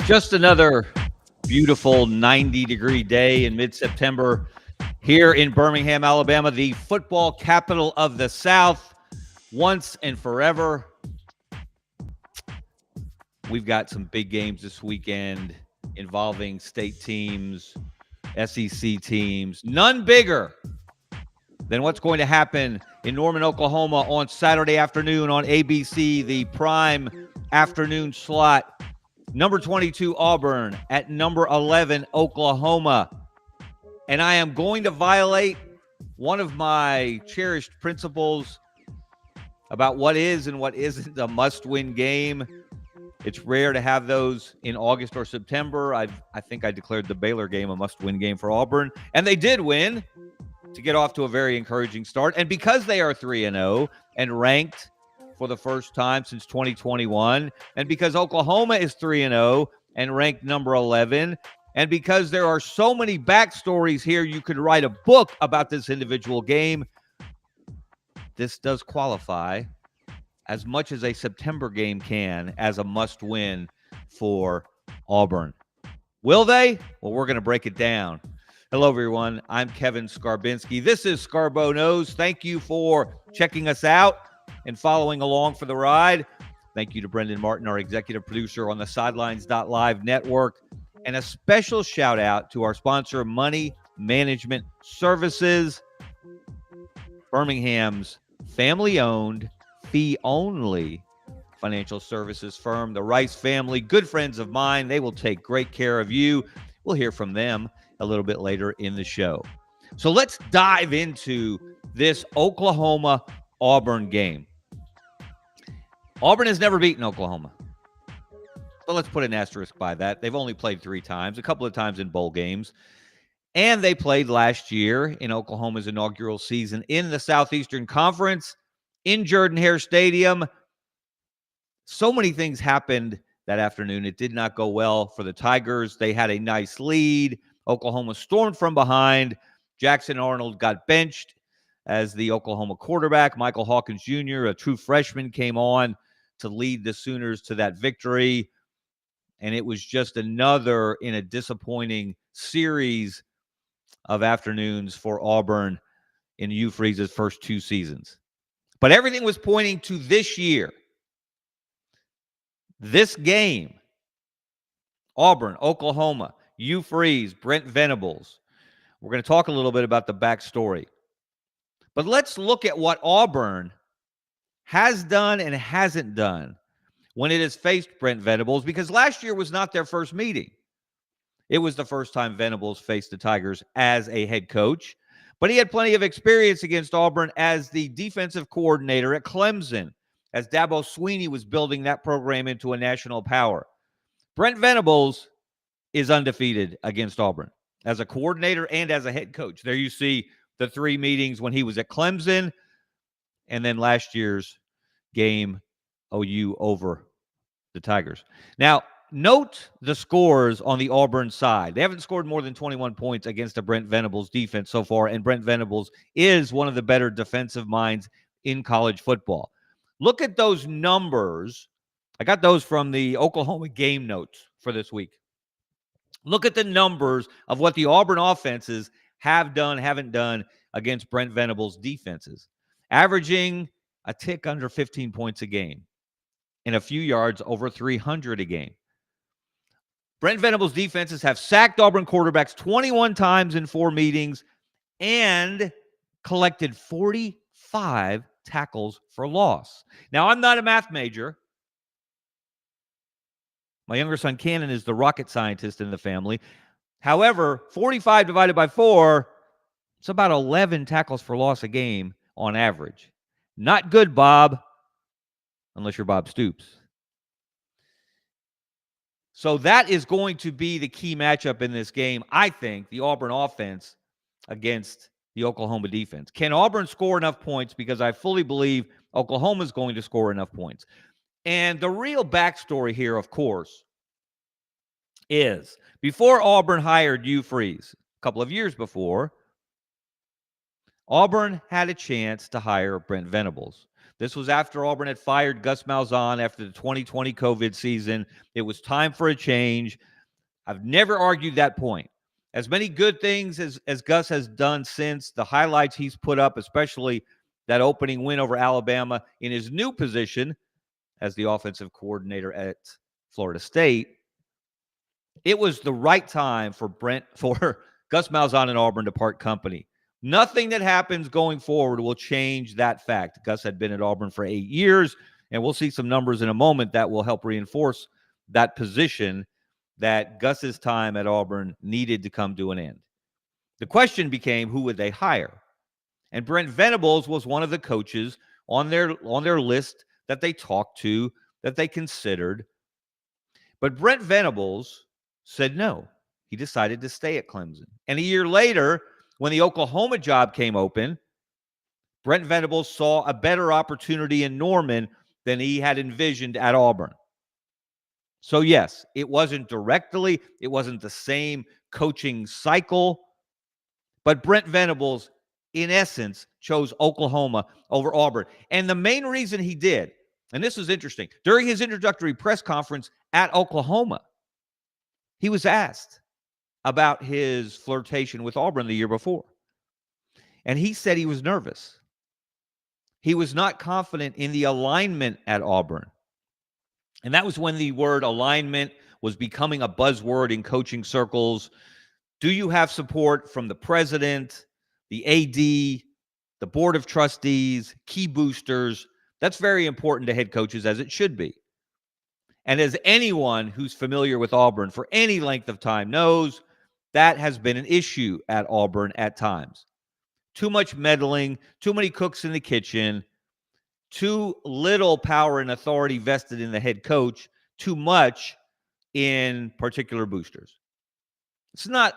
Just another beautiful 90-degree day in mid-September here in Birmingham, Alabama, the football capital of the South, once and forever. We've got some big games this weekend involving state teams, SEC teams. None bigger than what's going to happen in Norman, Oklahoma on Saturday afternoon on ABC, the prime afternoon slot. Number 22, Auburn, at number 11, Oklahoma. And I am going to violate one of my cherished principles about what is and what isn't a must-win game. It's rare to have those in August or September. I think I declared the Baylor game a must-win game for Auburn. And they did win to get off to a very encouraging start. And because they are 3-0 and ranked for the first time since 2021, and because Oklahoma is 3-0 and ranked number 11, and because there are so many backstories here, you could write a book about this individual game. This does qualify as much as a September game can as a must-win for Auburn. Will they? Well, we're going to break it down. Hello, everyone. I'm Kevin Scarbinski. This is Scarbo Knows. Thank you for checking us out and following along for the ride. Thank you to Brendan Martin, our executive producer on the Sidelines.live network. And a special shout out to our sponsor, Money Management Services, Birmingham's family-owned, fee-only financial services firm. The Rice family, good friends of mine. They will take great care of you. We'll hear from them a little bit later in the show. So let's dive into this Oklahoma-Auburn game. Auburn has never beaten Oklahoma. But let's put an asterisk by that. They've only played 3 times, a couple of times in bowl games. And they played last year in Oklahoma's inaugural season in the Southeastern Conference in Jordan-Hare Stadium. So many things happened that afternoon. It did not go well for the Tigers. They had a nice lead. Oklahoma stormed from behind. Jackson Arnold got benched as the Oklahoma quarterback. Michael Hawkins Jr., a true freshman, came on to lead the Sooners to that victory. And it was just another in a disappointing series of afternoons for Auburn in Hugh Freeze's first 2 seasons. But everything was pointing to this year. This game, Auburn, Oklahoma, Hugh Freeze, Brent Venables. We're going to talk a little bit about the backstory. But let's look at what Auburn has done and hasn't done when it has faced Brent Venables, because last year was not their first meeting. It was the first time Venables faced the Tigers as a head coach, but he had plenty of experience against Auburn as the defensive coordinator at Clemson, as Dabo Swinney was building that program into a national power. Brent Venables is undefeated against Auburn as a coordinator and as a head coach. There you see the 3 meetings when he was at Clemson, and then last year's game, OU over the Tigers. Now, note the scores on the Auburn side. They haven't scored more than 21 points against a Brent Venables defense so far, and Brent Venables is one of the better defensive minds in college football. Look at those numbers. I got those from the Oklahoma game notes for this week. Look at the numbers of what the Auburn offenses have done, haven't done against Brent Venables defenses. Averaging a tick under 15 points a game and a few yards over 300 a game. Brent Venables defenses have sacked Auburn quarterbacks 21 times in 4 meetings and collected 45 tackles for loss. Now, I'm not a math major. My younger son, Cannon, is the rocket scientist in the family. However, 45 divided by 4, it's about 11 tackles for loss a game on average. Not good, Bob, unless you're Bob Stoops. So that is going to be the key matchup in this game, I think, the Auburn offense against the Oklahoma defense. Can Auburn score enough points? Because I fully believe Oklahoma is going to score enough points. And the real backstory here, of course, is before Auburn hired Hugh Freeze, a couple of years before, Auburn had a chance to hire Brent Venables. This was after Auburn had fired Gus Malzahn after the 2020 COVID season. It was time for a change. I've never argued that point. As many good things as Gus has done since, the highlights he's put up, especially that opening win over Alabama in his new position as the offensive coordinator at Florida State, it was the right time for Gus Malzahn and Auburn to part company. Nothing that happens going forward will change that fact. Gus had been at Auburn for 8 years, and we'll see some numbers in a moment that will help reinforce that position that Gus's time at Auburn needed to come to an end. The question became, who would they hire? And Brent Venables was one of the coaches on their list that they talked to, that they considered. But Brent Venables said no. He decided to stay at Clemson. And a year later, when the Oklahoma job came open, Brent Venables saw a better opportunity in Norman than he had envisioned at Auburn. So yes, it wasn't the same coaching cycle, but Brent Venables, in essence, chose Oklahoma over Auburn. And the main reason he did, and this is interesting, during his introductory press conference at Oklahoma, he was asked about his flirtation with Auburn the year before. And he said he was nervous. He was not confident in the alignment at Auburn. And that was when the word alignment was becoming a buzzword in coaching circles. Do you have support from the president, the AD, the board of trustees, key boosters? That's very important to head coaches, as it should be. And as anyone who's familiar with Auburn for any length of time knows, that has been an issue at Auburn at times. Too much meddling, too many cooks in the kitchen, too little power and authority vested in the head coach, too much in particular boosters. It's not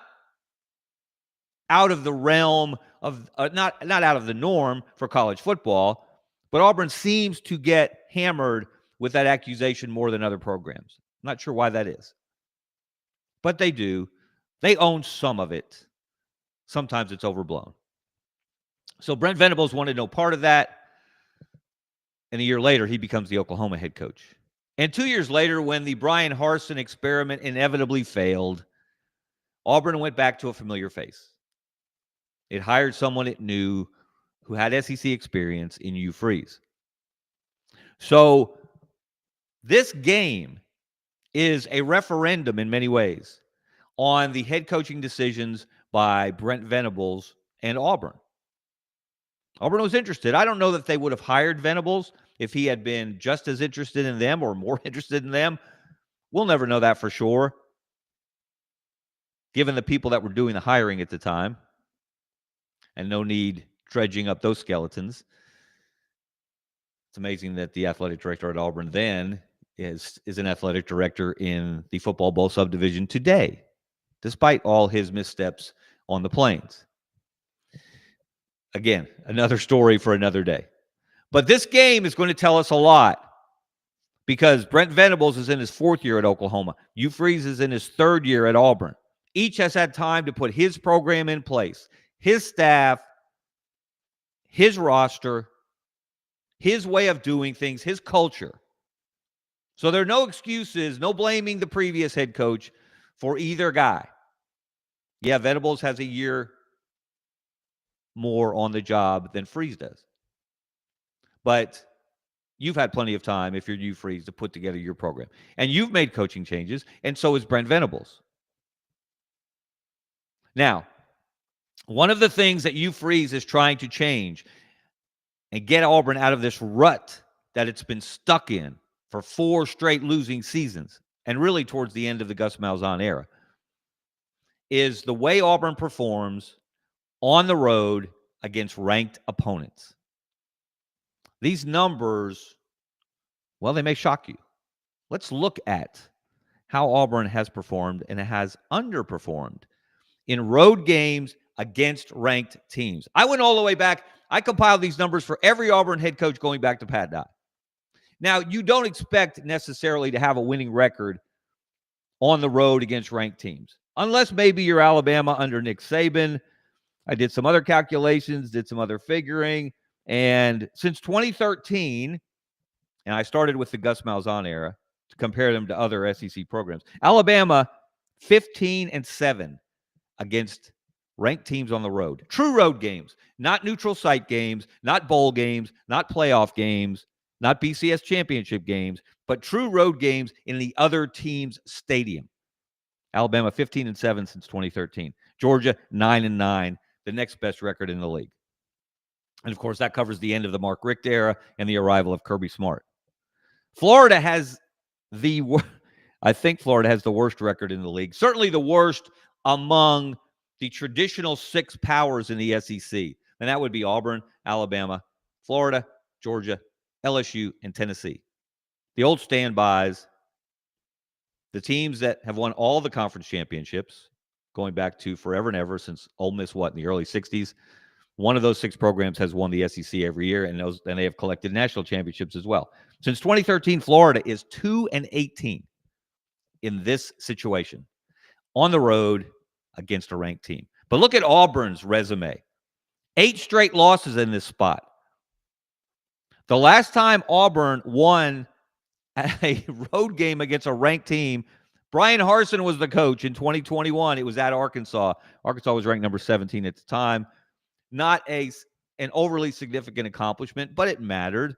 out of the realm of, not out of the norm for college football, but Auburn seems to get hammered with that accusation more than other programs. I'm not sure why that is. But they do. They own some of it. Sometimes it's overblown. So Brent Venables wanted no part of that. And a year later, he becomes the Oklahoma head coach. And 2 years later, when the Brian Harsin experiment inevitably failed, Auburn went back to a familiar face. It hired someone it knew who had SEC experience in Hugh Freeze. So this game is a referendum in many ways on the head coaching decisions by Brent Venables and Auburn. Auburn was interested. I don't know that they would have hired Venables if he had been just as interested in them or more interested in them. We'll never know that for sure, given the people that were doing the hiring at the time, and no need dredging up those skeletons. It's amazing that the athletic director at Auburn then is an athletic director in the football bowl subdivision today, despite all his missteps on the plains. Again, another story for another day. But this game is going to tell us a lot because Brent Venables is in his 4th year at Oklahoma. Hugh Freeze is in his 3rd year at Auburn. Each has had time to put his program in place, his staff, his roster, his way of doing things, his culture. So there are no excuses, no blaming the previous head coach for either guy. Yeah, Venables has a year more on the job than Freeze does. But you've had plenty of time, if you're Hugh Freeze, to put together your program. And you've made coaching changes, and so is Brent Venables. Now, one of the things that Hugh Freeze is trying to change and get Auburn out of this rut that it's been stuck in for 4 straight losing seasons, and really towards the end of the Gus Malzahn era, is the way Auburn performs on the road against ranked opponents. These numbers, well, they may shock you. Let's look at how Auburn has performed and has underperformed in road games against ranked teams. I went all the way back. I compiled these numbers for every Auburn head coach going back to Pat Dye. Now, you don't expect necessarily to have a winning record on the road against ranked teams, unless maybe you're Alabama under Nick Saban. I did some other calculations, did some other figuring, And since 2013, and I started with the Gus Malzahn era to compare them to other SEC programs, Alabama 15-7 against ranked teams on the road. True road games, not neutral site games, not bowl games, not playoff games, not BCS championship games, but true road games in the other team's stadium. Alabama 15-7 since 2013. Georgia 9-9, the next best record in the league. And of course, that covers the end of the Mark Richt era and the arrival of Kirby Smart. Florida has I think Florida has the worst record in the league. Certainly the worst among the traditional six powers in the SEC. And that would be Auburn, Alabama, Florida, Georgia, LSU, and Tennessee. The old standbys, the teams that have won all the conference championships, going back to forever and ever since Ole Miss, in the early 60s. One of those six programs has won the SEC every year, and they have collected national championships as well. Since 2013, Florida is 2-18 in this situation on the road against a ranked team. But look at Auburn's resume. 8 straight losses in this spot. The last time Auburn won a road game against a ranked team, Brian Harsin was the coach in 2021. It was at Arkansas. Arkansas was ranked number 17 at the time. Not an overly significant accomplishment, but it mattered.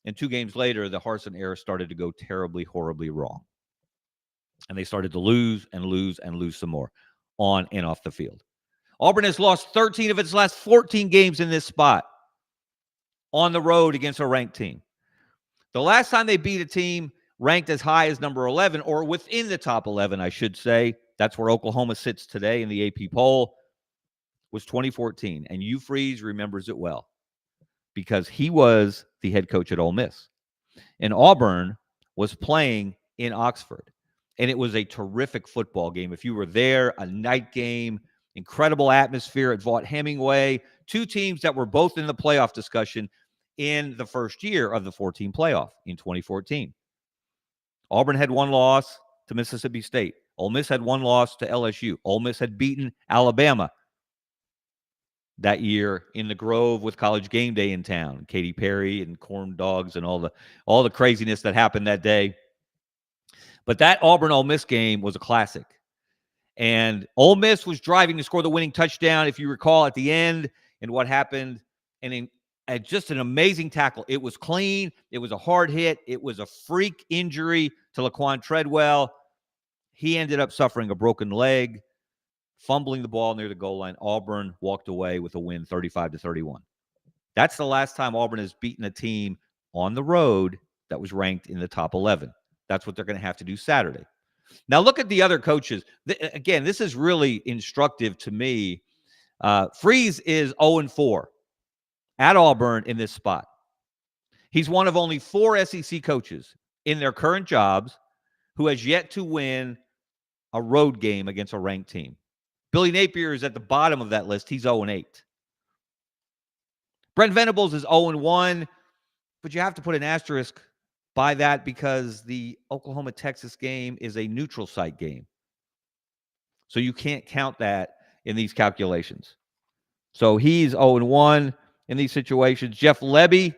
And 2 games later, the Harsin era started to go terribly, horribly wrong. And they started to lose and lose and lose some more on and off the field. Auburn has lost 13 of its last 14 games in this spot on the road against a ranked team. The last time they beat a team ranked as high as number 11, or within the top 11, I should say, that's where Oklahoma sits today in the AP poll, was 2014. And Hugh Freeze remembers it well because he was the head coach at Ole Miss. And Auburn was playing in Oxford. And it was a terrific football game. If you were there, a night game, incredible atmosphere at Vaught-Hemingway, 2 teams that were both in the playoff discussion in the first year of the 14 playoff in 2014. Auburn had 1 loss to Mississippi State. Ole Miss had 1 loss to LSU. Ole Miss had beaten Alabama that year in the Grove with College Game Day in town. Katy Perry and corn dogs and all the craziness that happened that day. But that Auburn-Ole Miss game was a classic. And Ole Miss was driving to score the winning touchdown, if you recall, at the end. And what happened, and just an amazing tackle. It was clean. It was a hard hit. It was a freak injury to Laquan Treadwell. He ended up suffering a broken leg, fumbling the ball near the goal line. Auburn walked away with a win, 35-31. That's the last time Auburn has beaten a team on the road that was ranked in the top 11. That's what they're going to have to do Saturday. Now, look at the other coaches. Again, this is really instructive to me. Freeze is 0-4 at Auburn in this spot. He's one of only 4 SEC coaches in their current jobs who has yet to win a road game against a ranked team. Billy Napier is at the bottom of that list. He's 0-8. Brent Venables is 0-1, but you have to put an asterisk by that because the Oklahoma-Texas game is a neutral site game. So you can't count that in these calculations. So he's 0-1 in these situations. Jeff Lebby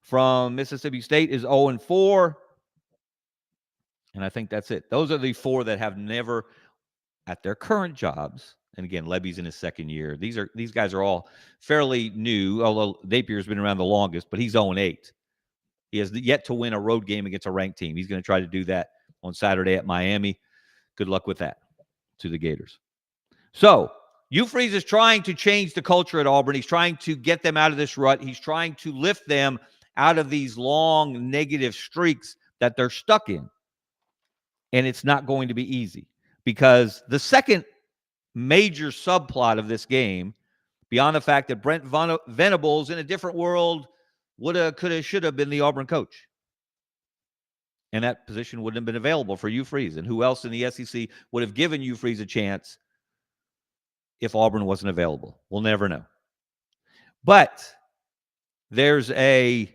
from Mississippi State is 0-4. And I think that's it. Those are the 4 that have never, at their current jobs, and again, Lebby's in his 2nd year. These guys are all fairly new, although Napier's been around the longest, but he's 0-8. He has yet to win a road game against a ranked team. He's going to try to do that on Saturday at Miami. Good luck with that to the Gators. So, Hugh Freeze is trying to change the culture at Auburn. He's trying to get them out of this rut. He's trying to lift them out of these long negative streaks that they're stuck in. And it's not going to be easy because the second major subplot of this game, beyond the fact that Brent Venables in a different world woulda, coulda, shoulda been the Auburn coach. And that position wouldn't have been available for Hugh Freeze. And who else in the SEC would have given Hugh Freeze a chance if Auburn wasn't available? We'll never know. But there's a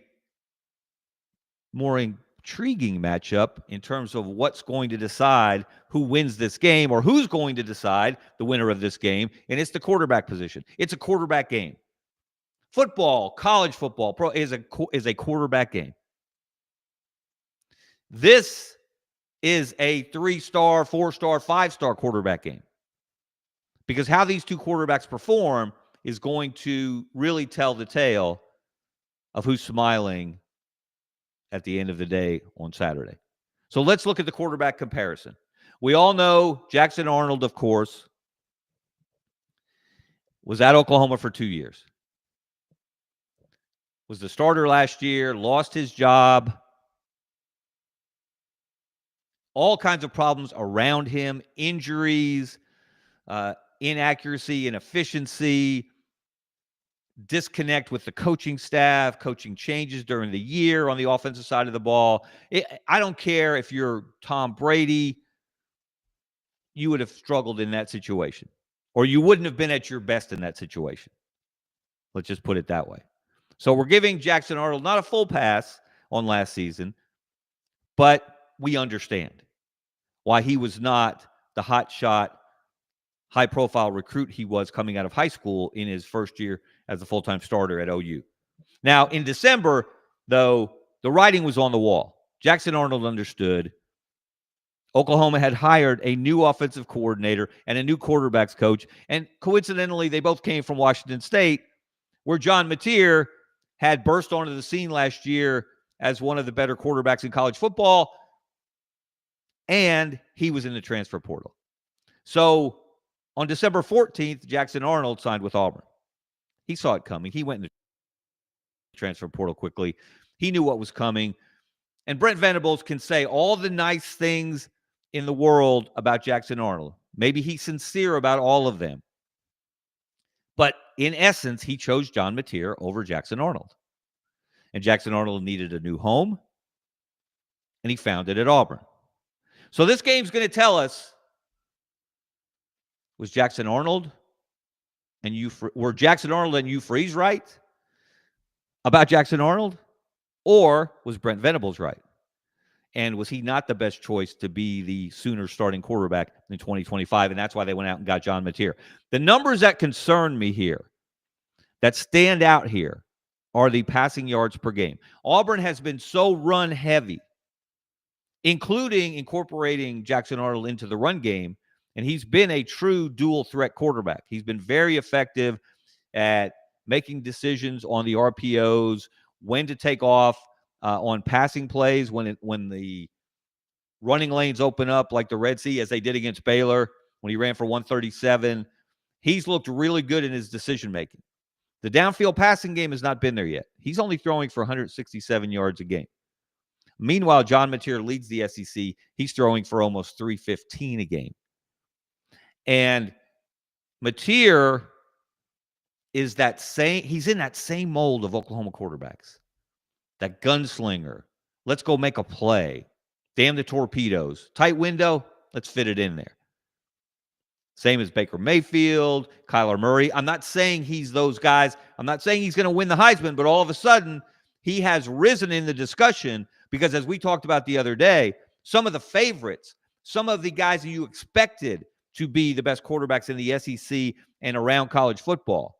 more intriguing matchup in terms of what's going to decide who wins this game or who's going to decide the winner of this game, and it's the quarterback position. It's a quarterback game. Football, college football, pro is a quarterback game. This is a 3-star, 4-star, 5-star quarterback game. Because how these two quarterbacks perform is going to really tell the tale of who's smiling at the end of the day on Saturday. So let's look at the quarterback comparison. We all know Jackson Arnold, of course, was at Oklahoma for 2 years. Was the starter last year, lost his job. All kinds of problems around him, injuries, inaccuracy, inefficiency, disconnect with the coaching staff, coaching changes during the year on the offensive side of the ball. I don't care if you're Tom Brady, you would have struggled in that situation, or you wouldn't have been at your best in that situation. Let's just put it that way. So we're giving Jackson Arnold not a full pass on last season, but we understand why he was not the hot shot, high-profile recruit he was coming out of high school in his first year as a full-time starter at OU. Now, in December, though, the writing was on the wall. Jackson Arnold understood Oklahoma had hired a new offensive coordinator and a new quarterbacks coach, and coincidentally, they both came from Washington State, where John Mateer had burst onto the scene last year as one of the better quarterbacks in college football, and he was in the transfer portal. So on December 14th, Jackson Arnold signed with Auburn. He saw it coming. He went in the transfer portal quickly. He knew what was coming. And Brent Venables can say all the nice things in the world about Jackson Arnold. Maybe he's sincere about all of them. But in essence, he chose John Mateer over Jackson Arnold. And Jackson Arnold needed a new home, and he found it at Auburn. So this game's going to tell us, was Jackson Arnold and were Jackson Arnold and Hugh Freeze right about Jackson Arnold? Or was Brent Venables right? And was he not the best choice to be the Sooner starting quarterback in 2025? And that's why they went out and got John Mateer. The numbers that concern me here, that stand out here, are the passing yards per game. Auburn has been so run heavy, including incorporating Jackson Arnold into the run game, and he's been a true dual threat quarterback. He's been very effective at making decisions on the RPOs, when to take off on passing plays, when the running lanes open up like the Red Sea, as they did against Baylor when he ran for 137. He's looked really good in his decision-making. The downfield passing game has not been there yet. He's only throwing for 167 yards a game. Meanwhile, John Mateer leads the SEC. He's throwing for almost 315 a game. And Mateer is he's in that same mold of Oklahoma quarterbacks. That gunslinger. Let's go make a play. Damn the torpedoes. Tight window, let's fit it in there. Same as Baker Mayfield, Kyler Murray. I'm not saying he's those guys. I'm not saying he's going to win the Heisman, but all of a sudden, he has risen in the discussion because, as we talked about the other day, some of the favorites, some of the guys that you expected to be the best quarterbacks in the SEC and around college football,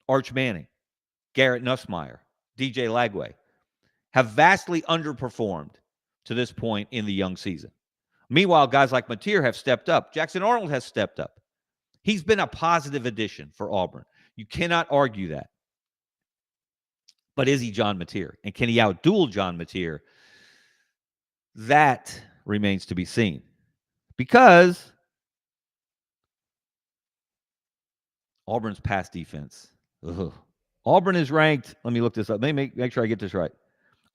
Arch Manning, Garrett Nussmeier, DJ Lagway, have vastly underperformed to this point in the young season. Meanwhile, guys like Mateer have stepped up. Jackson Arnold has stepped up. He's been a positive addition for Auburn. You cannot argue that. But is he John Mateer? And can he outduel John Mateer? That remains to be seen. Because Auburn's pass defense. Ugh. Auburn is ranked, let me look this up. Let me make sure I get this right.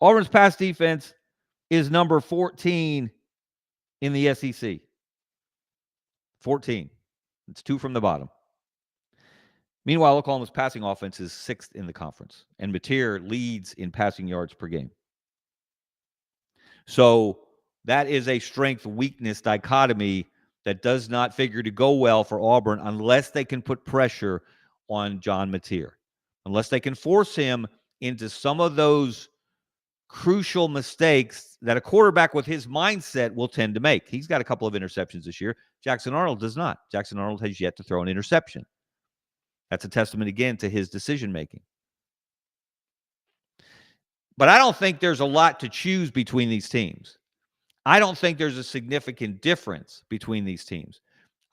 Auburn's pass defense is number 14 in the SEC. 14. It's 2 from the bottom. Meanwhile, Oklahoma's passing offense is 6th in the conference, and Mateer leads in passing yards per game. So that is a strength-weakness dichotomy that does not figure to go well for Auburn unless they can put pressure on John Mateer, unless they can force him into some of those crucial mistakes that a quarterback with his mindset will tend to make. He's got a couple of interceptions this year. Jackson Arnold does not. Jackson Arnold has yet to throw an interception. That's a testament, again, to his decision-making. But I don't think there's a lot to choose between these teams. I don't think there's a significant difference between these teams.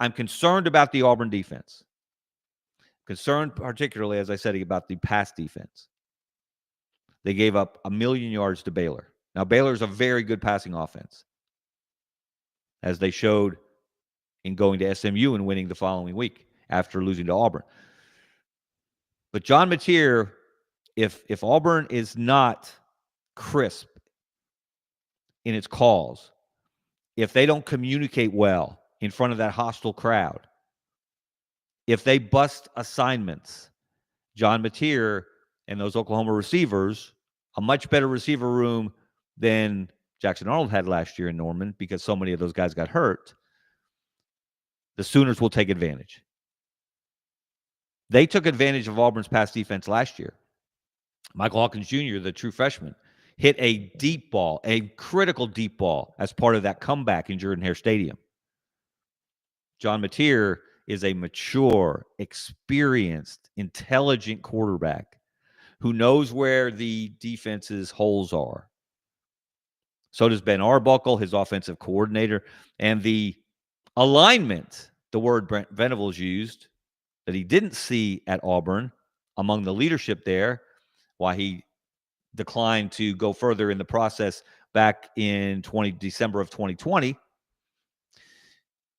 I'm concerned about the Auburn defense. Concerned particularly, as I said, about the pass defense. They gave up 1 million yards to Baylor. Now, Baylor's a very good passing offense, as they showed in going to SMU and winning the following week after losing to Auburn. But John Mateer, if Auburn is not crisp in its calls, if they don't communicate well in front of that hostile crowd, if they bust assignments, John Mateer and those Oklahoma receivers, a much better receiver room than Jackson Arnold had last year in Norman because so many of those guys got hurt, the Sooners will take advantage. They took advantage of Auburn's pass defense last year. Michael Hawkins Jr., the true freshman, hit a deep ball, a critical deep ball, as part of that comeback in Jordan-Hare Stadium. John Mateer is a mature, experienced, intelligent quarterback who knows where the defense's holes are. So does Ben Arbuckle, his offensive coordinator. And the alignment, the word Brent Venables used, that he didn't see at Auburn among the leadership there, why he declined to go further in the process back in December of 2020,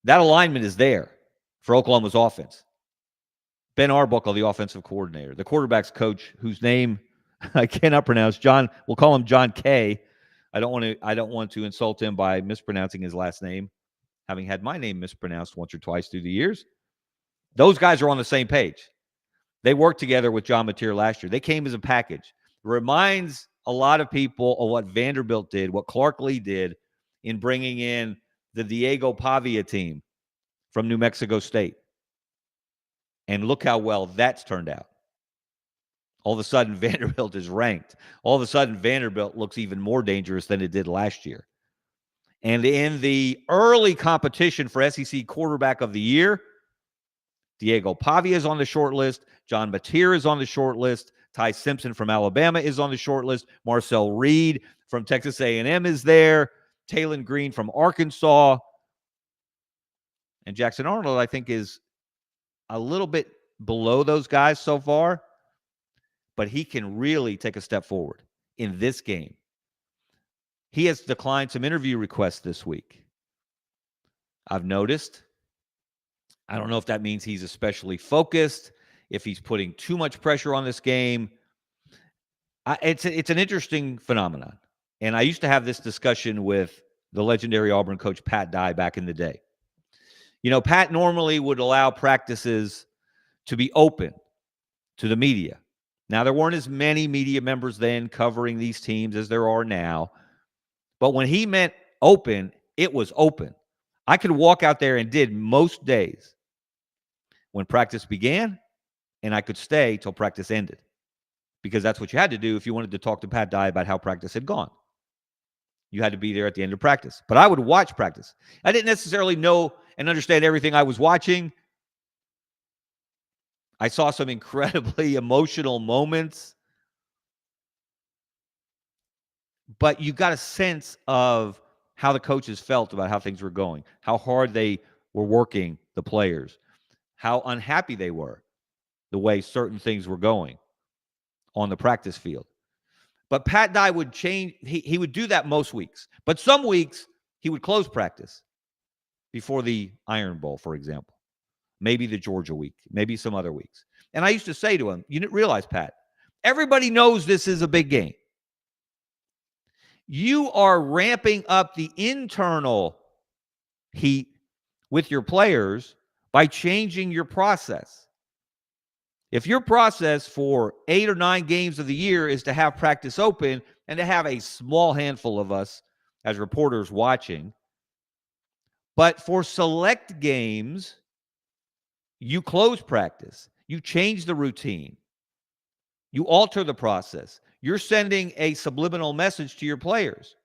that alignment is there for Oklahoma's offense. Ben Arbuckle, the offensive coordinator, the quarterback's coach, whose name I cannot pronounce, John, we'll call him John K. I don't want to insult him by mispronouncing his last name, having had my name mispronounced once or twice through the years. Those guys are on the same page. They worked together with John Mateer last year. They came as a package. It reminds a lot of people of what Vanderbilt did, what Clark Lee did in bringing in the Diego Pavia team from New Mexico State. And look how well that's turned out. All of a sudden, Vanderbilt is ranked. All of a sudden, Vanderbilt looks even more dangerous than it did last year. And in the early competition for SEC Quarterback of the Year, Diego Pavia is on the short list. John Mateer is on the short list. Ty Simpson from Alabama is on the short list. Marcel Reed from Texas A&M is there. Taylon Green from Arkansas. And Jackson Arnold, I think, is a little bit below those guys so far, but he can really take a step forward in this game. He has declined some interview requests this week, I've noticed. I don't know if that means he's especially focused, if he's putting too much pressure on this game. It's an interesting phenomenon. And I used to have this discussion with the legendary Auburn coach Pat Dye back in the day. You know, Pat normally would allow practices to be open to the media. Now, there weren't as many media members then covering these teams as there are now. But when he meant open, it was open. I could walk out there and did most days when practice began, and I could stay till practice ended, because that's what you had to do if you wanted to talk to Pat Dye about how practice had gone. You had to be there at the end of practice. But I would watch practice. I didn't necessarily know and understand everything I was watching. I saw some incredibly emotional moments. But you got a sense of how the coaches felt about how things were going, how hard they were working the players, how unhappy they were the way certain things were going on the practice field. But Pat Dye would change. He would do that most weeks. But some weeks, he would close practice before the Iron Bowl, for example. Maybe the Georgia week, maybe some other weeks. And I used to say to him, you didn't realize, Pat, everybody knows this is a big game. You are ramping up the internal heat with your players by changing your process. If your process for 8 or 9 games of the year is to have practice open and to have a small handful of us as reporters watching, but for select games, you close practice, you change the routine, you alter the process. You're sending a subliminal message to your players.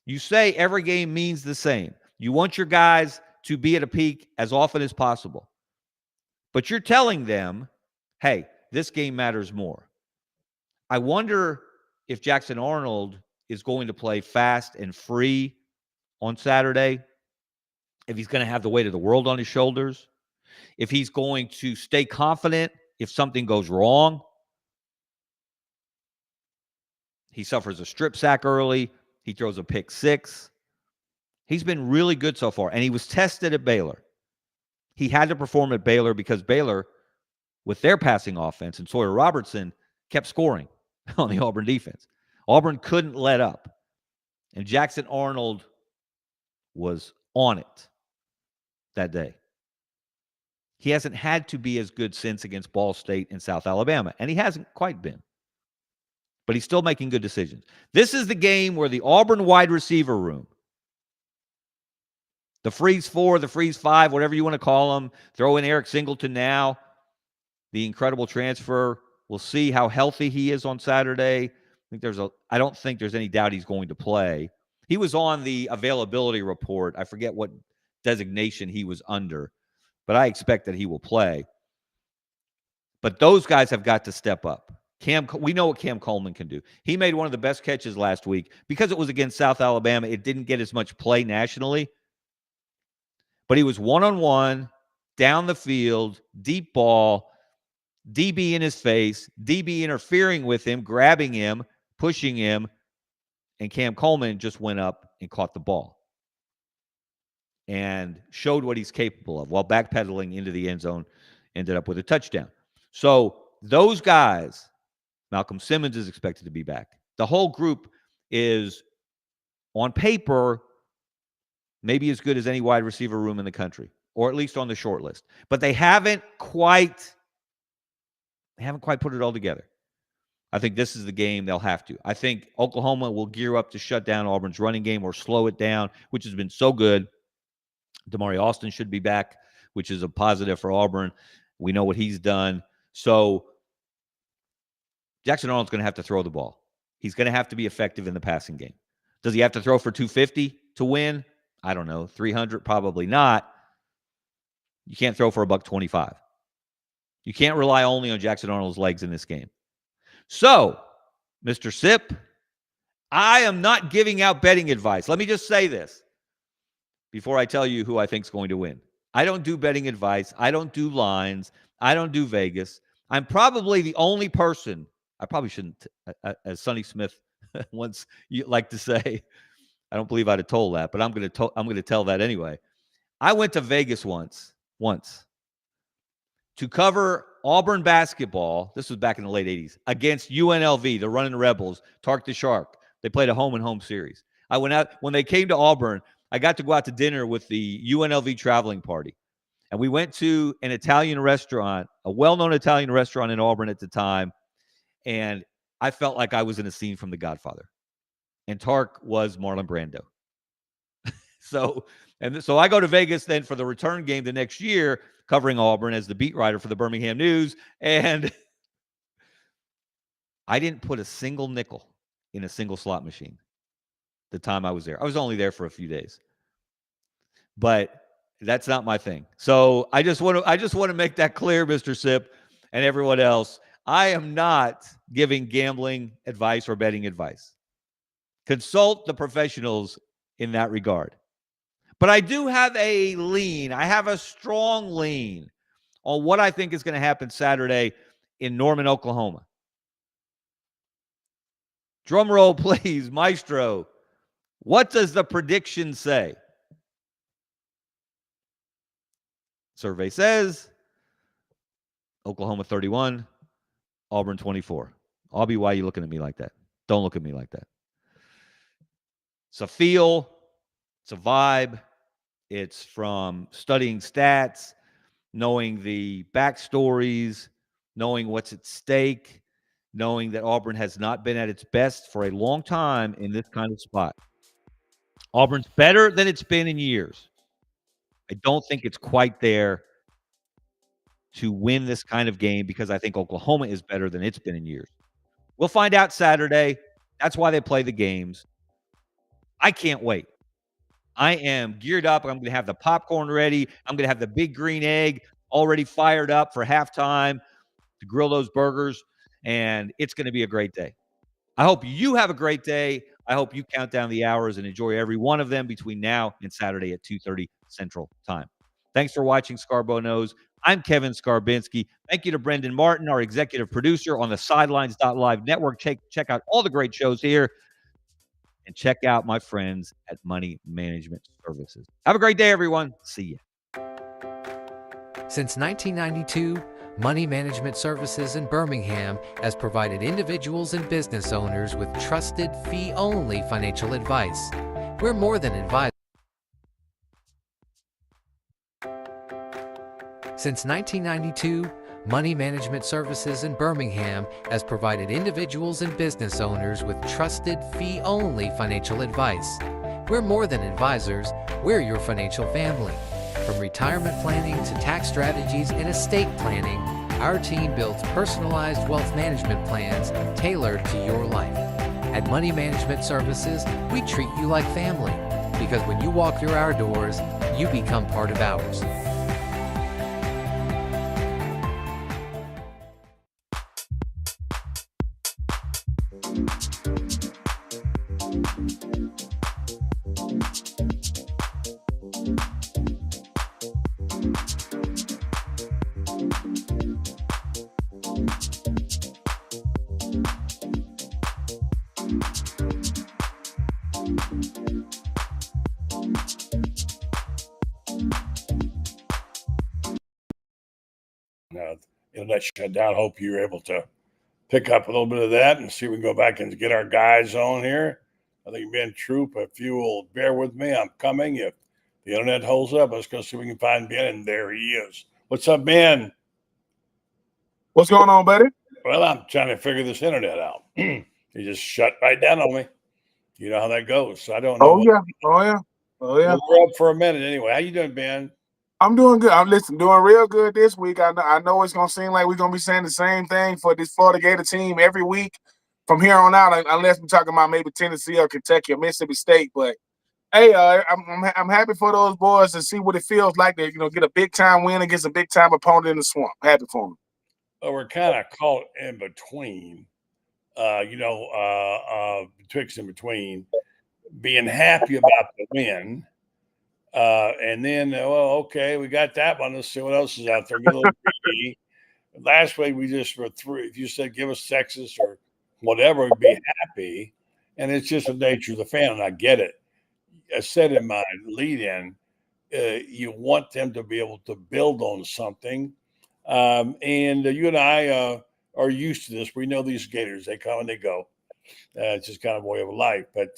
You say every game means the same. You want your guys to be at a peak as often as possible. But you're telling them hey, this game matters more. I wonder if Jackson Arnold is going to play fast and free on Saturday, if he's going to have the weight of the world on his shoulders, if he's going to stay confident if something goes wrong. He suffers a strip sack early. He throws a pick six. He's been really good so far, and he was tested at Baylor. He had to perform at Baylor because Baylor, with their passing offense, and Sawyer Robertson kept scoring on the Auburn defense. Auburn couldn't let up, and Jackson Arnold was on it that day. He hasn't had to be as good since against Ball State and South Alabama, and he hasn't quite been. But he's still making good decisions. This is the game where the Auburn wide receiver room, the freeze four, the freeze five, whatever you want to call them, throw in Eric Singleton now, the incredible transfer. We'll see how healthy he is on Saturday. I don't think there's any doubt he's going to play. He was on the availability report. I forget what designation he was under, but I expect that he will play. But those guys have got to step up. We know what Cam Coleman can do. He made one of the best catches last week. Because it was against South Alabama, it didn't get as much play nationally. But he was one-on-one, down the field, deep ball, DB in his face, DB interfering with him, grabbing him, pushing him, and Cam Coleman just went up and caught the ball and showed what he's capable of while backpedaling into the end zone, ended up with a touchdown. So those guys, Malcolm Simmons is expected to be back. The whole group is, on paper, maybe as good as any wide receiver room in the country, or at least on the short list. But they haven't quite put it all together. I think this is the game they'll have to. I think Oklahoma will gear up to shut down Auburn's running game or slow it down, which has been so good. Damari Austin should be back, which is a positive for Auburn. We know what he's done. So Jackson Arnold's going to have to throw the ball. He's going to have to be effective in the passing game. Does he have to throw for 250 to win? I don't know. 300? Probably not. You can't throw for a $125. You can't rely only on Jackson Arnold's legs in this game. So, Mr. Sip, I am not giving out betting advice. Let me just say this before I tell you who I think is going to win. I don't do betting advice. I don't do lines. I don't do Vegas. I'm probably the only person, I probably shouldn't, as Sonny Smith once liked to say, I don't believe I'd have told that, but I'm going to tell that anyway. I went to Vegas once to cover Auburn basketball. This was back in the late 80s against UNLV, the Running Rebels, Tark the Shark. They played a home-and-home series. I went out when they came to Auburn. I got to go out to dinner with the UNLV traveling party. And we went to an Italian restaurant, a well-known Italian restaurant in Auburn at the time. And I felt like I was in a scene from The Godfather. And Tark was Marlon Brando. So I go to Vegas then for the return game the next year, covering Auburn as the beat writer for the Birmingham News. And I didn't put a single nickel in a single slot machine the time I was there. I was only there for a few days. But that's not my thing. So I just want to make that clear, Mr. Sip and everyone else. I am not giving gambling advice or betting advice. Consult the professionals in that regard. But I do have a lean. I have a strong lean on what I think is going to happen Saturday in Norman, Oklahoma. Drum roll, please, Maestro. What does the prediction say? Survey says Oklahoma 31, Auburn 24. Aubie, why are you looking at me like that? Don't look at me like that. It's a feel. It's a vibe. It's from studying stats, knowing the backstories, knowing what's at stake, knowing that Auburn has not been at its best for a long time in this kind of spot. Auburn's better than it's been in years. I don't think it's quite there to win this kind of game because I think Oklahoma is better than it's been in years. We'll find out Saturday. That's why they play the games. I can't wait. I am geared up. I'm going to have the popcorn ready. I'm going to have the big green egg already fired up for halftime. to grill those burgers, and it's going to be a great day. I hope you have a great day. I hope you count down the hours and enjoy every one of them between now and Saturday at 2:30 Central Time. Thanks for watching Scarbo Knows. I'm Kevin Scarbinski. Thank you to Brendan Martin, our executive producer on the Sidelines.live network. Check out all the great shows here, and check out my friends at Money Management Services. Have a great day, everyone. See you. Since 1992, Money Management Services in Birmingham has provided individuals and business owners with trusted, fee-only financial advice. We're more than advisors. Since 1992, Money Management Services in Birmingham has provided individuals and business owners with trusted, fee-only financial advice. We're more than advisors, we're your financial family. From retirement planning to tax strategies and estate planning, our team builds personalized wealth management plans tailored to your life. At Money Management Services, we treat you like family, because when you walk through our doors, you become part of ours. Internet shut down. Hope you're able to pick up a little bit of that and see if we can go back and get our guys on here. I think Ben Troop, if you will bear with me, I'm coming. If the internet holds up, let's go see if we can find Ben. And there he is. What's up, Ben? What's going on, buddy? Well, I'm trying to figure this internet out. He just shut right down on me. You know how that goes. I don't know. Oh yeah. We're up for a minute anyway. How you doing, Ben? I'm doing good. I'm doing real good this week. I know it's gonna seem like we're gonna be saying the same thing for this Florida Gator team every week from here on out, unless we're talking about maybe Tennessee or Kentucky or Mississippi State. But hey, I'm happy for those boys to see what it feels like to get a big time win against a big time opponent in the swamp. Happy for them. Well, we're kind of caught in between. Betwixt and between being happy about the win. And then, okay, we got that one. Let's see what else is out there. Get a little greedy. Last week, we just were through. If you said give us Texas or whatever, we'd be happy. And it's just the nature of the fan, and I get it. I said in my lead-in, you want them to be able to build on something. And you and I are used to this. We know these Gators. They come and they go. It's just kind of a way of life. But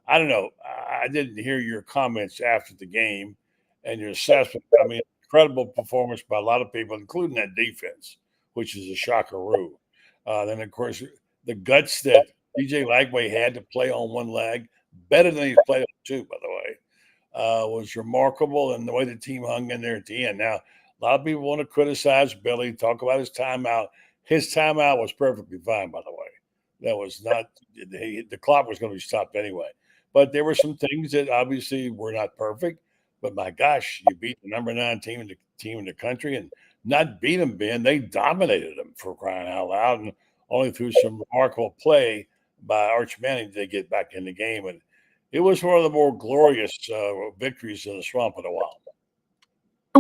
I don't know. I didn't hear your comments after the game and your assessment. I mean, incredible performance by a lot of people, including that defense, which is a shockaroo. Then, of course, the guts that DJ Lagway had to play on one leg, better than he's played on two, by the way, was remarkable. And the way the team hung in there at the end. Now, a lot of people want to criticize Billy, talk about his timeout. His timeout was perfectly fine, by the way. That was not – the clock was going to be stopped anyway. But there were some things that obviously were not perfect. But, my gosh, you beat the number 9 team in the country and not beat them, Ben. They dominated them, for crying out loud, and only through some remarkable play by Arch Manning did they get back in the game. And it was one of the more glorious victories in the swamp in a while. It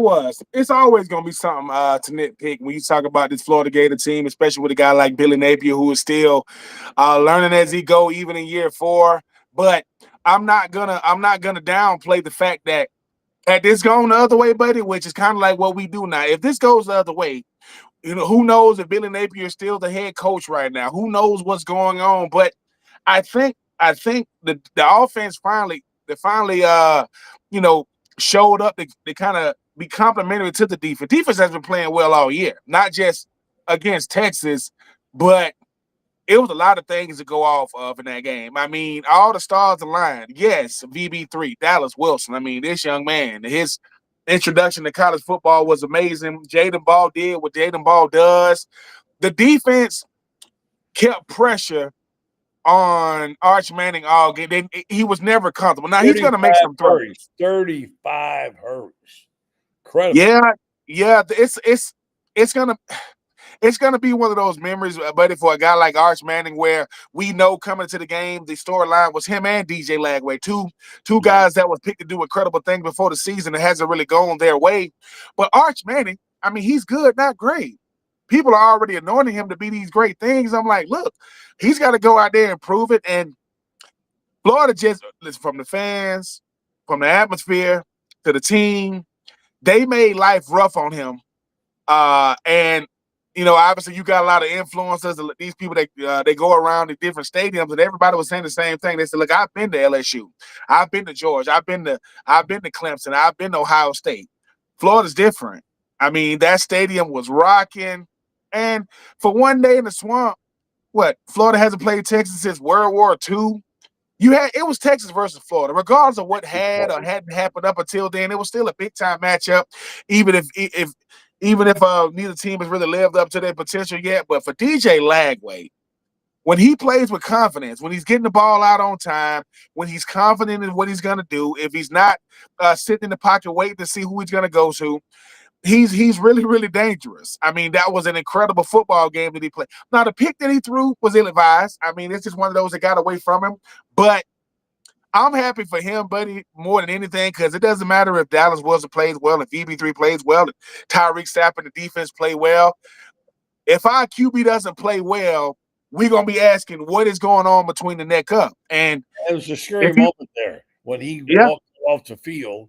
was. It's always going to be something to nitpick when you talk about this Florida Gator team, especially with a guy like Billy Napier, who is still learning as he go, even in year 4. But I'm not gonna downplay the fact that had this gone the other way, buddy, which is kind of like what we do now. If this goes the other way, who knows if Billy Napier is still the head coach right now? Who knows what's going on? But I think the offense finally showed up to kind of be complimentary to the defense. Defense has been playing well all year, not just against Texas, but it was a lot of things to go off of in that game. I mean, all the stars aligned. Yes, VB3, Dallas Wilson. I mean, this young man, his introduction to college football was amazing. Jaden Ball did what Jaden Ball does. The defense kept pressure on Arch Manning all game. He was never comfortable. Now he's going to make some throws. 35 hurries. Incredible. Yeah. It's going to. it's going to be one of those memories, buddy, for a guy like Arch Manning, where we know coming to the game, the storyline was him and DJ Lagway, two guys that was picked to do incredible things before the season. It hasn't really gone their way. But Arch Manning, I mean, he's good, not great. People are already anointing him to be these great things. I'm like, look, he's got to go out there and prove it. And Florida just, from the fans, from the atmosphere to the team, they made life rough on him. And obviously you got a lot of influencers. These people, they go around to different stadiums, and everybody was saying the same thing. They said, "Look, I've been to LSU, I've been to Georgia, I've been to Clemson, I've been to Ohio State. Florida's different. I mean, that stadium was rocking, and for one day in the swamp, Florida hasn't played Texas since World War II. It was Texas versus Florida, regardless of what had or hadn't happened up until then. It was still a big time matchup, even if neither team has really lived up to their potential yet. But for DJ Lagway, when he plays with confidence, when he's getting the ball out on time, when he's confident in what he's going to do, if he's not sitting in the pocket waiting to see who he's going to go to, he's really, really dangerous. I mean, that was an incredible football game that he played. Now, the pick that he threw was ill-advised. I mean, it's just one of those that got away from him. But I'm happy for him, buddy, more than anything, because it doesn't matter if Dallas Wilson plays well, if EB3 plays well, if Tyreek Sapp and the defense play well. If our QB doesn't play well, we're going to be asking what is going on between the neck up. And it was a scary moment there. When he walked off the field,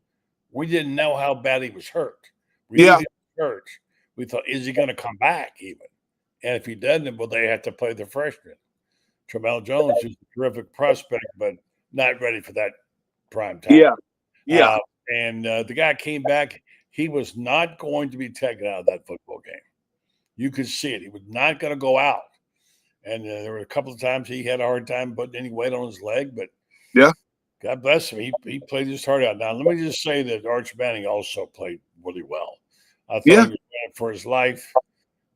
we didn't know how bad he was hurt. We knew he was hurt. We thought, is he going to come back even? And if he doesn't, well, they have to play the freshman. Tramel Jones is a terrific prospect, but not ready for that prime time. And the guy came back. He was not going to be taken out of that football game. You could see it. He was not going to go out. And there were a couple of times he had a hard time putting any weight on his leg, but God bless him. He played his heart out. Now, let me just say that Arch Manning also played really well. I thought he was playing for his life.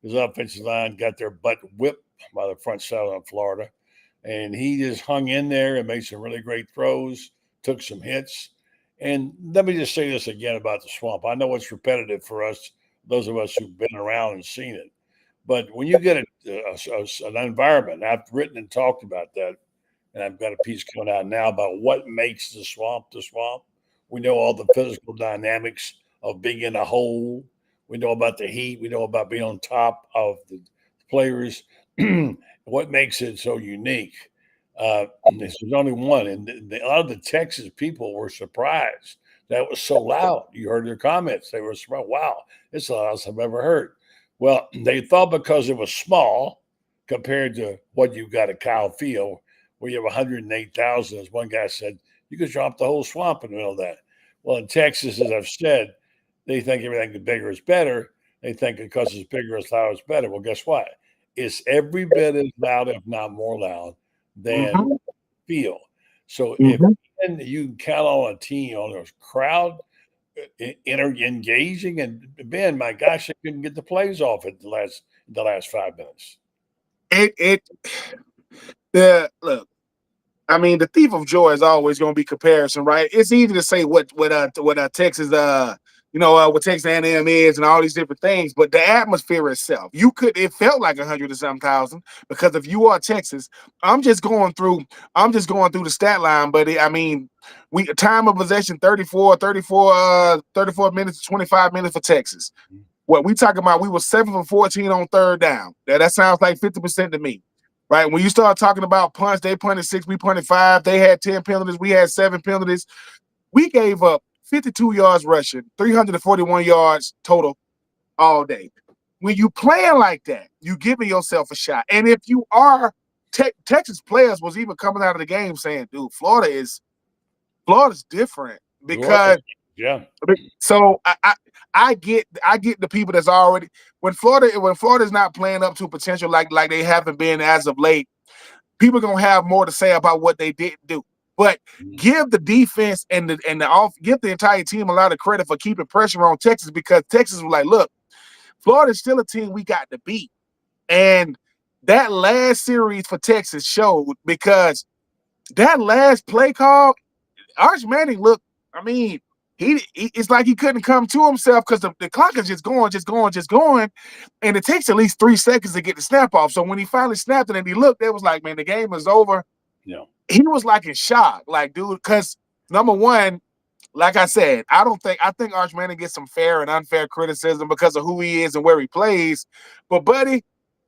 His offensive line got their butt whipped by the front seven of Florida. And he just hung in there and made some really great throws, took some hits. And let me just say this again about the swamp. I know it's repetitive for us, those of us who've been around and seen it. But when you get an environment, I've written and talked about that, and I've got a piece coming out now about what makes the swamp the swamp. We know all the physical dynamics of being in a hole. We know about the heat. We know about being on top of the players. What makes it so unique? There's only one, and a lot of the Texas people were surprised that was so loud. You heard their comments; they were surprised. Wow, it's the loudest I've ever heard. Well, they thought because it was small compared to what you've got at Kyle Field, where you have 108,000, as one guy said, you could drop the whole swamp in the middle of that. Well, in Texas, as I've said, they think everything bigger is better. They think because it's bigger, it's louder, it's better. Well, guess what? It's every bit as loud, if not more loud, than Field. So if you can count on a team on a crowd engaging, and Ben, my gosh, they couldn't get the plays off at the last 5 minutes. Look, I mean, the thief of joy is always going to be comparison, right? It's easy to say what Texas what Texas A&M is and all these different things, but the atmosphere itself, it felt like 100 and some thousand, because if you are Texas, I'm just going through the stat line, but I mean, time of possession 34 minutes to 25 minutes for Texas. What we talking about, we were 7 for 14 on third down. That sounds like 50% to me. Right? When you start talking about punts, they punted 6, we punted 5. They had 10 penalties, we had 7 penalties. We gave up 52 yards rushing, 341 yards total all day. When you playing like that, you giving yourself a shot. And if you are Texas players was even coming out of the game saying, dude, Florida's different, because so I get the people that's already when Florida's not playing up to potential like they haven't been as of late, people are gonna have more to say about what they didn't do. But give the defense and give the entire team a lot of credit for keeping pressure on Texas, because Texas was like, look, Florida's still a team we got to beat. And that last series for Texas showed, because that last play call, Arch Manning looked, I mean, it's like he couldn't come to himself because the clock is just going, and it takes at least 3 seconds to get the snap off. So when he finally snapped it and he looked, it was like, man, the game is over. Yeah. He was like in shock, like, dude, because number one, like I said, I think Arch Manning gets some fair and unfair criticism because of who he is and where he plays. But buddy,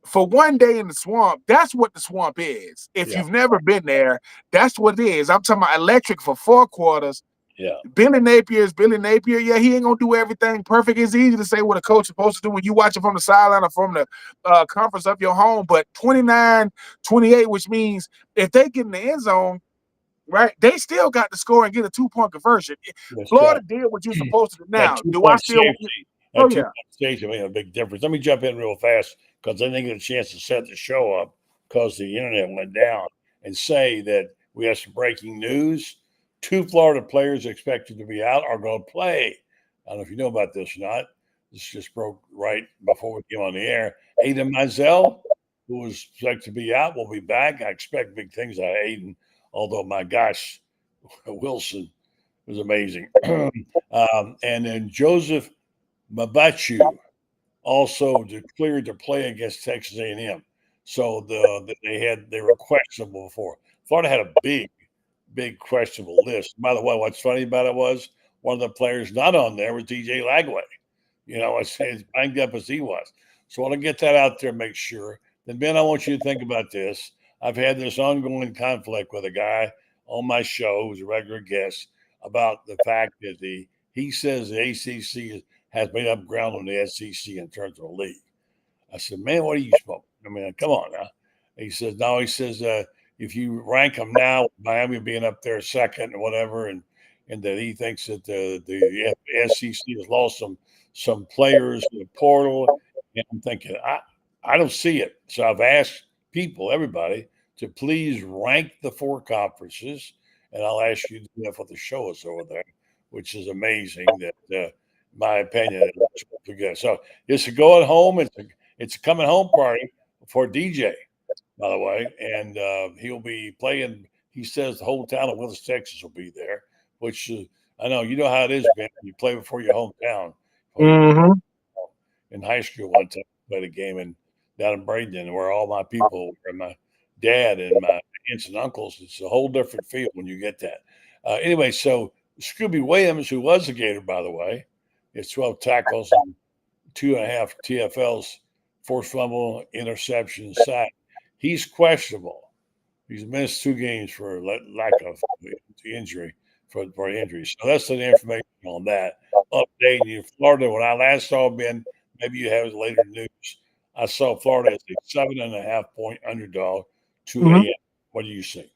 for one day in the swamp, that's what the swamp is. If you've never been there, that's what it is. I'm talking about electric for 4 quarters. Yeah. Billy Napier is Billy Napier. Yeah, he ain't gonna do everything perfect. It's easy to say what a coach is supposed to do when you watch it from the sideline or from the conference of your home. But 29-28, which means if they get in the end zone, right, they still got to score and get a 2-point conversion. Florida did what you're supposed to do. Now, do I still? Oh yeah, safety made a big difference. Let me jump in real fast because I didn't get a chance to set the show up because the internet went down, and say that we have some breaking news. 2 Florida players expected to be out are going to play. I don't know if you know about this or not. This just broke right before we came on the air. Aiden Mizell, who was expected to be out, will be back. I expect big things out of Aiden, although, my gosh, Wilson was amazing. And then Joseph Mabachu also declared to play against Texas A&M. So they were questionable before. Florida had a big questionable list. By the way, what's funny about it was one of the players not on there was DJ Lagway. As banged up as he was. So I want to get that out there, make sure. Then, Ben, I want you to think about this. I've had this ongoing conflict with a guy on my show who's a regular guest about the fact that he says the ACC has made up ground on the SEC in terms of the league. I said, man, what are you smoking? I mean, come on now. He says, no, if you rank them now, Miami being up there second or whatever, and that he thinks that the SEC has lost some players in the portal. And I'm thinking, I don't see it. So I've asked everybody, to please rank the 4 conferences, and I'll ask you to do that for the show us over there, which is amazing. That, my opinion, is good. So it's a going home. It's a coming home party for DJ, by the way, and he'll be playing. He says the whole town of Willis, Texas, will be there, which I know you know how it is, man. You play before your hometown. Mm-hmm. In high school, one time I played a game down in Bradenton, where all my people were my dad and my aunts and uncles. It's a whole different feel when you get that. Anyway, so Scooby Williams, who was a Gator, by the way, is 12 tackles and 2.5 TFLs, forced fumble, interception, sack. He's questionable. He's missed 2 games for lack of injury, for injury. So that's the information on that. Updating you, Florida. When I last saw Ben, maybe you have later news. I saw Florida as a 7.5 point underdog to A&M. What do you see?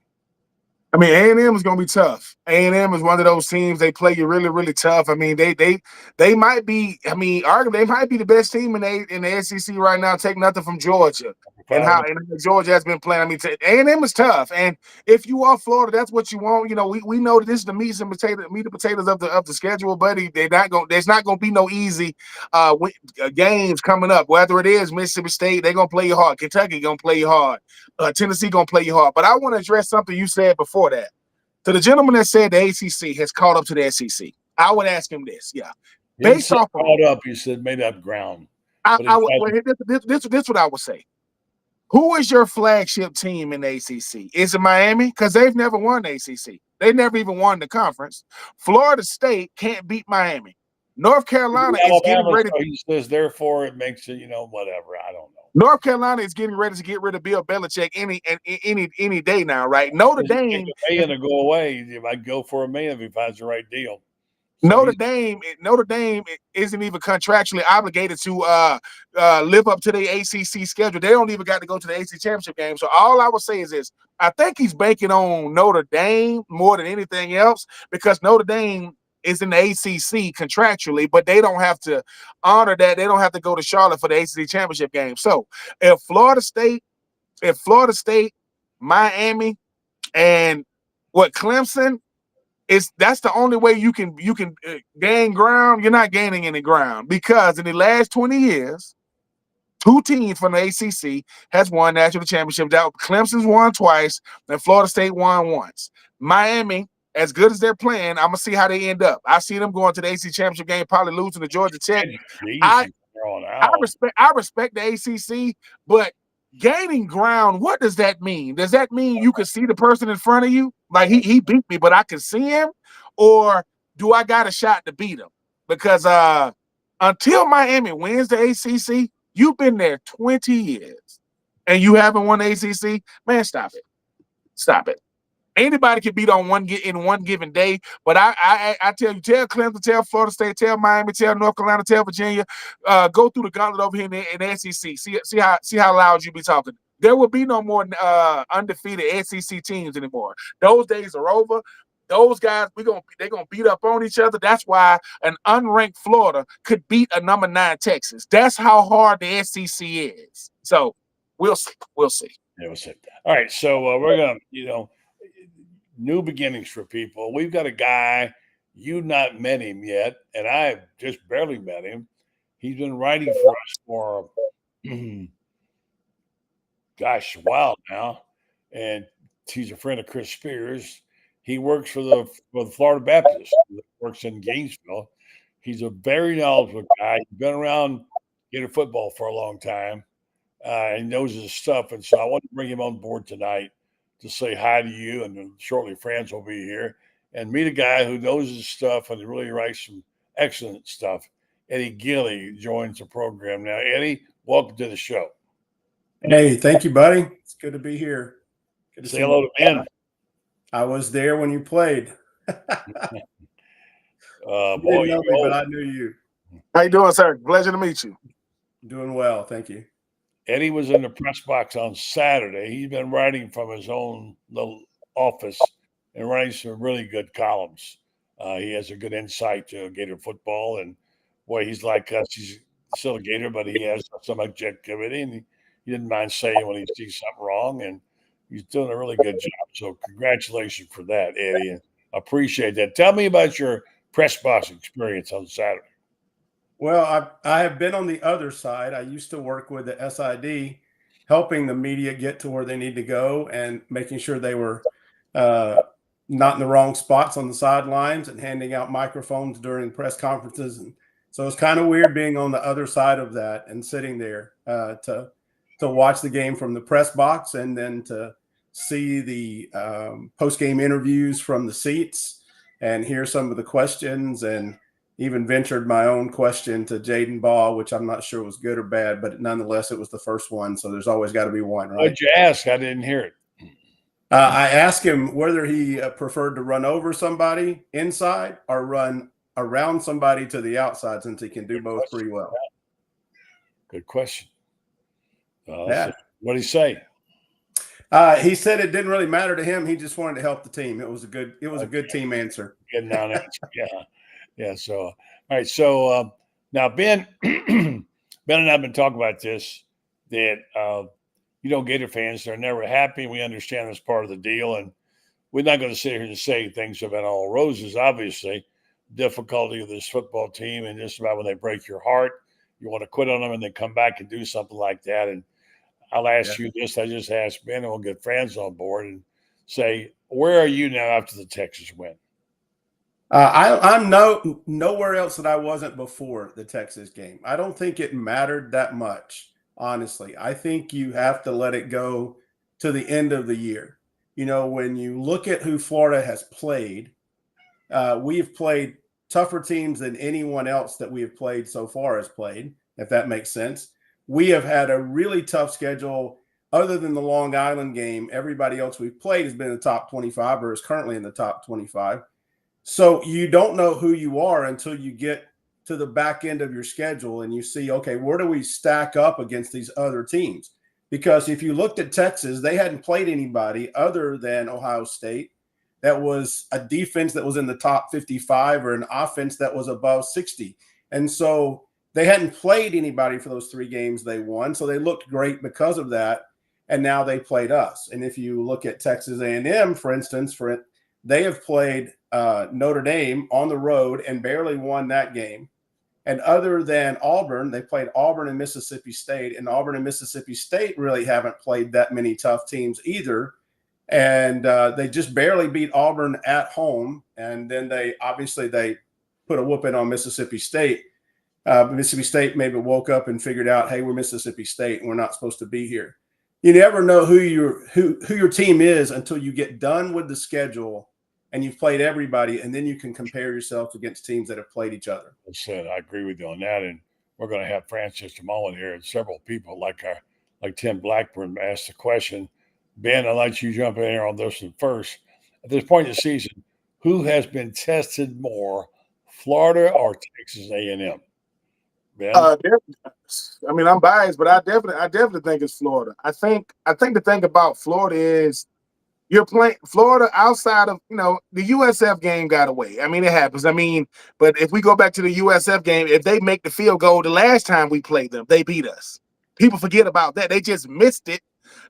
I mean, A&M is going to be tough. A&M is one of those teams, they play you really, really tough. I mean, they might be, arguably, they might be the best team in the SEC right now. Take nothing from Georgia and how Georgia has been playing. I mean, A&M is tough. And if you are Florida, that's what you want. We know that this is the meat and potatoes of the schedule, buddy. There's not going to be no easy games coming up. Whether it is Mississippi State, they're going to play you hard. Kentucky going to play you hard. Tennessee going to play you hard. But I want to address something you said before that. To the gentleman that said the ACC has caught up to the SEC, I would ask him this. Yeah. Based off of caught up, he said made up ground. This what I would say. Who is your flagship team in the ACC? Is it Miami? Because they've never won the ACC. They never even won the conference. Florida State can't beat Miami. North Carolina is getting ready. So he says, therefore, it makes it, whatever. I don't know. North Carolina is getting ready to get rid of Bill Belichick any day now, right? Notre Dame to go away. If I go for $1 million if he finds the right deal. So Notre Dame isn't even contractually obligated to live up to the ACC schedule. They don't even got to go to the ACC championship game. So all I would say is this: I think he's banking on Notre Dame more than anything else, because Notre Dame is in the ACC contractually, but they don't have to honor that. They don't have to go to Charlotte for the ACC championship game. So if Florida State, Miami, and Clemson, that's the only way you can gain ground. You're not gaining any ground, because in the last 20 years, 2 teams from the ACC has won national championship. Clemson's won twice, and Florida State won once. Miami as good as they're playing, I'm gonna see how they end up. I see them going to the AC Championship game, probably losing to Georgia Tech. I respect the ACC, but gaining ground, what does that mean? Does that mean you can see the person in front of you? Like he beat me, but I can see him? Or do I got a shot to beat him? Because until Miami wins the ACC, you've been there 20 years and you haven't won the ACC. Man, stop it. Stop it. Anybody can beat on in one given day, but I tell you, tell Clemson, tell Florida State, tell Miami, tell North Carolina, tell Virginia, go through the gauntlet over here in the SEC. See how loud you be talking. There will be no more undefeated SEC teams anymore. Those days are over. Those guys, they're gonna beat up on each other. That's why an unranked Florida could beat a number 9 Texas. That's how hard the SEC is. So we'll see. We'll see. Yeah, we'll see. All right, so we're gonna, new beginnings for people. We've got a guy, you've not met him yet, and I've just barely met him. He's been writing for us for, gosh, a while now, and he's a friend of Chris Spears. He works for the Florida Baptist. He works in Gainesville. He's a very knowledgeable guy. He's been around Gator football for a long time. And knows his stuff, and so I want to bring him on board tonight to say hi to you, and then shortly Franz will be here, and meet a guy who knows his stuff and really writes some excellent stuff. Eddie Gilly joins the program now. Eddie, welcome to the show. Hey, thank you, buddy. It's good to be here. Good to say hello to Ben. I was there when you played. Boy, you didn't know me, but I knew you. How you doing, sir? Pleasure to meet you. Doing well, thank you. Eddie was in the press box on Saturday. He's been writing from his own little office and writing some really good columns. He has a good insight to Gator football, and boy, he's like us. He's still a Gator, but he has some objectivity, and he didn't mind saying when he sees something wrong, and he's doing a really good job. So congratulations for that, Eddie, and appreciate that. Tell me about your press box experience on Saturday. Well, I have been on the other side. I used to work with the SID, helping the media get to where they need to go and making sure they were not in the wrong spots on the sidelines and handing out microphones during press conferences. And so it's kind of weird being on the other side of that and sitting there to watch the game from the press box and then to see the post-game interviews from the seats and hear some of the questions, and even ventured my own question to Jaden Ball, which I'm not sure was good or bad, but nonetheless, it was the first one. So there's always got to be one, right? What'd you ask? I didn't hear it. I asked him whether he preferred to run over somebody inside or run around somebody to the outside, since he can do both pretty well. Good question. Yeah. What did he say? He said it didn't really matter to him. He just wanted to help the team. It was a good team answer. Getting down answer. Yeah. Yeah. So, all right. So now, Ben, Ben and I have been talking about this, that, Gator fans, they're never happy. We understand that's part of the deal. And we're not going to sit here and say things have been all roses, obviously. Difficulty of this football team, and just about when they break your heart, you want to quit on them and then come back and do something like that. And I'll ask you this. I just asked Ben, and we'll get Franz on board and say, where are you now after the Texas win? I'm nowhere else that I wasn't before the Texas game. I don't think it mattered that much, honestly. I think you have to let it go to the end of the year. When you look at who Florida has played, we've played tougher teams than anyone else that we have played so far has played, if that makes sense. We have had a really tough schedule. Other than the Long Island game, everybody else we've played has been in the top 25 or is currently in the top 25. So you don't know who you are until you get to the back end of your schedule and you see, okay, where do we stack up against these other teams? Because if you looked at Texas, they hadn't played anybody other than Ohio State that was a defense that was in the top 55 or an offense that was above 60. And so they hadn't played anybody for those 3 games they won. So they looked great because of that. And now they played us. And if you look at Texas A&M, for instance, they have played Notre Dame on the road and barely won that game. And other than Auburn, they played Auburn and Mississippi State. And Auburn and Mississippi State really haven't played that many tough teams either. and they just barely beat Auburn at home. And then they put a whooping on Mississippi State. Mississippi State maybe woke up and figured out, hey, we're Mississippi State and we're not supposed to be here. You never know who your team is until you get done with the schedule and you've played everybody, and then you can compare yourself against teams that have played each other. I agree with you on that, and we're going to have Francis Jamon here, and several people like Tim Blackburn asked the question. Ben, I'll let you jump in here on this one first. At this point in the season, who has been tested more, Florida or Texas A&M? Ben? I mean, I'm biased, but I definitely think it's Florida. I think the thing about Florida is you're playing Florida outside of, the USF game got away. I mean, it happens. I mean, but if we go back to the USF game, if they make the field goal the last time we played them, they beat us. People forget about that. They just missed it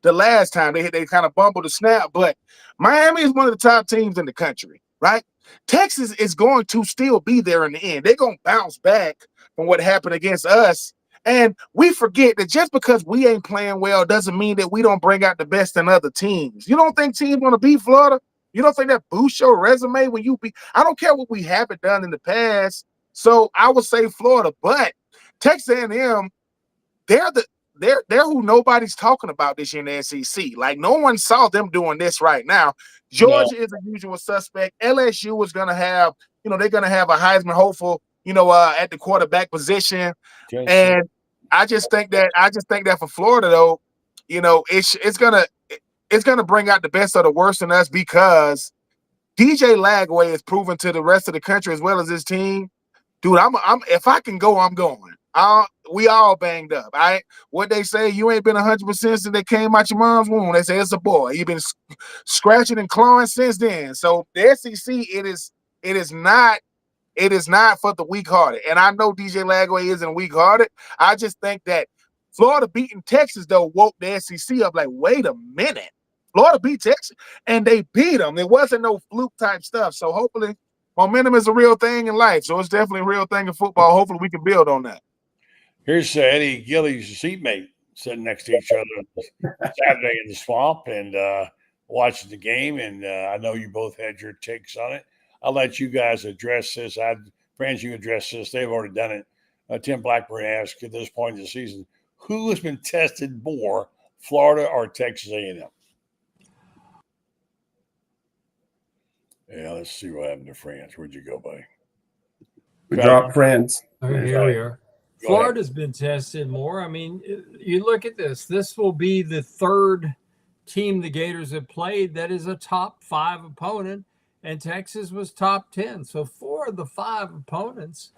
the last time. They kind of bumbled the snap. But Miami is one of the top teams in the country, right? Texas is going to still be there in the end. They're going to bounce back from what happened against us. And we forget that just because we ain't playing well doesn't mean that we don't bring out the best in other teams. You don't think teams want to beat Florida? You don't think that boosts your resume when you beat? I don't care what we haven't done in the past. So I would say Florida, but Texas A&M, they're who nobody's talking about this year in the SEC. Like, no one saw them doing this right now. Georgia is a usual suspect. LSU is going to have, they're going to have a Heisman hopeful, at the quarterback position. And I just think that for Florida, though, it's gonna bring out the best of the worst in us, because DJ Lagway is proven to the rest of the country as well as his team. Dude, I'm if I can go, I'm going. We all banged up. All right. What they say, you ain't been 100% since they came out your mom's womb. They say it's a boy. You've been scratching and clawing since then. So the SEC, it is not for the weak-hearted. And I know DJ Lagway isn't weak-hearted. I just think that Florida beating Texas, though, woke the SEC up like, wait a minute. Florida beat Texas, and they beat them. There wasn't no fluke-type stuff. So hopefully momentum is a real thing in life. So it's definitely a real thing in football. Hopefully we can build on that. Here's Eddie Gillies' seatmate sitting next to each other Saturday in the swamp and watching the game. And I know you both had your takes on it. I'll let you guys address this. Friends, you address this. They've already done it. Tim Blackburn asked at this point in the season, who has been tested more, Florida or Texas A&M? Yeah, let's see what happened to France. Where'd you go, buddy? We dropped France. Okay, here we are. Florida's been tested more. I mean, you look at this. This will be the third team the Gators have played that is a top 5 opponent, and Texas was top 10. So 4 of the 5 opponents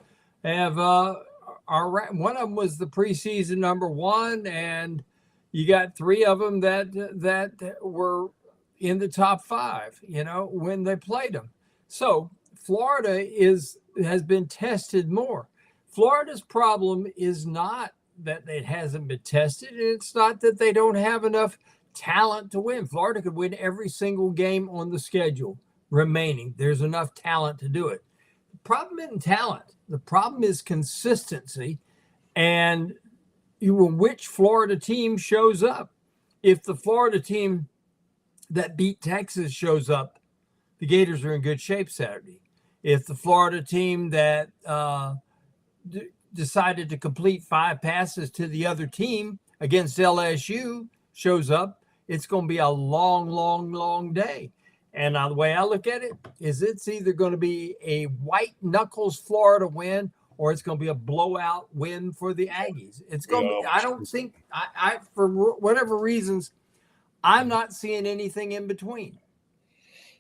have one of them was the preseason number 1, and you got 3 of them that were in the top 5, when they played them. So Florida has been tested more. Florida's problem is not that it hasn't been tested. It's not that they don't have enough talent to win. Florida could win every single game on the schedule remaining. There's enough talent to do it. The problem isn't talent. The problem is consistency and which Florida team shows up. If the Florida team that beat Texas shows up, the Gators are in good shape Saturday. If the Florida team that decided to complete 5 passes to the other team against LSU shows up, it's going to be a long, long, long day. And the way I look at it is it's either going to be a white knuckles Florida win or it's going to be a blowout win for the Aggies. It's going to be, I don't think, I for whatever reasons, I'm not seeing anything in between.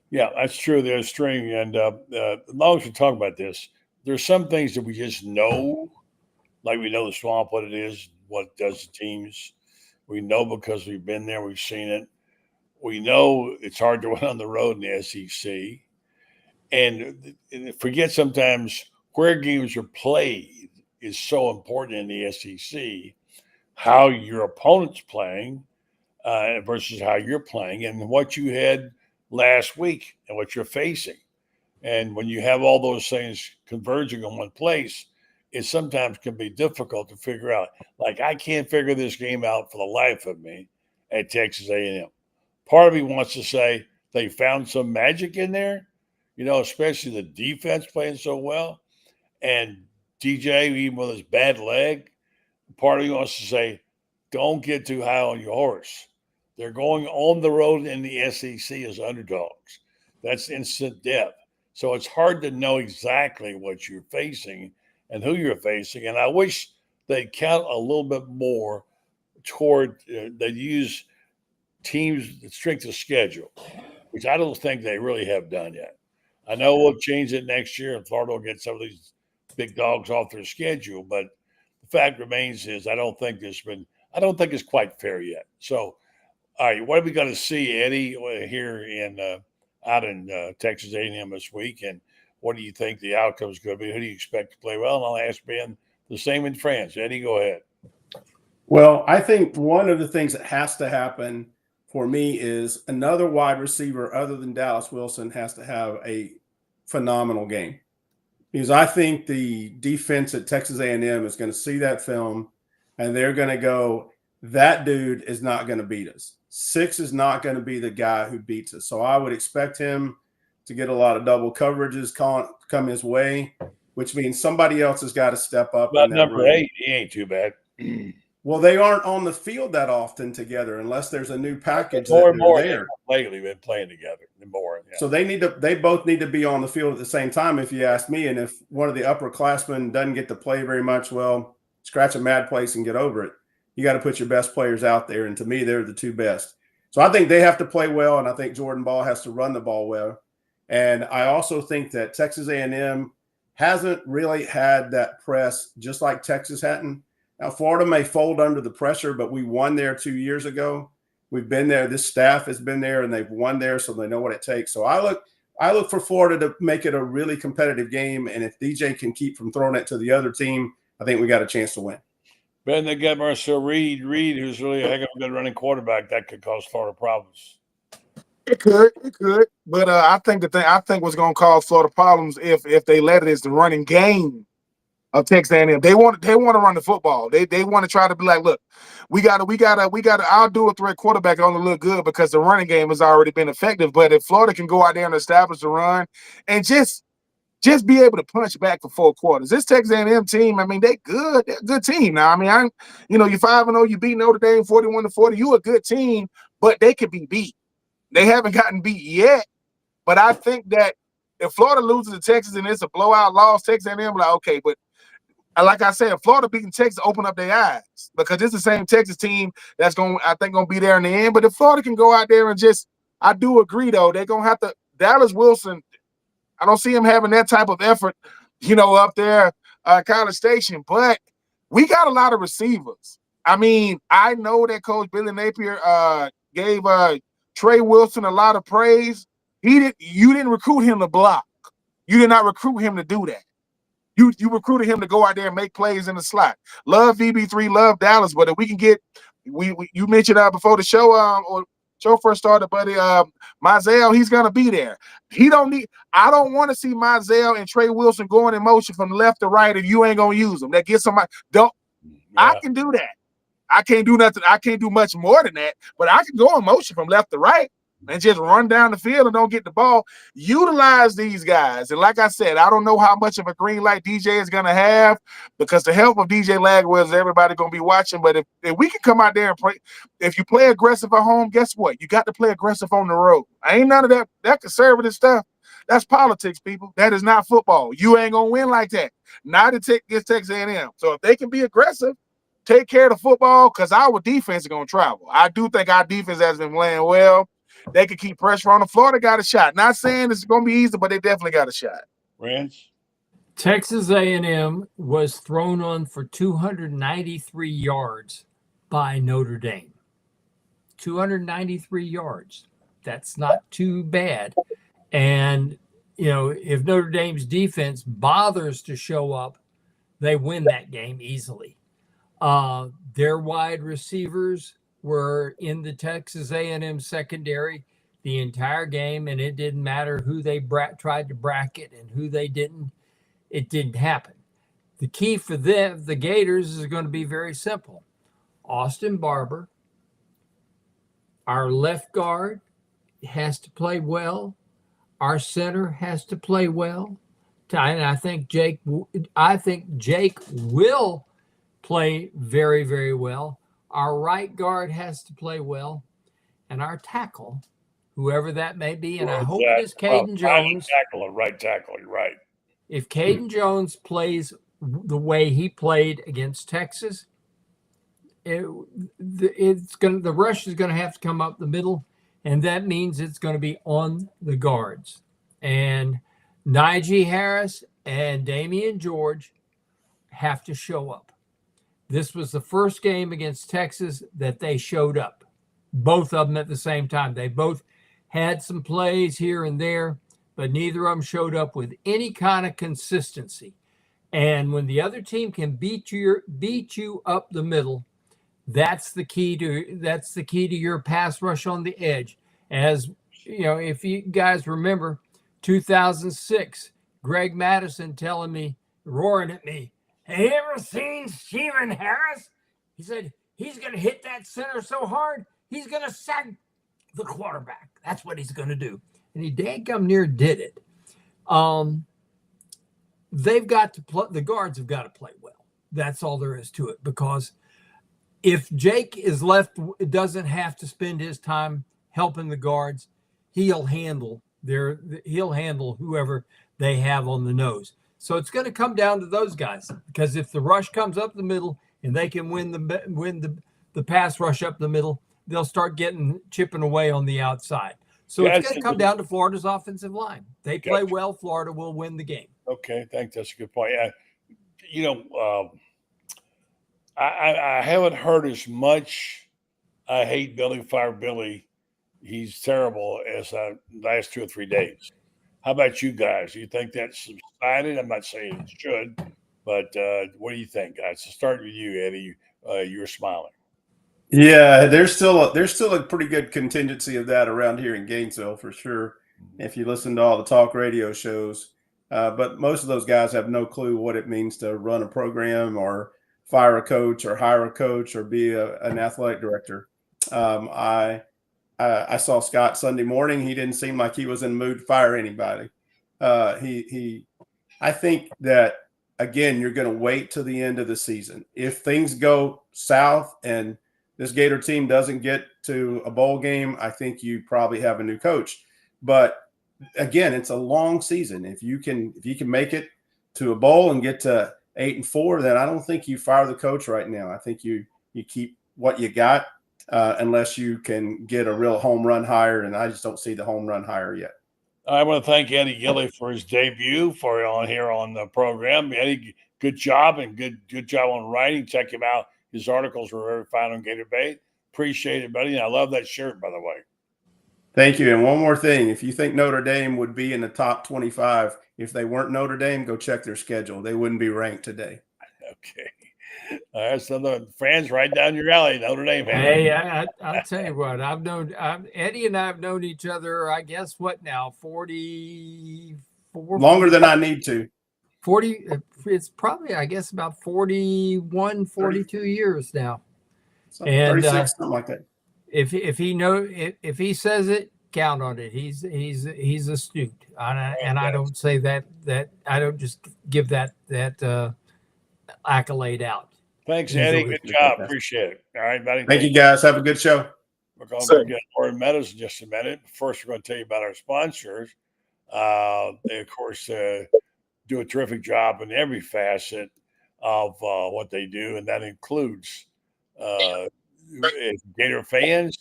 Yeah, that's true. There's string. And as long as we talk about this, there's some things that we just know, like we know the swamp, what it is, what it does to teams. We know because we've been there, we've seen it. We know it's hard to win on the road in the SEC. And forget sometimes where games are played is so important in the SEC, how your opponent's playing versus how you're playing and what you had last week and what you're facing. And when you have all those things converging in one place, it sometimes can be difficult to figure out. Like, I can't figure this game out for the life of me at Texas A&M. Part of me wants to say they found some magic in there, especially the defense playing so well. And DJ, even with his bad leg, part of me wants to say, don't get too high on your horse. They're going on the road in the SEC as underdogs. That's instant death. So it's hard to know exactly what you're facing and who you're facing. And I wish they'd count a little bit more toward, they'd use teams' strength of schedule, which I don't think they really have done yet. I know we'll change it next year and Florida will get some of these big dogs off their schedule, but the fact remains is I don't think it's quite fair yet. So, all right, what are we going to see, Eddie, here out in Texas A&M this week, and what do you think the outcome is going to be? Who do you expect to play well? And I'll ask Ben the same in France. Eddie, go ahead. Well, I think one of the things that has to happen for me is another wide receiver other than Dallas Wilson has to have a phenomenal game. Because I think the defense at Texas A&M is going to see that film and they're going to go, that dude is not going to beat us. 6 is not going to be the guy who beats us. So I would expect him to get a lot of double coverages come his way, which means somebody else has got to step up. But number 8, he ain't too bad. Well, they aren't on the field that often together unless there's a new package more that and more there. Lately, been playing together more. Yeah. So they both need to be on the field at the same time, if you ask me. And if one of the upperclassmen doesn't get to play very much, well, scratch a mad place and get over it. You got to put your best players out there, and to me, they're the 2 best. So I think they have to play well, and I think Jordan Ball has to run the ball well. And I also think that Texas A&M hasn't really had that press, just like Texas hadn't. Now, Florida may fold under the pressure, but we won there 2 years ago. We've been there. This staff has been there, and they've won there, so they know what it takes. So I look for Florida to make it a really competitive game, and if DJ can keep from throwing it to the other team, I think we got a chance to win. Ben, they got Marcel Reed, who's really a heck of a good running quarterback. That could cause Florida problems. It could, but I think what's going to cause Florida problems if they let it is the running game of Texas A&M. They want to run the football. They want to try to be like, look, we got I'll do a threat quarterback only look good because the running game has already been effective. But if Florida can go out there and establish the run and just be able to punch back for 4 quarters. This Texas A&M team, I mean, they're good. They're a good team. Now, I mean, you're 5-0, you beat Notre Dame 41-40. You're a good team, but they could be beat. They haven't gotten beat yet, but I think that if Florida loses to Texas and it's a blowout loss, Texas A&M like, okay, but like I said, Florida beating Texas open up their eyes because it's the same Texas team that's going to be there in the end. But if Florida can go out there and I do agree, though, they're going to have to – Dallas Wilson, I don't see him having that type of effort, up there College Station. But we got a lot of receivers. I mean, I know that Coach Billy Napier gave Trey Wilson a lot of praise. You didn't recruit him to block. You did not recruit him to do that. You recruited him to go out there and make plays in the slot. Love VB3, love Dallas, but if we can get you mentioned before the show or show first started, buddy, Mizell, he's gonna be there. I don't want to see Mizell and Trey Wilson going in motion from left to right if you ain't gonna use them. That gets somebody I can do that. I can't do nothing. I can't do much more than that, but I can go in motion from left to right and just run down the field and don't get the ball. Utilize these guys. And like I said, I don't know how much of a green light DJ is going to have because the help of DJ Lagwell is everybody going to be watching. But if we can come out there and play, if you play aggressive at home, guess what? You got to play aggressive on the road. I ain't none of that conservative stuff. That's politics, people. That is not football. You ain't going to win like that. Not against Texas A&M. So if they can be aggressive, take care of the football because our defense is going to travel. I do think our defense has been playing well. They can keep pressure on them. Florida got a shot. Not saying it's going to be easy, but they definitely got a shot. Rance? Texas A&M was thrown on for 293 yards by Notre Dame. 293 yards. That's not too bad. And, if Notre Dame's defense bothers to show up, they win that game easily. Their wide receivers were in the Texas A&M secondary the entire game, and it didn't matter who they tried to bracket and who they didn't. It didn't happen. The key for the Gators is going to be very simple. Austin Barber, Our left guard has to play well. Our center has to play well. And I think Jake will play very, very well. Our right guard has to play well. And our tackle, whoever that may be, and I hope it is Caden Jones. Tackle or right tackle, you're right. If Caden Jones plays the way he played against Texas, the rush is going to have to come up the middle, and that means it's going to be on the guards. And Najee Harris and Damian George have to show up. This was the first game against Texas that they showed up, both of them at the same time. They both had some plays here and there, but neither of them showed up with any kind of consistency. And when the other team can beat you up the middle, that's the key to your pass rush on the edge. As you know, if you guys remember 2006, Greg Madison roaring at me, "Have you ever seen Steven Harris?" He said, "He's going to hit that center so hard, he's going to sack the quarterback. That's what he's going to do." And he dadgum near did it. They've got to play. The guards have got to play well. That's all there is to it. Because if Jake is left, doesn't have to spend his time helping the guards, he'll handle whoever they have on the nose. So it's going to come down to those guys, because if the rush comes up the middle and they can win the pass rush up the middle, they'll start chipping away on the outside. So it's going to come down to Florida's offensive line. They play well, Florida will win the game. Okay, thanks. That's a good point. I haven't heard as much "I hate Billy, fire Billy, he's terrible" as the last 2 or 3 days. How about you guys? Do you think that's subsided? I'm not saying it should, but what do you think, guys? So start with you, Eddie. You're smiling. Yeah, there's still a pretty good contingency of that around here in Gainesville for sure. If you listen to all the talk radio shows, but most of those guys have no clue what it means to run a program or fire a coach or hire a coach or be an athletic director. I saw Scott Sunday morning. He didn't seem like he was in the mood to fire anybody. I think that, again, you're going to wait till the end of the season. If things go south and this Gator team doesn't get to a bowl game, I think you probably have a new coach. But again, it's a long season. If you can make it to a bowl and get to 8-4, then I don't think you fire the coach right now. I think you keep what you got, unless you can get a real home run hire, and I just don't see the home run hire yet. I want to thank Eddie Gilly for his debut here on the program. Eddie, good job, and good job on writing. Check him out. His articles were very fine on Gator Bait. Appreciate it, buddy. And I love that shirt, by the way. Thank you. And one more thing. If you think Notre Dame would be in the top 25, if they weren't Notre Dame, go check their schedule. They wouldn't be ranked today. Okay. That's the fans right down your alley, Notre Dame fans. Hey, I'll tell you what. Eddie and I have known each other, I guess, 44? Longer than I need to. 40. It's probably, I guess, about 41, 42 years now. And 36, something like that. If he says it, count on it. He's astute, and I don't say that I don't just give that accolade out. Thanks, Eddie. Good job. Appreciate it. All right, buddy. Thank you, guys. Have a good show. We're going to get Lauren Meadows in just a minute. First, we're going to tell you about our sponsors. They, of course, do a terrific job in every facet of what they do, and that includes Gator fans,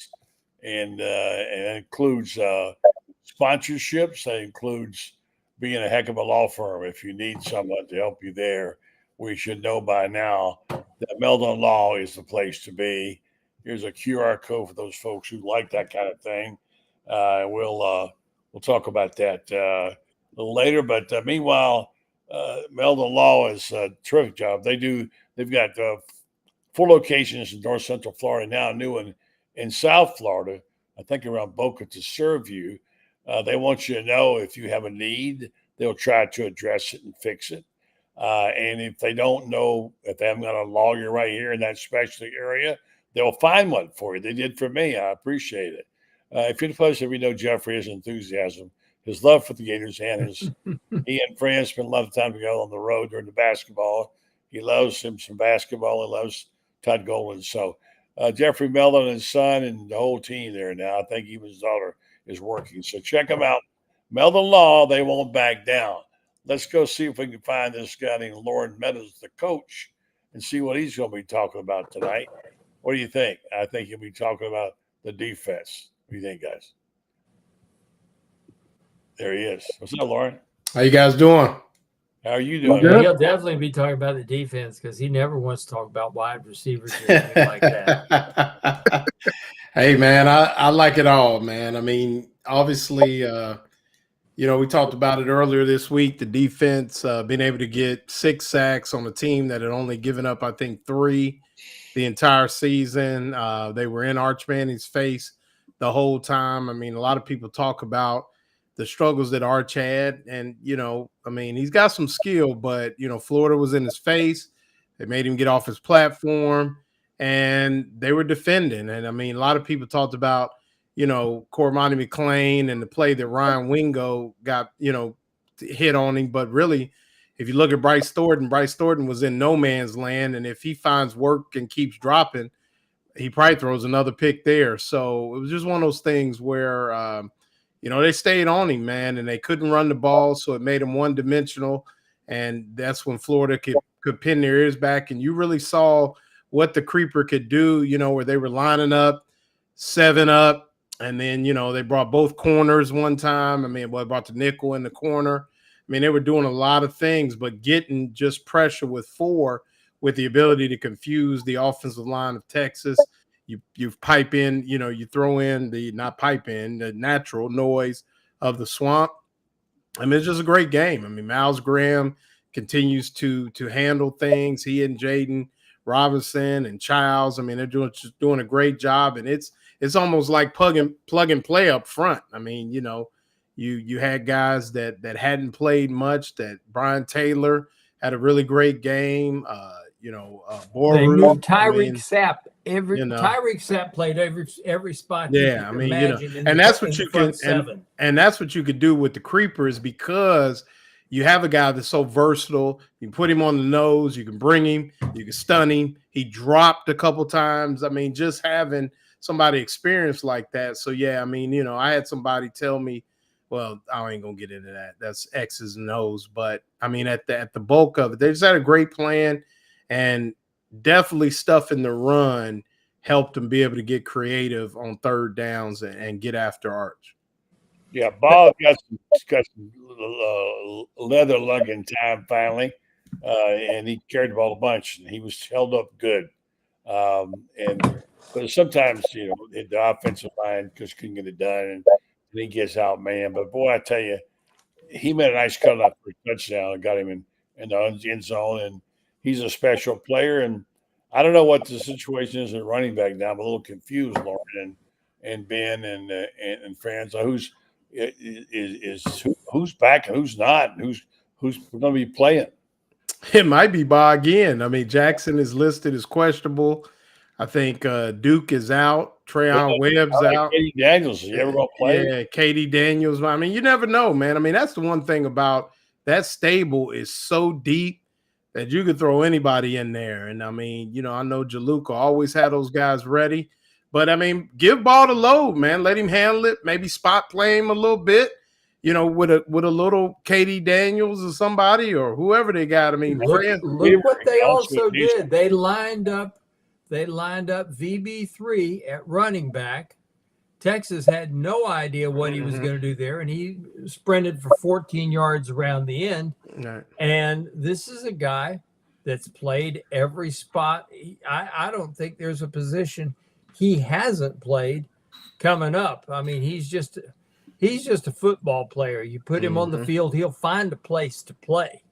and it includes sponsorships. That includes being a heck of a law firm. If you need someone to help you there, we should know by now that Meldon Law is the place to be. Here's a QR code for those folks who like that kind of thing. We'll talk about that a little later. But meanwhile, Meldon Law is a terrific job. They've got 4 locations in North Central Florida now, a new one in South Florida, I think around Boca to serve you. They want you to know if you have a need, they'll try to address it and fix it. And if they don't know, if they haven't got a lawyer right here in that specialty area, they'll find one for you. They did for me. I appreciate it. If you're the place, we know Jeffrey, his enthusiasm, his love for the Gators, and he and friends spend a lot of time together on the road during the basketball. He loves him some basketball. He loves Todd Golden. So Jeffrey Melvin and his son and the whole team there now. I think even his daughter is working. So check them out. Melvin Law, they won't back down. Let's go see if we can find this guy named Lauren Meadows, the coach, and see what he's going to be talking about tonight. What do you think? I think he'll be talking about the defense. What do you think, guys? There he is. What's up, Lauren? How you guys doing? How are you doing? He'll definitely be talking about the defense because he never wants to talk about wide receivers or anything like that. Hey, man, I like it all, man. I mean, obviously, we talked about it earlier this week, the defense being able to get 6 sacks on a team that had only given up, I think, 3 the entire season. They were in Arch Manning's face the whole time. I mean, a lot of people talk about the struggles that Arch had. And, he's got some skill, but, Florida was in his face. They made him get off his platform, and they were defending. And, a lot of people talked about, Cormani McClain and the play that Ryan Wingo got, hit on him. But really, if you look at Bryce Thornton was in no man's land. And if he finds work and keeps dropping, he probably throws another pick there. So it was just one of those things where, they stayed on him, man, and they couldn't run the ball. So it made him one-dimensional. And that's when Florida could pin their ears back. And you really saw what the creeper could do, where they were lining up, 7 up. And then, they brought both corners one time. They brought the nickel in the corner. They were doing a lot of things, but getting just pressure with 4 with the ability to confuse the offensive line of Texas. You pipe in, you throw in the natural noise of the swamp. It's just a great game. Miles Graham continues to handle things. He and Jaden Robinson and Childs, they're doing a great job. And it's almost like plug and play up front. You had guys that hadn't played much. That Brian Taylor had a really great game. They moved Tyreek Sapp. Tyreek Sapp played every spot. Yeah, and that's what you can and that's what you could do with the creepers, because you have a guy that's so versatile. You can put him on the nose, you can bring him, you can stun him. He dropped a couple times. Just having somebody experienced like that. So yeah, I had somebody tell me, well, I ain't gonna get into that. That's X's and O's, but at the bulk of it, they just had a great plan. And definitely stuff in the run helped them be able to get creative on 3rd downs and get after Arch. Yeah, Bob got some leather lugging time finally, and he carried the ball a bunch, and he was held up good. But sometimes, the offensive line just couldn't get it done, and he gets out, man. But boy, I tell you, he made a nice cutoff for a touchdown and got him in the end zone, and he's a special player. And I don't know what the situation is at running back now. I'm a little confused, Lauren and Ben and fans. Who's back and who's not, and who's going to be playing? It might be Ba again. Jackson is listed as questionable. I think Duke is out. Trayon Webb's out. Katie Daniels, is he ever going to play? Yeah, Katie Daniels. You never know, man. That's the one thing about that stable is so deep that you could throw anybody in there. And I know Jaluka always had those guys ready. But give Ball the load, man. Let him handle it. Maybe spot play him a little bit. With a little Katie Daniels or somebody or whoever they got. Look what they also did. They lined up VB3 at running back. Texas had no idea what he was going to do there, and he sprinted for 14 yards around the end. Right. And this is a guy that's played every spot. I don't think there's a position he hasn't played coming up. He's just a football player. You put him on the field, he'll find a place to play,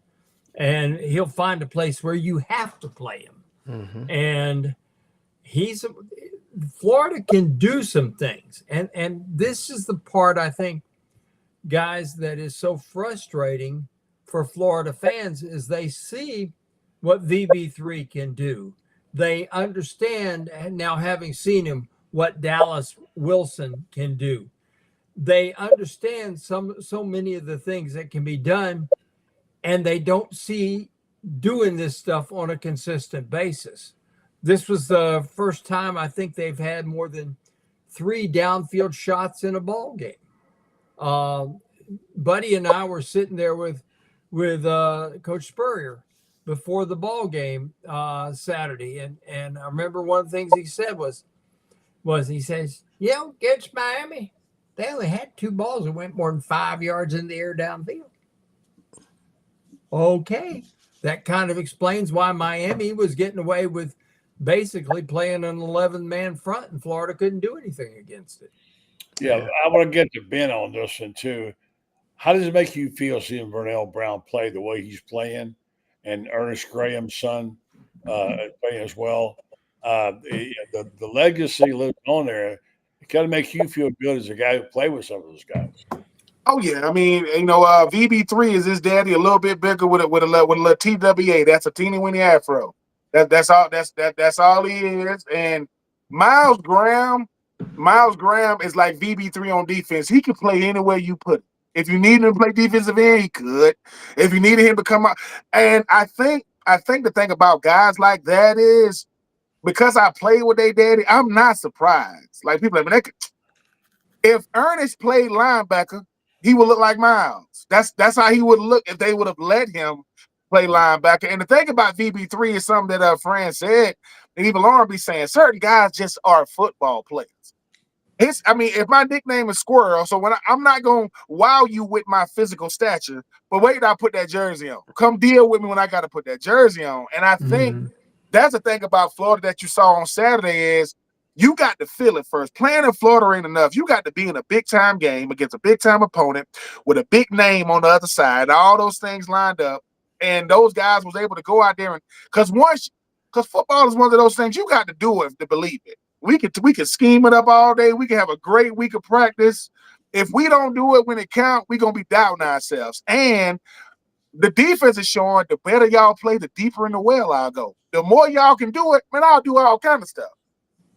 and he'll find a place where you have to play him. And Florida can do some things. And this is the part, I think, guys, that is so frustrating for Florida fans is they see what VB3 can do. They understand now, having seen him, what Dallas Wilson can do. They understand so many of the things that can be done, and they don't see doing this stuff on a consistent basis. This was the first time I think they've had more than 3 downfield shots in a ball game. Buddy and I were sitting there with Coach Spurrier before the ball game Saturday, and I remember one of the things he said was he says, against Miami, they only had 2 balls that went more than 5 yards in the air downfield. Okay, that kind of explains why Miami was getting away with basically playing an 11-man front, and Florida couldn't do anything against it. Yeah, I want to get to Ben on this one too. How does it make you feel seeing Vernell Brown play the way he's playing, and Ernest Graham's son playing as well? The legacy lives on there. It kind of makes you feel good as a guy who played with some of those guys. Oh yeah, I mean, VB3 is his daddy, a little bit bigger with a little TWA. That's a teeny weeny afro. That's all. That's all he is. And Miles Graham is like VB3 on defense. He can play anywhere you put him. If you need him to play defensive end, he could. If you needed him to come out, and I think the thing about guys like that is, because I played with their daddy, I'm not surprised. Like, people like, if Ernest played linebacker, he would look like Miles. That's how he would look if they would have let him play linebacker. And the thing about VB3 is something that Fran said, and even Lauren be saying, certain guys just are football players. If my nickname is Squirrel, so when I'm not going to wow you with my physical stature, but wait till I put that jersey on. Come deal with me when I got to put that jersey on. And I think that's the thing about Florida that you saw on Saturday is you got to feel it first. Playing in Florida ain't enough. You got to be in a big-time game against a big-time opponent with a big name on the other side, all those things lined up, and those guys was able to go out there and because football is one of those things you got to do it to believe it. We could scheme it up all day. We can have a great week of practice. If we don't do it when it counts, we're going to be doubting ourselves. And the defense is showing the better y'all play, the deeper in the well I'll go. The more y'all can do it, man, I'll do all kind of stuff.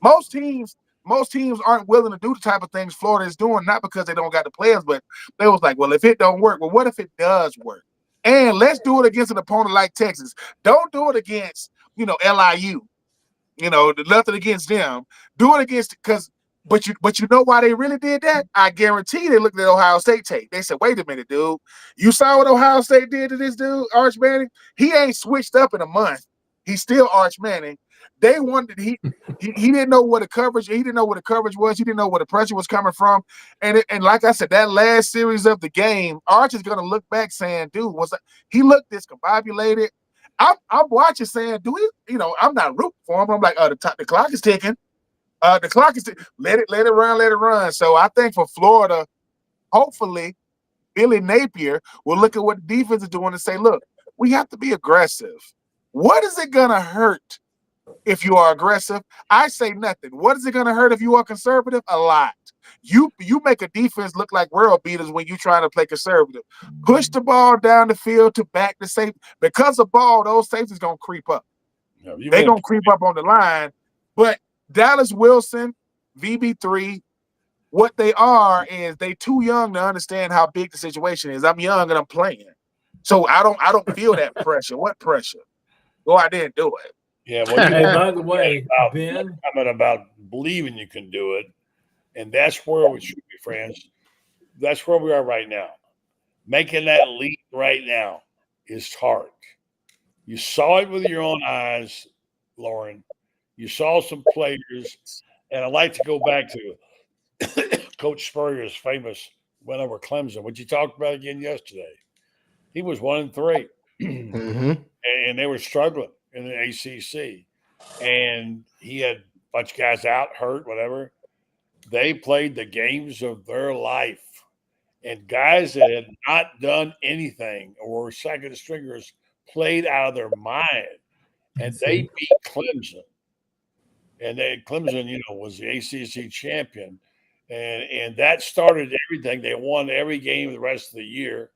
Most teams aren't willing to do the type of things Florida is doing, not because they don't got the players, but they was like, well, if it don't work, well, what if it does work? And let's do it against an opponent like Texas. Don't do it against, LIU. Nothing against them. Do it against but you know why they really did that? I guarantee they looked at Ohio State tape. They said, wait a minute, dude. You saw what Ohio State did to this dude, Arch Manning? He ain't switched up in a month. He's still Arch Manning. They wanted he didn't know what the coverage. He didn't know what the coverage was. He didn't know where the pressure was coming from. And like I said, that last series of the game, Arch is gonna look back saying, dude, he looked discombobulated. I'm watching saying, I'm not rooting for him. I'm like, the clock is ticking. The clock is let it run. So I think for Florida, hopefully, Billy Napier will look at what the defense is doing and say, look, we have to be aggressive. What is it gonna hurt if you are aggressive? I say nothing. What is it gonna hurt if you are conservative? A lot. You make a defense look like world beaters when you're trying to play conservative. Push the ball down the field to back the safety. Because of ball, those safeties gonna creep up. They're gonna creep up on the line. But Dallas Wilson, VB3, what they are is they too young to understand how big the situation is. I'm young and I'm playing. So I don't feel that pressure. What pressure? Go out there and do it. Yeah, well, hey, by the way, Ben, comment about believing you can do it, and that's where we should be, friends. That's where we are right now. Making that leap right now is hard. You saw it with your own eyes, Lauren. You saw some players, and I'd like to go back to Coach Spurrier's famous win over Clemson, which you talked about again yesterday. He was 1-3, and they were struggling in the ACC, and he had a bunch of guys out, hurt, whatever. They played the games of their life, and guys that had not done anything or were second stringers played out of their mind, and they beat Clemson. And then Clemson, was the ACC champion, and that started everything. They won every game the rest of the year,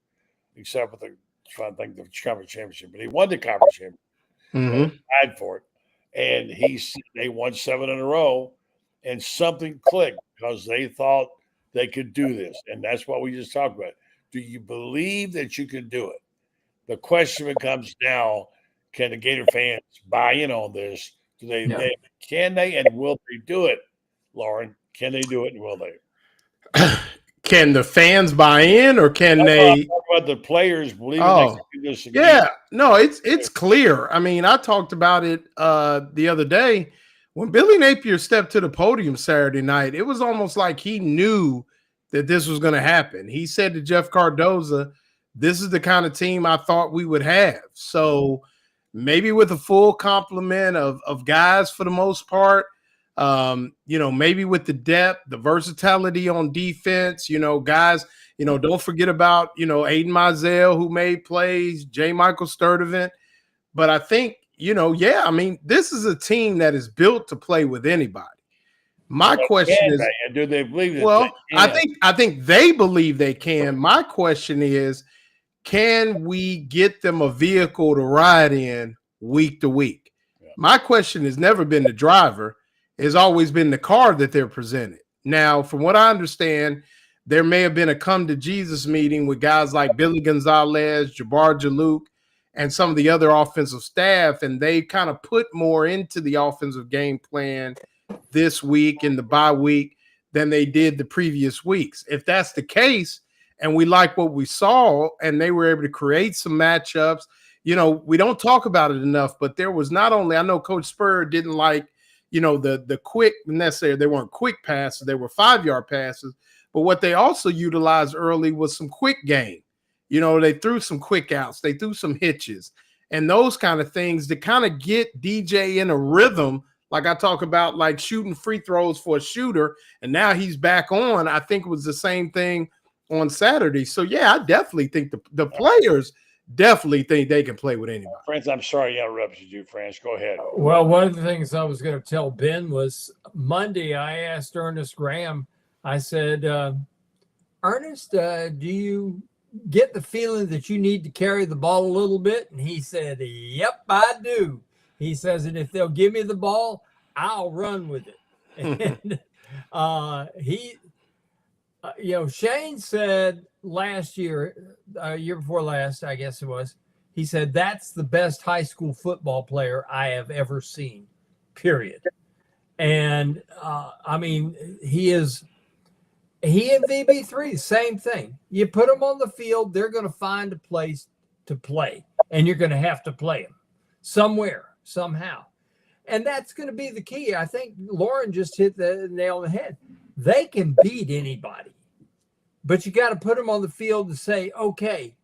except for the conference championship. But he won the conference championship. Tied for it. and they won 7 in a row, and something clicked because they thought they could do this, and that's what we just talked about. Do you believe that you can do it? The question becomes now: can the Gator fans buy in on this? Do they? Yeah. Can they, and will they do it, Lauren? Can they do it, and will they? Can the fans buy in, or can they? Talk about the players believing they can do this again. Yeah, no, it's clear. I mean, I talked about it the other day when Billy Napier stepped to the podium Saturday night. It was almost like he knew that this was going to happen. He said to Jeff Cardoza, "This is the kind of team I thought we would have." So maybe with a full complement of guys for the most part. Maybe with the depth, the versatility on defense, guys, don't forget about, Aiden Mizell, who made plays, J. Michael Sturdivant. But I think, this is a team that is built to play with anybody. My question is, do they believe that? Well, I think they believe they can. My question is, can we get them a vehicle to ride in week to week? Yeah. My question has never been the driver. It's always been the car that they're presented. Now, from what I understand, there may have been a come to Jesus meeting with guys like Billy Gonzalez, Jabbar Jalouk, and some of the other offensive staff, and they kind of put more into the offensive game plan this week in the bye week than they did the previous weeks. If that's the case, and we like what we saw, and they were able to create some matchups, we don't talk about it enough, but there was not only, I know Coach Spurrier didn't like, the quick, necessarily, they weren't quick passes, they were 5-yard passes, but what they also utilized early was some quick game. They threw some quick outs, they threw some hitches, and those kind of things to kind of get DJ in a rhythm, like I talk about, like shooting free throws for a shooter, and now he's back on. I think it was the same thing on Saturday. So, yeah, I definitely think the players definitely think they can play with anybody. Friends, I'm sorry I interrupted you, France. Go ahead. Well, one of the things I was going to tell Ben was Monday I asked Ernest Graham, I said, Ernest, do you get the feeling that you need to carry the ball a little bit? And he said, yep, I do. He says, and if they'll give me the ball, I'll run with it. And Shane said last year, year before last, I guess it was, he said, that's the best high school football player I have ever seen, period. And he and VB3, same thing. You put them on the field, they're going to find a place to play, and you're going to have to play them somewhere, somehow. And that's going to be the key. I think Lauren just hit the nail on the head. They can beat anybody, but you got to put them on the field to say, okay,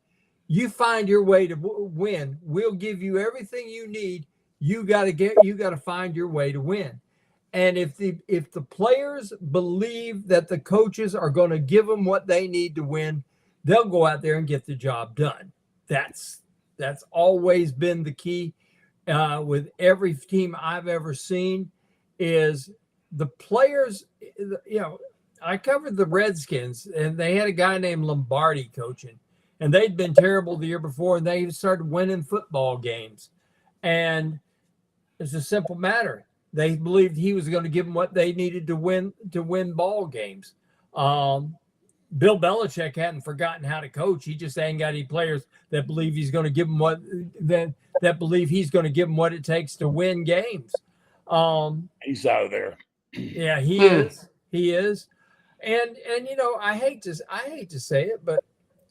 you find your way to win. We'll give you everything you need. You got to find your way to win. And if the players believe that the coaches are going to give them what they need to win, they'll go out there and get the job done. That's always been the key with every team I've ever seen is the players. I covered the Redskins, and they had a guy named Lombardi coaching, and they'd been terrible the year before, and they started winning football games. And it's a simple matter. They believed he was going to give them what they needed to win ball games. Bill Belichick hadn't forgotten how to coach. He just ain't got any players that believe he's going to give them that believe he's going to give them what it takes to win games. He's out of there. Yeah, he is. He is. And I hate to say it,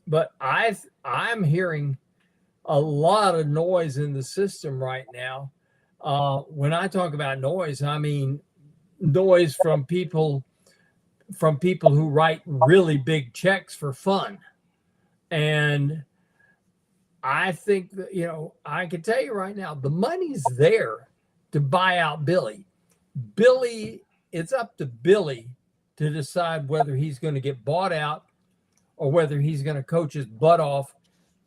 but I'm hearing a lot of noise in the system right now. When I talk about noise, I mean noise from people who write really big checks for fun. And I think that, I can tell you right now, the money's there to buy out Billy. It's up to Billy to decide whether he's going to get bought out or whether he's going to coach his butt off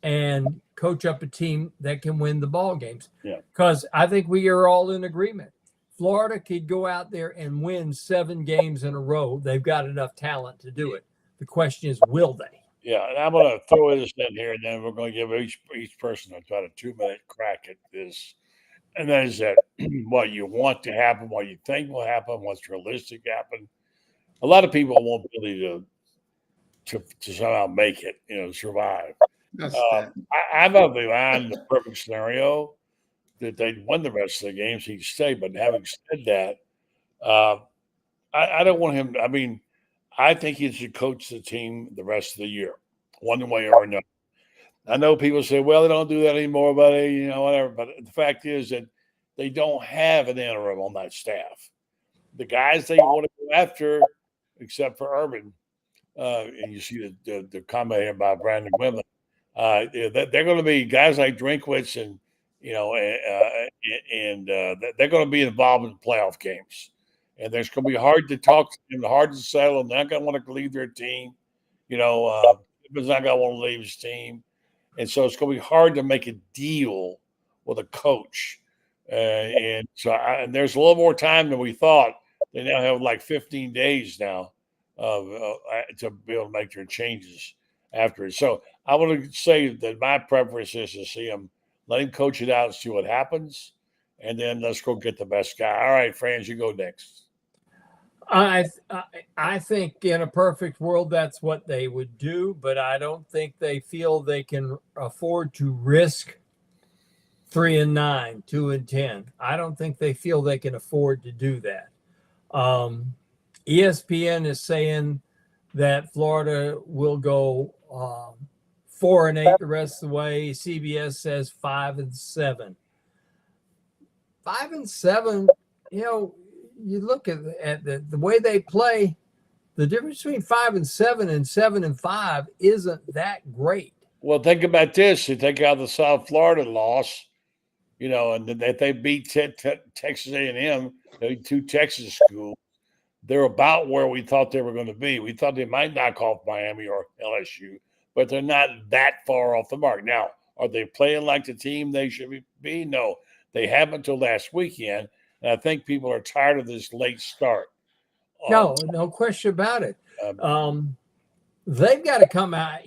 and coach up a team that can win the ball games. Yeah. Because I think we are all in agreement. Florida could go out there and win 7 games in a row. They've got enough talent to do it. The question is, will they? Yeah, and I'm going to throw this in here, and then we're going to give each person about a 2-minute crack at this. and that is that what you want to happen, what you think will happen, what's realistic happen. A lot of people won't really to somehow make it, survive. That's that. I'm of the mind the perfect scenario that they'd win the rest of the games, he'd stay. But having said that, I don't want him. I mean, I think he should coach the team the rest of the year, one way or another. I know people say, well, they don't do that anymore, buddy, whatever. But the fact is that they don't have an interim on that staff. The guys they want to go after, except for Urban, and you see the comment here about Brandon Quinlan, they're going to be guys like Drinkwitz and, they're going to be involved in playoff games. And there's going to be hard to talk to them, hard to settle. And they're not going to want to leave their team. He's not going to want to leave his team. And so it's going to be hard to make a deal with a coach. And there's a little more time than we thought. They now have like 15 days now to be able to make their changes after it. So I want to say that my preference is to see him, let him coach it out and see what happens. And then let's go get the best guy. All right, Franz, you go next. I think in a perfect world, that's what they would do, but I don't think they feel they can afford to risk 3-9, 2-10. I don't think they feel they can afford to do that. ESPN is saying that Florida will go 4-8 the rest of the way. CBS says 5-7. 5-7, you look at the way they play, the difference between 5-7 and 7-5 isn't that great. Well, think about this. You take out the South Florida loss, and that they beat Texas A&M, the two Texas schools, they're about where we thought they were going to be. We thought they might knock off Miami or LSU, but they're not that far off the mark. Now, are they playing like the team they should be? No, they haven't until last weekend. And I think people are tired of this late start. No question about it. They've got to come out.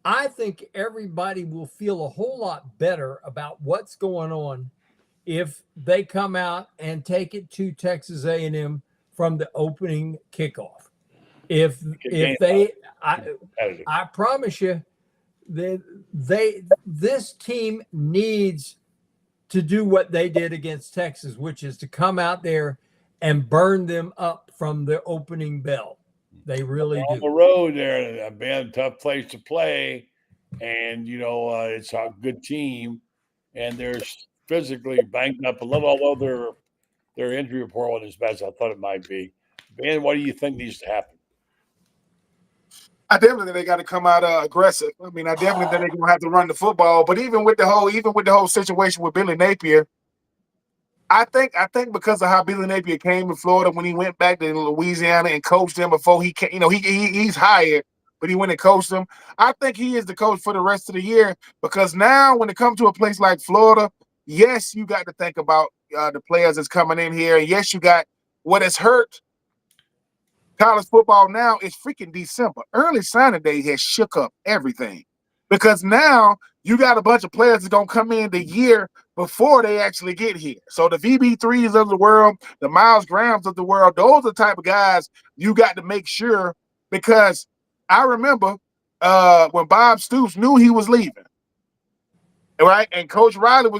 I think everybody will feel a whole lot better about what's going on if they come out and take it to Texas A&M from the opening kickoff. If I promise you that this team needs to do what they did against Texas, which is to come out there and burn them up from the opening bell. They really do. On the road there, been a tough place to play, and it's a good team, and they're physically banged up a little, although their injury report wasn't as bad as I thought it might be. Ben, what do you think needs to happen? I definitely think they got to come out aggressive. I mean, I definitely think they're going to have to run the football. But even with the whole situation with Billy Napier, I think because of how Billy Napier came to Florida when he went back to Louisiana and coached them before he came, he's hired, but he went and coached them. I think he is the coach for the rest of the year, because now when it comes to a place like Florida, yes, you got to think about the players that's coming in here. And yes, you got what has hurt college football now is freaking December. Early signing day has shook up everything, because now you got a bunch of players that's going to come in the year before they actually get here. So the VB3s of the world, the Miles Grahams of the world, those are the type of guys you got to make sure, because I remember when Bob Stoops knew he was leaving, right? And Coach Riley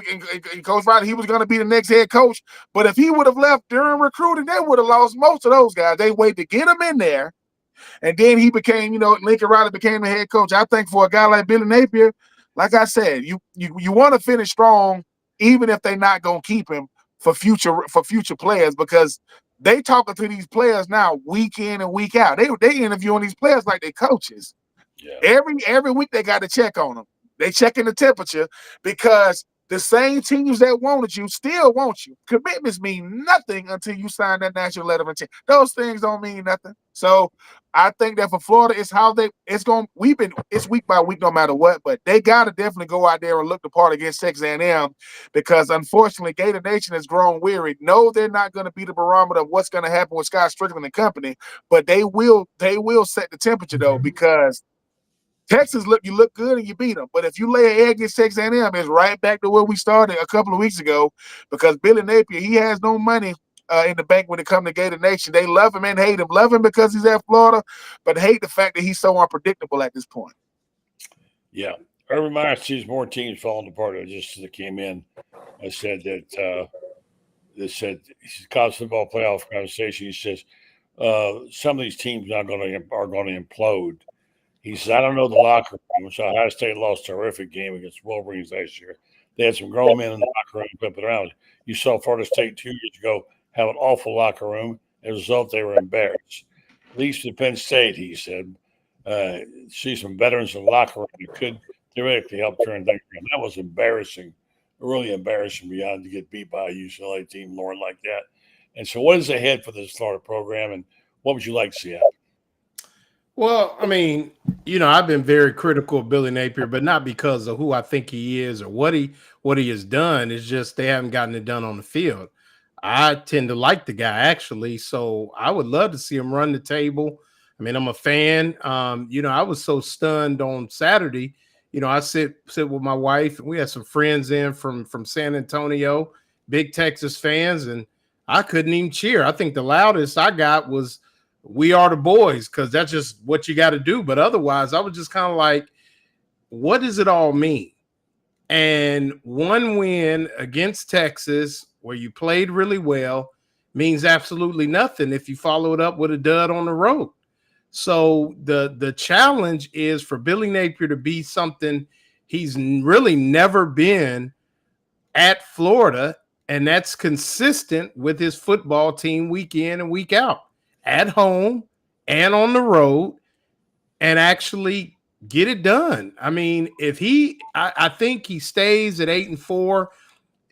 he was going to be the next head coach. But if he would have left during recruiting, they would have lost most of those guys. They waited to get him in there, and then he became, Lincoln Riley became the head coach. I think for a guy like Billy Napier, like I said, you want to finish strong, even if they're not going to keep him for future players, because they talking to these players now week in and week out. They interviewing these players like they coaches. Yeah. Every week they got to check on them. They checking the temperature, because the same teams that wanted you still want you. Commitments mean nothing until you sign that national letter of intent. Those things don't mean nothing. So I think that for Florida, it's week by week no matter what, but they got to definitely go out there and look the part against Texas A&M, because unfortunately Gator Nation has grown weary. No, they're not going to be the barometer of what's going to happen with Scott Strickland and company, but they will set the temperature though, because Texas you look good and you beat them. But if you lay an egg against Texas A&M, it's right back to where we started a couple of weeks ago, because Billy Napier, he has no money in the bank when it comes to Gator Nation. They love him and hate him. Love him because he's at Florida, but hate the fact that he's so unpredictable at this point. Yeah. Urban Meyer sees more teams falling apart. Just as it came in, I said that college football playoff conversation. He says some of these teams are going to implode. He says, I don't know the locker room. So Ohio State lost a terrific game against Wolverines last year. They had some grown men in the locker room flipping around. You saw Florida State 2 years ago have an awful locker room. As a result, they were embarrassed. At least at Penn State, he said, see some veterans in the locker room that could theoretically help turn things around. That was embarrassing, really embarrassing beyond to get beat by a UCLA team, Lauren, like that. And so what is ahead for this Florida program, and what would you like to see happen? Well, I mean, I've been very critical of Billy Napier, but not because of who I think he is or what he has done. It's just they haven't gotten it done on the field. I tend to like the guy, actually, so I would love to see him run the table. I mean, I'm a fan. I was so stunned on Saturday. I sit with my wife, and we had some friends in from San Antonio, big Texas fans, and I couldn't even cheer. I think the loudest I got was "We Are the Boys," because that's just what you got to do. But otherwise, I was just kind of like, what does it all mean? And one win against Texas, where you played really well, means absolutely nothing if you follow it up with a dud on the road. So the challenge is for Billy Napier to be something he's really never been at Florida, and that's consistent with his football team week in and week out, at home and on the road, and actually get it done. I mean, if I think he stays at 8-4,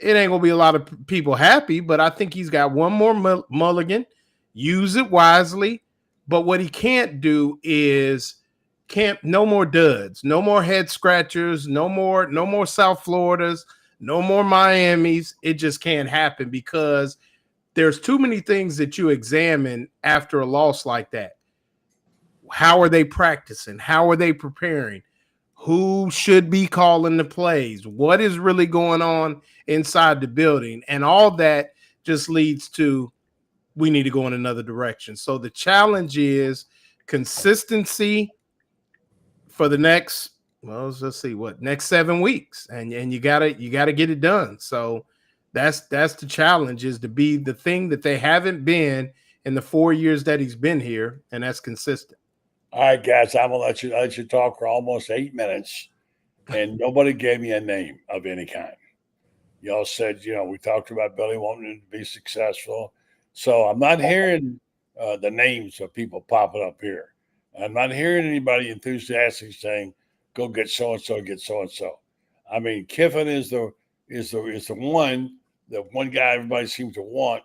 it ain't gonna be a lot of people happy, but I think he's got one more mulligan. Use it wisely. But what he can't do is no more duds, no more head scratchers, no more South Floridas, no more Miamis. It just can't happen, because there's too many things that you examine after a loss like that. How are they practicing? How are they preparing? Who should be calling the plays? What is really going on inside the building? And all that just leads to, we need to go in another direction. So the challenge is consistency for the next, next 7 weeks. And you gotta get it done. So that's the challenge, is to be the thing that they haven't been in the 4 years that he's been here, and that's consistent. All right, guys, I'm gonna let you talk for almost 8 minutes, and nobody gave me a name of any kind. Y'all said, we talked about Billy wanting to be successful. So I'm not hearing the names of people popping up here. I'm not hearing anybody enthusiastic saying, "Go get so and so, get so and so." I mean, Kiffin is the one guy everybody seems to want.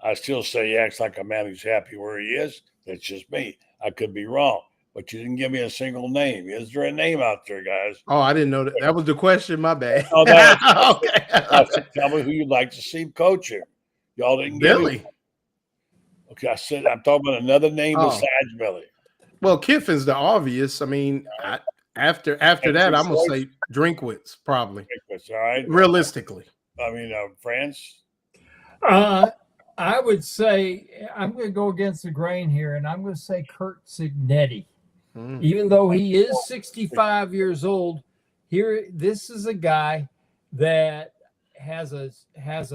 I still say he acts like a man who's happy where he is. That's just me. I could be wrong, but you didn't give me a single name. Is there a name out there, guys? Oh, I didn't know that. That was the question. My bad. Oh, okay. Tell me who you'd like to see coach here. Y'all didn't give Billy. me. Okay, I said I'm talking about another name besides Billy. Well, Kiffin's the obvious. I mean, after that, I'm gonna say Drinkwitz, probably. Drinkwitz, all right. Realistically, I mean, France. I would say I'm going to go against the grain here, and I'm going to say Kurt Cignetti. Even though he is 65 years old, this is a guy that has a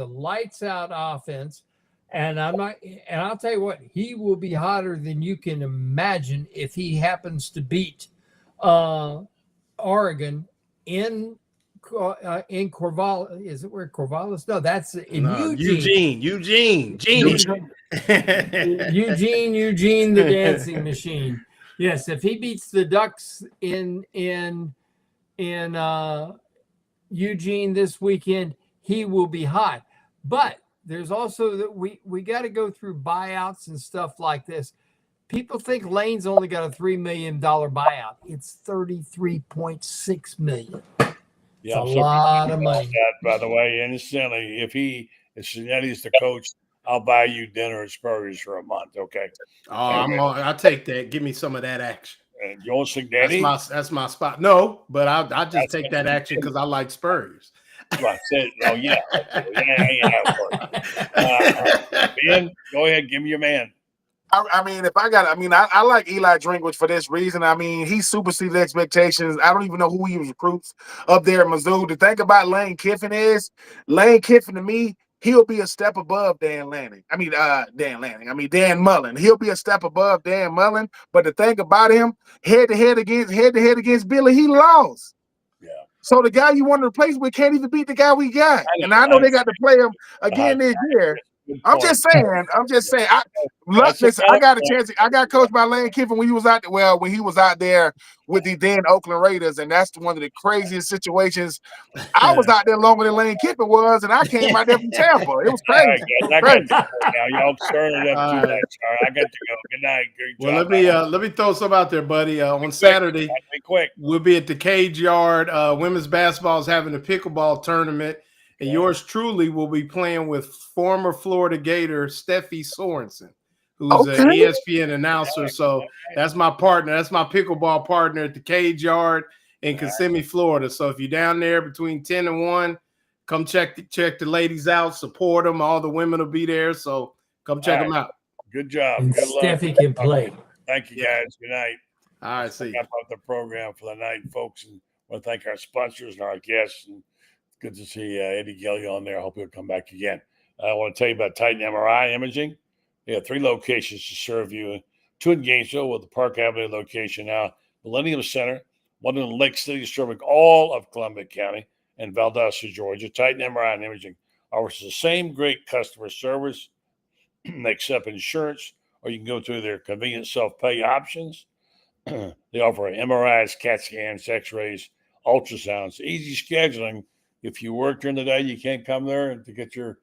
lights out offense. And I'll tell you what, he will be hotter than you can imagine if he happens to beat Oregon in Corvallis. Is it where Corvallis? No, that's in Eugene. Eugene, the dancing machine. Yes, if he beats the Ducks in Eugene this weekend, he will be hot. But there's also that we got to go through buyouts and stuff like this. People think Lane's only got a $3 million buyout. It's $33.6 million. Yeah, it's a lot of money. That, by the way, incidentally, if Cinetti's the coach, I'll buy you dinner at Spurrier's for a month. Okay. Oh, I'll take that. Give me some of that action. Joel Signetti. That's my spot. No, but I just take that action because I like Spurs. I said, oh yeah, Ben, go ahead, give me your man. I like Eli Drinkwitz for this reason. I mean, he superseded expectations. I don't even know who he was recruits up there at Mizzou. The thing about Lane Kiffin to me, he'll be a step above Dan Mullen. He'll be a step above Dan Mullen. But the thing about him, head to head against Billy, he lost. Yeah. So the guy you want to replace with can't even beat the guy we got. And I know they got to play him again this year. I'm just saying. I got a chance. I got coached by Lane Kiffin when he was out there. Well, when he was out there with the then Oakland Raiders, and that's one of the craziest situations. I was out there longer than Lane Kiffin was, and I came out there from Tampa. It was crazy. I got to go now. Y'all stirring it up too much. All right, I got to go. Good night. Well, let me throw some out there, buddy. On Saturday, we'll be at the Cage Yard. Women's basketball is having a pickleball tournament. And yours truly will be playing with former Florida Gator Steffi Sorensen, who's an ESPN announcer. So that's my partner. That's my pickleball partner at the Cage Yard in Kissimmee, Florida. So if you're down there between 10 and 1, come check the ladies out, support them. All the women will be there. So come check them out. Good job. And good Steffi can play. Thank you, guys. Good night. All right, see you. Wrap up the program for the night, folks. And I want to thank our sponsors and our guests. And good to see Eddie Gilly on there. I hope he'll come back again. I want to tell you about Titan MRI Imaging. They have 3 locations to serve you. 2 in Gainesville with the Park Avenue location now. Millennium Center, one in Lake City, serving all of Columbia County, and Valdosta, Georgia. Titan MRI and Imaging offers the same great customer service. They accept insurance, or you can go through their convenient self-pay options. They offer MRIs, CAT scans, X-rays, ultrasounds, easy scheduling. If you work during the day, you can't come there to get your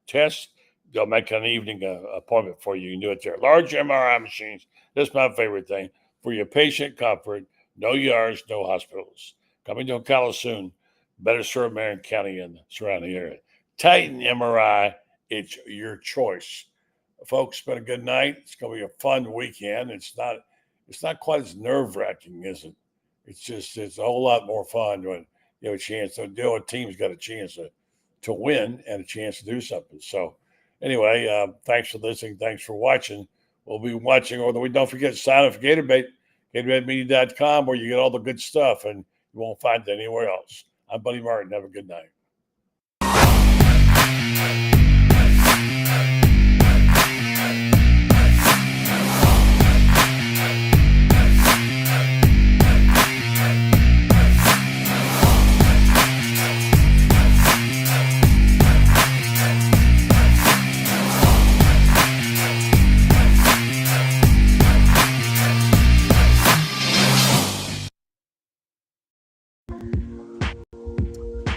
test. They'll make an evening appointment for you. You can do it there. Large MRI machines. That's my favorite thing. For your patient comfort, no yards, no hospitals. Coming to Ocala soon. Better serve Marion County and the surrounding area. Titan MRI, it's your choice. Folks, it's been a good night. It's going to be a fun weekend. It's not quite as nerve-wracking, is it? It's a whole lot more fun when you have a chance to do it. Team's got a chance to win and a chance to do something. So anyway, thanks for listening. Thanks for watching. We'll be watching over the week. Don't forget to sign up for GatorBait, GatorBaitMedia.com, where you get all the good stuff and you won't find it anywhere else. I'm Buddy Martin. Have a good night.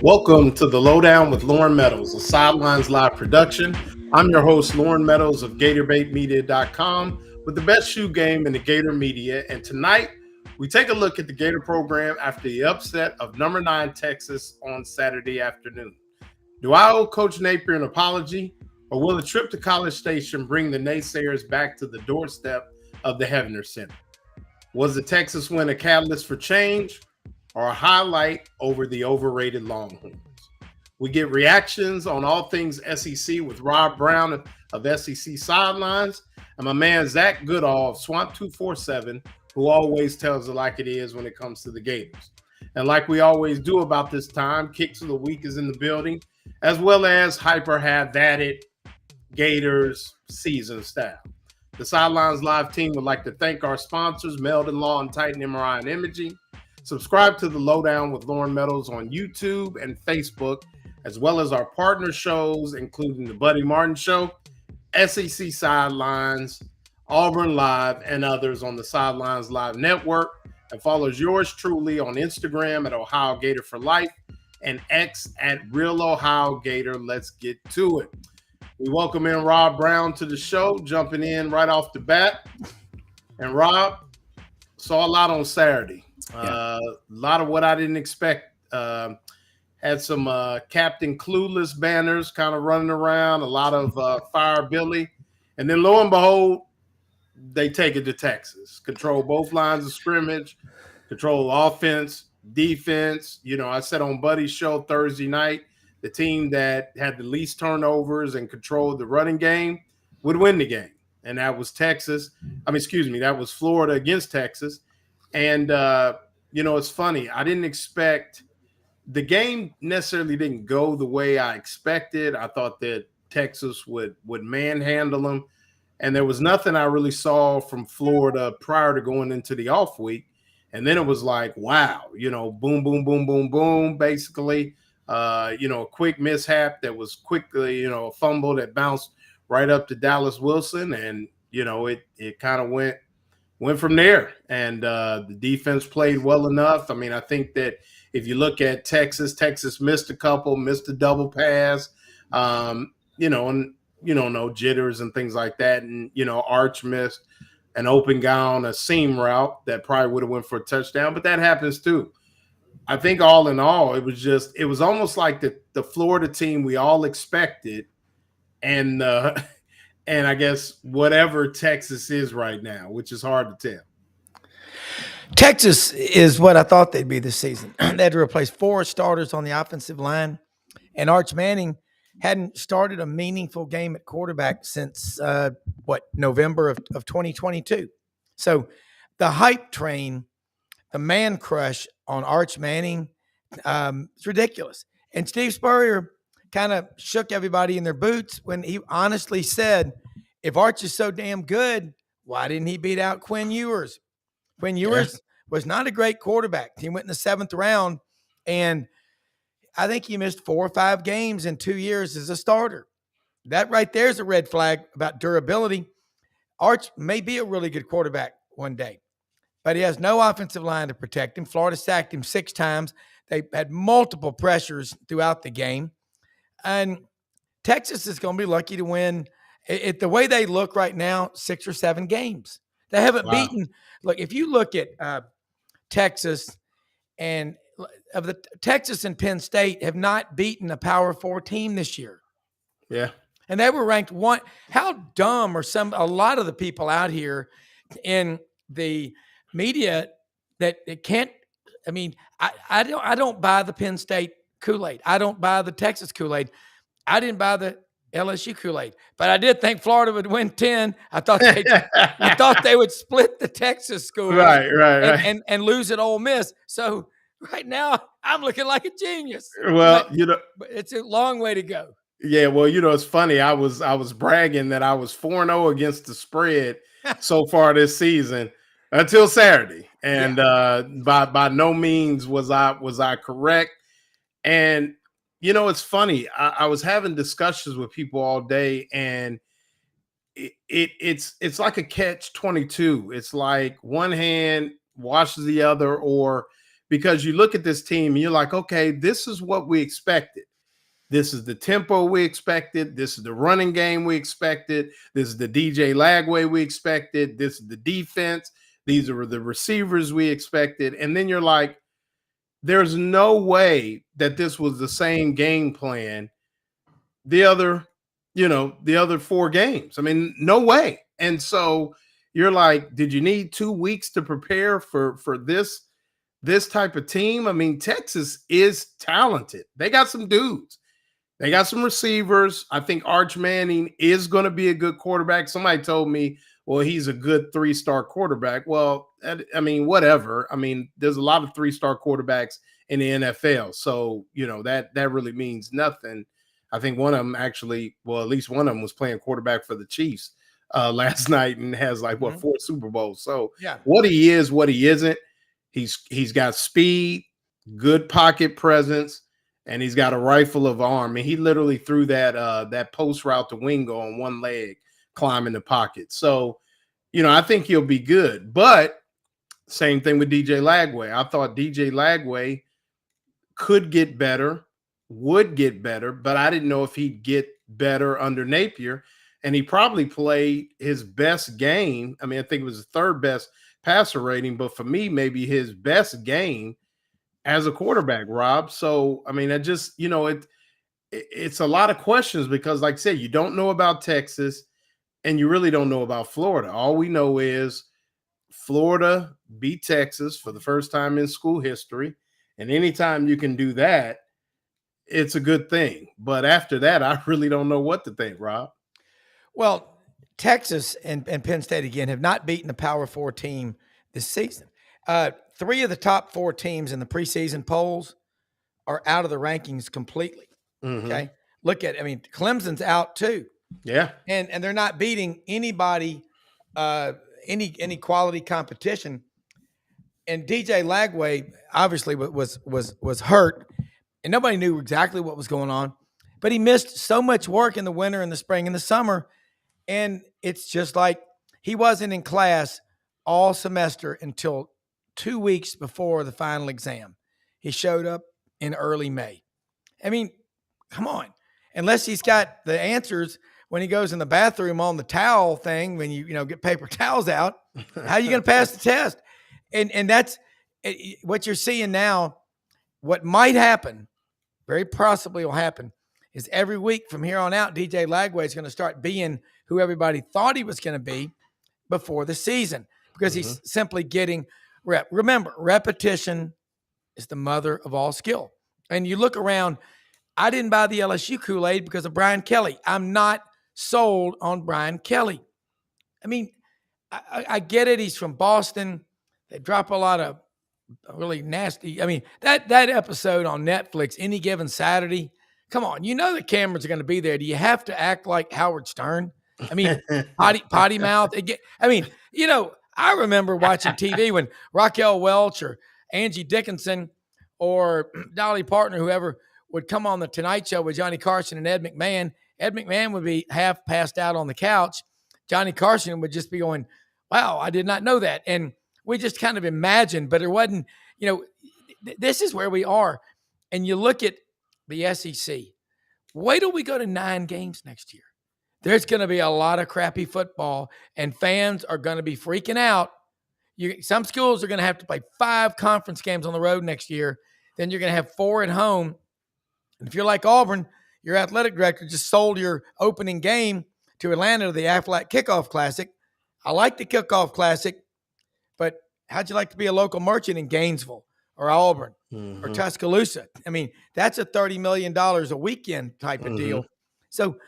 Welcome to the Lowdown with Lauren Meadows, a Sidelines live production. I'm your host, Lauren Meadows of GatorBaitMedia.com, with the best shoe game in the Gator media. And tonight, we take a look at the Gator program after the upset of number 9 Texas on Saturday afternoon. Do I owe Coach Napier an apology, or will the trip to College Station bring the naysayers back to the doorstep of the Hefner Center? Was the Texas win a catalyst for change, or a highlight over the overrated Longhorns? We get reactions on all things SEC with Rob Brown of SEC Sidelines and my man Zach Goodall of Swamp 247, who always tells it like it is when it comes to the Gators. And like we always do about this time, Kicks of the Week is in the building, as well as Hyper Have That It Gators season style. The Sidelines Live team would like to thank our sponsors, Meldon Law and Titan MRI and Imaging. Subscribe to the Lowdown with Lauren Meadows on YouTube and Facebook, as well as our partner shows, including the Buddy Martin Show, SEC Sidelines, Auburn Live, and others on the Sidelines Live Network. And follows yours truly on Instagram at Ohio Gator for Life and X at Real Ohio Gator. Let's get to it. We welcome in Rob Brown to the show, jumping in right off the bat. And Rob, saw a lot on Saturday. A lot of what I didn't expect. Had some Captain Clueless banners kind of running around, a lot of Fire Billy. And then lo and behold, they take it to Texas. Control both lines of scrimmage, control offense, defense. You know, I said on Buddy's show Thursday night, the team that had the least turnovers and controlled the running game would win the game. And that was Texas. That was Florida against Texas. And, you know, it's funny. I didn't expect the game necessarily didn't go the way I expected. I thought that Texas would manhandle them. And there was nothing I really saw from Florida prior to going into the off week. And then it was like, wow, you know, boom, boom, boom, boom, boom, basically. You know, a quick mishap that was quickly, you know, a fumble that bounced right up to Dallas Wilson. And, you know, it kind of went from there. And the defense played well enough. I mean, I think that if you look at Texas missed a double pass, you know, and, you know, no jitters and things like that. And, you know, Arch missed an open gown, a seam route that probably would have went for a touchdown, but that happens too. I think all in all, it was almost like the Florida team we all expected, and I guess whatever Texas is right now, which is hard to tell. Texas is what I thought they'd be this season. They had to replace 4 starters on the offensive line, and Arch Manning hadn't started a meaningful game at quarterback since November of 2022. So the hype train, the man crush on Arch Manning, it's ridiculous. And Steve Spurrier kind of shook everybody in their boots when he honestly said, if Arch is so damn good, why didn't he beat out Quinn Ewers? Quinn Ewers was not a great quarterback. He went in the 7th round, and I think he missed 4 or 5 games in 2 years as a starter. That right there is a red flag about durability. Arch may be a really good quarterback one day, but he has no offensive line to protect him. Florida sacked him 6 times. They had multiple pressures throughout the game. And Texas is going to be lucky to win, the way they look right now, 6 or 7 games. They haven't beaten. Look, if you look at Texas and Texas and Penn State have not beaten a Power 4 team this year. Yeah. And they were ranked 1. How dumb are a lot of the people out here in the media that it can't. I mean, I don't buy the Penn State Kool-Aid. I don't buy the Texas Kool-Aid. I didn't buy the LSU Kool-Aid, but I did think Florida would win 10. I thought they would split the Texas school, right, and lose at Ole Miss. So right now I'm looking like a genius. Well, but it's a long way to go. Yeah, well, it's funny. I was bragging that I was 4-0 against the spread so far this season until Saturday, and by no means was I correct. And it's funny. I was having discussions with people all day, and it's like a catch-22. It's like one hand washes the other, or because you look at this team and you're like, okay, this is what we expected. This is the tempo we expected. This is the running game we expected. This is the DJ Lagway we expected. This is the defense. These are the receivers we expected. And then you're like, there's no way that this was the same game plan the other 4 games. I mean, no way. And so you're like, did you need 2 weeks to prepare for this type of team? I mean, Texas is talented. They got some dudes. They got some receivers. I think Arch Manning is going to be a good quarterback. Somebody told me, well, he's a good 3-star quarterback. Well, I mean, whatever. I mean, there's a lot of 3-star quarterbacks in the NFL. So, that really means nothing. I think one of them actually, well, at least one of them was playing quarterback for the Chiefs last night and has 4 Super Bowls. So what he is, what he isn't, he's got speed, good pocket presence, and he's got a rifle of arm. And he literally threw that post route to Wingo on one leg, climbing the pocket. So, I think he'll be good. But same thing with DJ Lagway. I thought DJ Lagway could get better, would get better, but I didn't know if he'd get better under Napier. And he probably played his best game. I mean, I think it was the 3rd best passer rating, but for me, maybe his best game as a quarterback, Rob. So, I mean, I just, it's a lot of questions because, like I said, you don't know about Texas. and you really don't know about Florida. All we know is Florida beat Texas for the first time in school history. And anytime you can do that, it's a good thing. But after that, I really don't know what to think, Rob. Well, Texas and Penn State, again, have not beaten a Power 4 team this season. 3 of the top 4 teams in the preseason polls are out of the rankings completely. Okay. Look at, I mean, Clemson's out too. Yeah. And they're not beating anybody, any quality competition. And DJ Lagway obviously was hurt, and nobody knew exactly what was going on, but he missed so much work in the winter and the spring and the summer. And it's just like he wasn't in class all semester until 2 weeks before the final exam. He showed up in early May. I mean, come on. Unless he's got the answers when he goes in the bathroom on the towel thing, when you get paper towels out, how are you going to pass the test? And that's what you're seeing now. What might happen, very possibly will happen, is every week from here on out, DJ Lagway is going to start being who everybody thought he was going to be before the season, because he's simply getting rep. Remember, repetition is the mother of all skill. And you look around, I didn't buy the LSU Kool-Aid because of Brian Kelly. I'm not sold on Brian Kelly. I mean, I get it. He's from Boston. They drop a lot of really nasty. I mean, that episode on Netflix, Any Given Saturday, come on, the cameras are going to be there. Do you have to act like Howard Stern? I mean, potty mouth. I remember watching TV when Raquel Welch or Angie Dickinson or Dolly Parton or whoever would come on the Tonight Show with Johnny Carson and Ed McMahon. Ed McMahon would be half passed out on the couch. Johnny Carson would just be going, wow, I did not know that. And we just kind of imagined, but it wasn't, this is where we are. And you look at the SEC. Wait till we go to 9 games next year. There's going to be a lot of crappy football, and fans are going to be freaking out. Some schools are going to have to play 5 conference games on the road next year. Then you're going to have 4 at home. And if you're like Auburn, your athletic director just sold your opening game to Atlanta to the Aflac Kickoff Classic. I like the Kickoff Classic, but how'd you like to be a local merchant in Gainesville or Auburn or Tuscaloosa? I mean, that's a $30 million a weekend type of deal. So,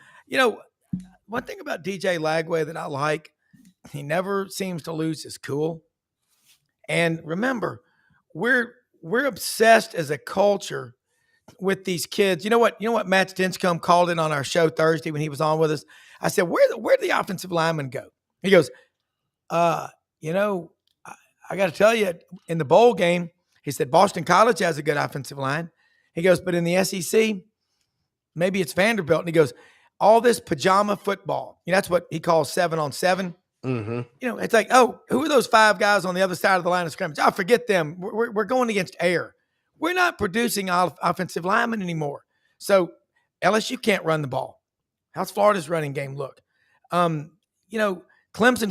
one thing about DJ Lagway that I like, he never seems to lose his cool. And remember, we're obsessed as a culture with these kids. You know what Matt Stinscombe called it on our show Thursday when he was on with us? I said, where'd the offensive linemen go? He goes, I got to tell you, in the bowl game, he said, Boston College has a good offensive line. He goes, but in the SEC, maybe it's Vanderbilt. And he goes, all this pajama football, that's what he calls 7-on-7. It's like, oh, who are those 5 guys on the other side of the line of scrimmage? I forget them. We're going against air. We're not producing offensive linemen anymore. So LSU can't run the ball. How's Florida's running game look? Clemson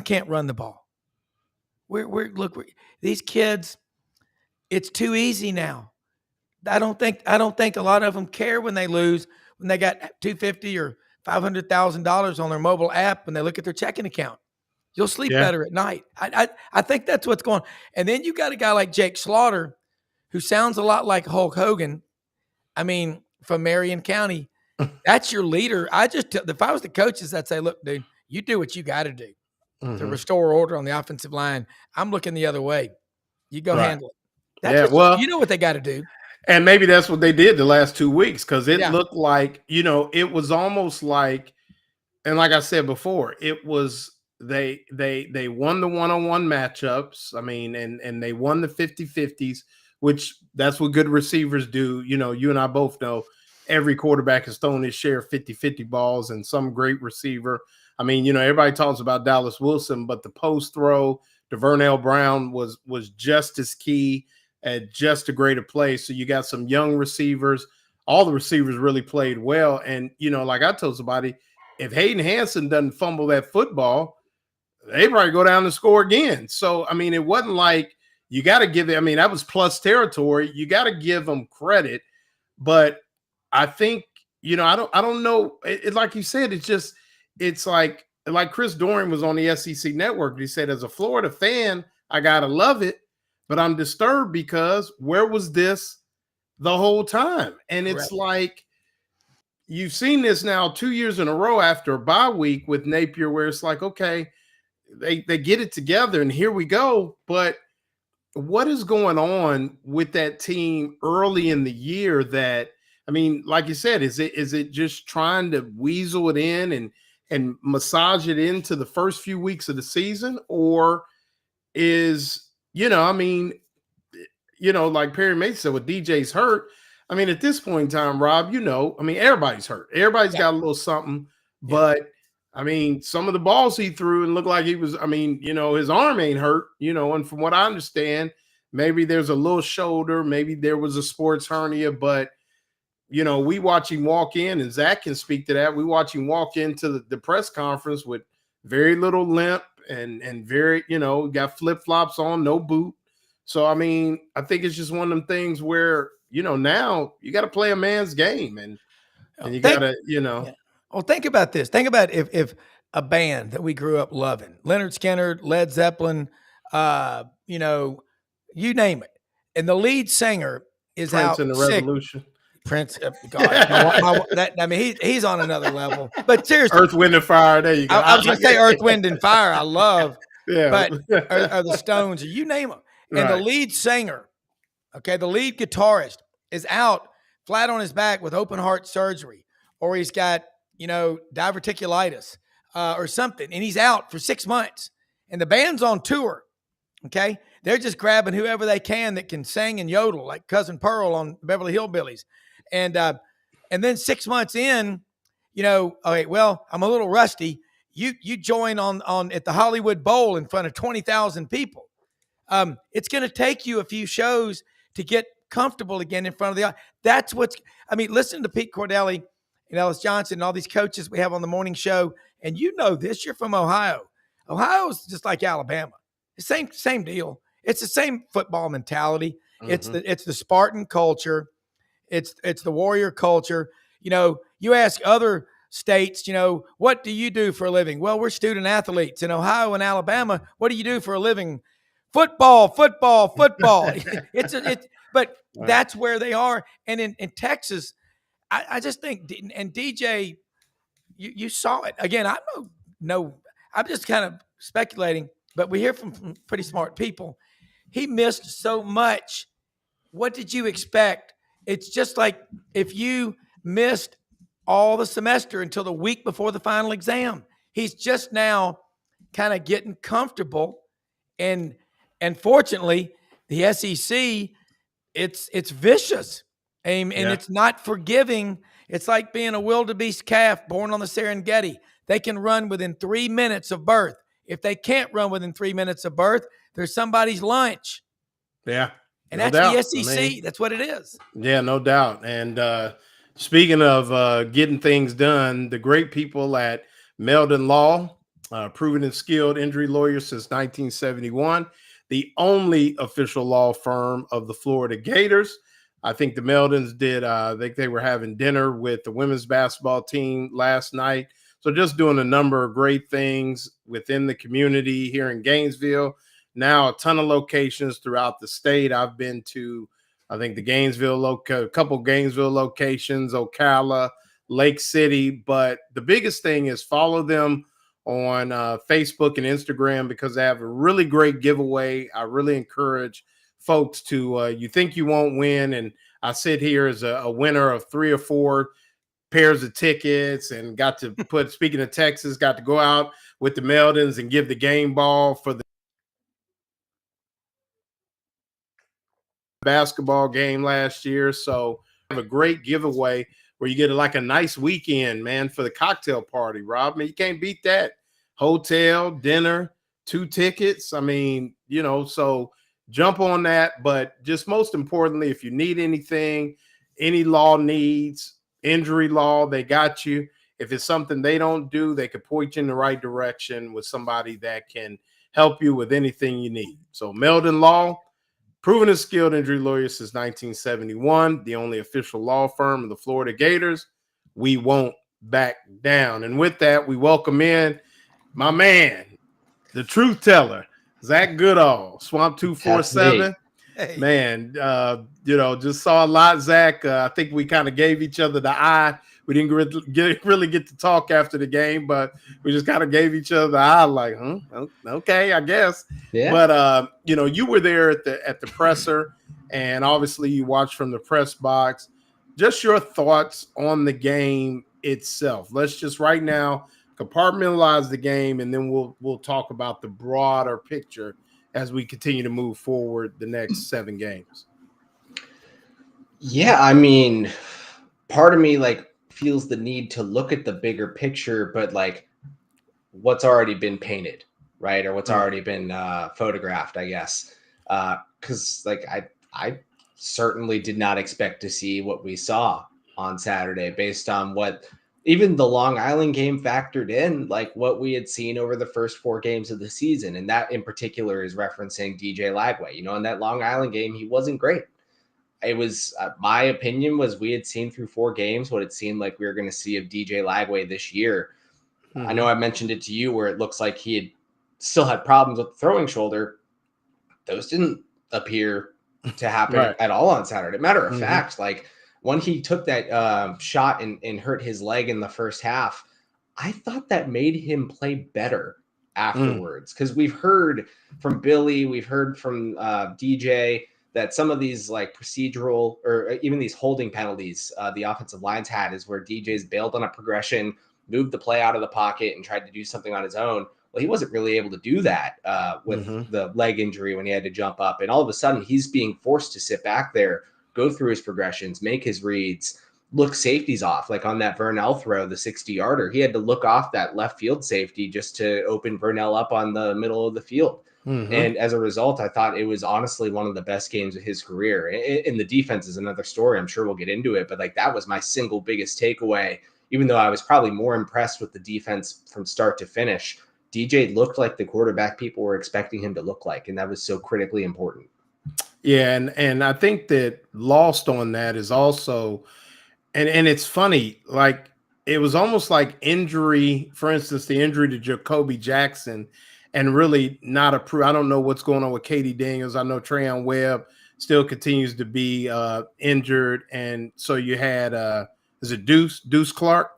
can't run the ball. These kids, it's too easy now. I don't think a lot of them care when they lose, when they got $250,000 or $500,000 on their mobile app when they look at their checking account. You'll sleep better at night. I think that's what's going on. And then you got a guy like Jake Slaughter, who sounds a lot like Hulk Hogan. I mean, from Marion County. That's your leader. If I was the coaches, I'd say, look, dude, you do what you got to do to restore order on the offensive line. I'm looking the other way. You go handle it. You know what they got to do. And maybe that's what they did the last 2 weeks, because it looked like, it was almost like, and like I said before, it was they won the one-on-one matchups. I mean, and they won the 50-50s, which that's what good receivers do. You and I both know every quarterback has thrown his share of 50-50 balls, and some great receiver. I mean, everybody talks about Dallas Wilson, but the post throw to Vernell Brown was just as key at just a greater play. So you got some young receivers. All the receivers really played well. And, like I told somebody, if Hayden Hansen doesn't fumble that football, they probably go down and score again. So, I mean, it wasn't like you got to give it. I mean, that was plus territory. You got to give them credit. But I think, I don't know. Like you said, it's like like Chris Doering was on the SEC network. He said, as a Florida fan, I gotta love it, but I'm disturbed because where was this the whole time? And Correct. it's like, you've seen this now 2 years in a row after a bye week with Napier, where it's like, okay, they get it together and here we go. But what is going on with that team early in the year that, I mean, like you said, is it just trying to weasel it in and massage it into the first few weeks of the season? Or is, I mean, like Perry Mason said, with DJ's hurt, I mean, at this point in time, Rob, I mean, everybody's hurt. Everybody's got a little something, but I mean, some of the balls he threw and looked like he was, I mean, his arm ain't hurt, and from what I understand, maybe there's a little shoulder, maybe there was a sports hernia, but we watch him walk in, and Zach can speak to that. We watch him walk into the press conference with very little limp and very, got flip-flops on, no boot. So, I mean, I think it's just one of them things where, now you got to play a man's game and you got to, Yeah. Well, think about this. Think about if a band that we grew up loving, Leonard Skinner, Led Zeppelin, you name it, and the lead singer is Prince out and the sick. Revolution. Prince, God, he's on another level. But seriously, Earth, Wind, and Fire. There you go. I was going to say Earth, Wind, and Fire. I love, yeah, but are the Stones, or you name them, and the lead singer, the lead guitarist is out flat on his back with open heart surgery, or he's got diverticulitis or something, and he's out for 6 months, and the band's on tour. Okay, they're just grabbing whoever they can that can sing and yodel, like Cousin Pearl on Beverly Hillbillies. And then 6 months in, okay, well, I'm a little rusty. You join on at the Hollywood Bowl in front of 20,000 people. It's going to take you a few shows to get comfortable again in front of the. That's listen to Pete Cordelli and Ellis Johnson and all these coaches we have on the morning show. And this, you're from Ohio. Ohio's just like Alabama. Same deal. It's the same football mentality. Mm-hmm. It's the Spartan culture. It's the warrior culture. You ask other states, what do you do for a living? Well, we're student athletes. In Ohio and Alabama, what do you do for a living? Football. But that's where they are. And in Texas, I just think, and DJ, you saw it again. I'm just kind of speculating, but we hear from pretty smart people. He missed so much. What did you expect? It's just like if you missed all the semester until the week before the final exam. He's just now kind of getting comfortable. And fortunately, the SEC, it's vicious. And it's not forgiving. It's like being a wildebeest calf born on the Serengeti. They can run within 3 minutes of birth. If they can't run within 3 minutes of birth, there's somebody's lunch. Yeah. And that's the SEC. That's what it is. Yeah, no doubt. And speaking of getting things done, the great people at Meldon Law, proven and skilled injury lawyers since 1971, the only official law firm of the Florida Gators. I think the Meldons did, I think they were having dinner with the women's basketball team last night. So just doing a number of great things within the community here in Gainesville. Now a ton of locations throughout the state. I've been to, I think, the Gainesville, a couple Gainesville locations, Ocala, Lake City. But the biggest thing is follow them on Facebook and Instagram because they have a really great giveaway. I really encourage folks to, you think you won't win. And I sit here as a winner of 3 or 4 pairs of tickets and got to put, speaking of Texas, got to go out with the Meldons and give the game ball for the basketball game last year. So have a great giveaway where you get like a nice weekend, man, for the cocktail party, Rob. I mean, you can't beat that. Hotel, dinner, 2 tickets. I mean, so jump on that. But just most importantly, if you need anything, any law needs, injury law, they got you. If it's something they don't do, they could point you in the right direction with somebody that can help you with anything you need. So Meldon Law, proven and skilled injury lawyer since 1971, the only official law firm of the Florida Gators. We won't back down. And with that, we welcome in my man, the truth teller, Zach Goodall, Swamp 247. Hey. Man, just saw a lot, Zach. I think we kind of gave each other the eye. We didn't really get to talk after the game, but we just kind of gave each other the eye, like, okay, I guess. Yeah. But you were there at the presser, and obviously you watched from the press box. Just your thoughts on the game itself. Let's just right now compartmentalize the game, and then we'll talk about the broader picture as we continue to move forward the next 7 games. Yeah, I mean, part of me feels the need to look at the bigger picture, but what's already been painted, right? Or what's already been photographed, I guess. Because I certainly did not expect to see what we saw on Saturday based on what even the Long Island game factored in, what we had seen over the first 4 games of the season. And that in particular is referencing DJ Lagway. In that Long Island game, he wasn't great. It was, my opinion was we had seen through 4 games what it seemed like we were going to see of DJ Lagway this year. Mm-hmm. I know I mentioned it to you where it looks like he had still had problems with the throwing shoulder. Those didn't appear to happen at all on Saturday. Matter of fact, when he took that shot and hurt his leg in the first half, I thought that made him play better afterwards. Because we've heard from Billy, we've heard from DJ that some of these procedural or even these holding penalties the offensive lines had is where DJ's bailed on a progression, moved the play out of the pocket, and tried to do something on his own. Well, he wasn't really able to do that with the leg injury when he had to jump up. And all of a sudden, he's being forced to sit back there, go through his progressions, make his reads, look safeties off. Like on that Vernell throw, the 60-yarder, he had to look off that left field safety just to open Vernell up on the middle of the field. And as a result, I thought it was honestly one of the best games of his career. And the defense is another story. I'm sure we'll get into it. But that was my single biggest takeaway, even though I was probably more impressed with the defense from start to finish. DJ looked like the quarterback people were expecting him to look like, and that was so critically important. Yeah, and I think that lost on that is also, and it's funny, it was almost like injury, for instance, the injury to Jacoby Jackson, and really not approved. I don't know what's going on with Katie Daniels. I know Trayon Webb still continues to be injured, and so you had is it Deuce Clark?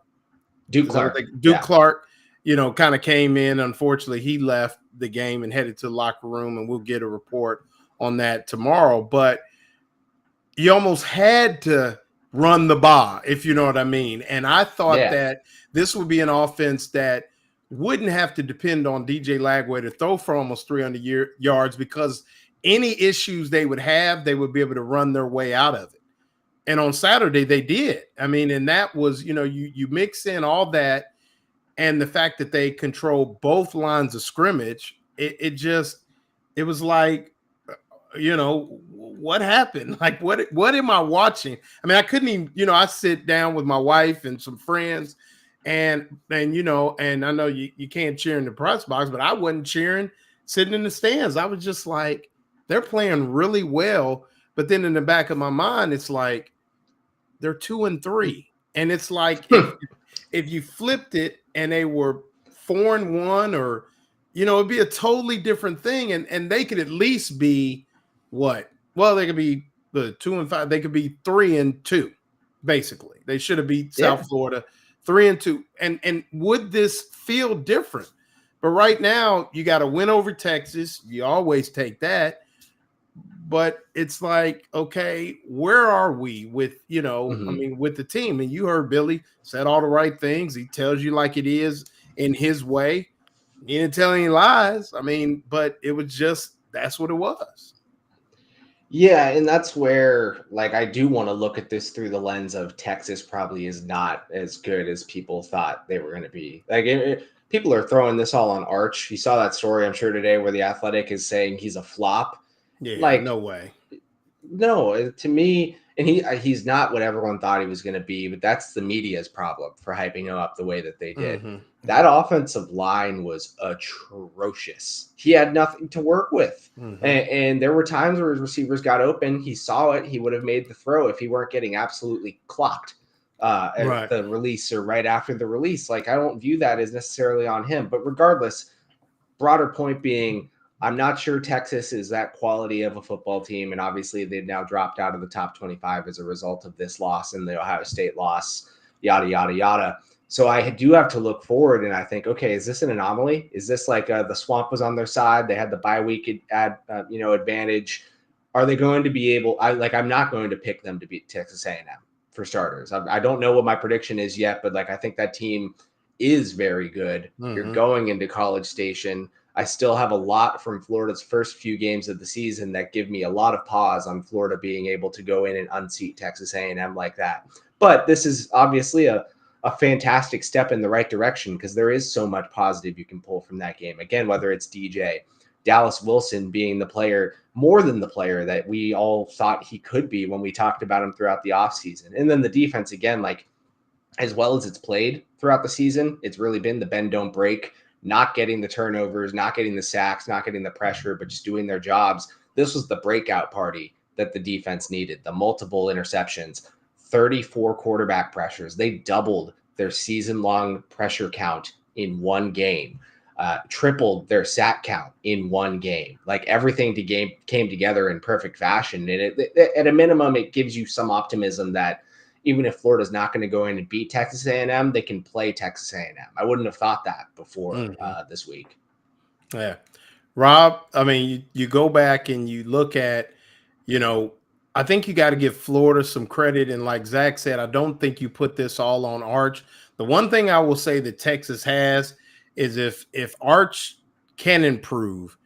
Duke Clark. Clark. Kind of came in. Unfortunately, he left the game and headed to the locker room, and we'll get a report on that tomorrow. But you almost had to run the ball, if you know what I mean. And I thought that this would be an offense that wouldn't have to depend on DJ Lagway to throw for almost 300 yards, because any issues they would have, they would be able to run their way out of it. And on Saturday, they did. I mean, and that was, you mix in all that, and the fact that they control both lines of scrimmage, it was like, what happened? What am I watching? I mean, I couldn't even, I sit down with my wife and some friends, and I know you can't cheer in the press box, but I wasn't cheering sitting in the stands. I was just like, they're playing really well. But then in the back of my mind, it's like, they're 2-3. And it's like, if you flipped it and they were 4-1, or, it'd be a totally different thing. And they could at least be what? Well, they could be the 2-5. They could be 3-2, basically. They should have beat South Florida 3-2. And would this feel different? But right now, you got to win over Texas. You always take that. But it's like, okay, where are we with, with the team? And you heard Billy said all the right things. He tells you like it is in his way. He didn't tell any lies. I mean, but it was just, that's what it was. Yeah, and that's where, I do want to look at this through the lens of Texas probably is not as good as people thought they were going to be. People are throwing this all on Arch. You saw that story, I'm sure, today where The Athletic is saying he's a flop. Yeah, no way. No, to me, and he's not what everyone thought he was going to be, but that's the media's problem for hyping him up the way that they did. That offensive line was atrocious. He had nothing to work with. And there were times where his receivers got open. He saw it. He would have made the throw if he weren't getting absolutely clocked. Right. at the release or right after the release. Like, I don't view that as necessarily on him. But regardless, broader point being, I'm not sure Texas is that quality of a football team. And obviously, they've now dropped out of the top 25 as a result of this loss and the Ohio State loss, yada, yada, yada. So I do have to look forward, and I think, okay, is this an anomaly? Is this like the swamp was on their side? They had the bye week advantage. Are they going to be able? I'm not going to pick them to beat Texas A&M for starters. I don't know what my prediction is yet, but I think that team is very good. Mm-hmm. You're going into College Station. I still have a lot from Florida's first few games of the season that give me a lot of pause on Florida being able to go in and unseat Texas A&M like that. But this is obviously a fantastic step in the right direction because there is so much positive you can pull from that game. Again, whether it's DJ, Dallas Wilson being the player, more than the player that we all thought he could be when we talked about him throughout the offseason. And then the defense, again, as well as it's played throughout the season, it's really been the bend, don't break, not getting the turnovers, not getting the sacks, not getting the pressure, but just doing their jobs. This was the breakout party that the defense needed, the multiple interceptions, 34 quarterback pressures. They doubled their season-long pressure count in one game, tripled their sack count in one game. Everything came together in perfect fashion. And at a minimum, it gives you some optimism that even if Florida's not going to go in and beat Texas A&M, they can play Texas A&M. I wouldn't have thought that before this week. Yeah. Rob, I mean, you go back and you look at, I think you got to give Florida some credit. And like Zach said, I don't think you put this all on Arch. The one thing I will say that Texas has is if Arch can improve,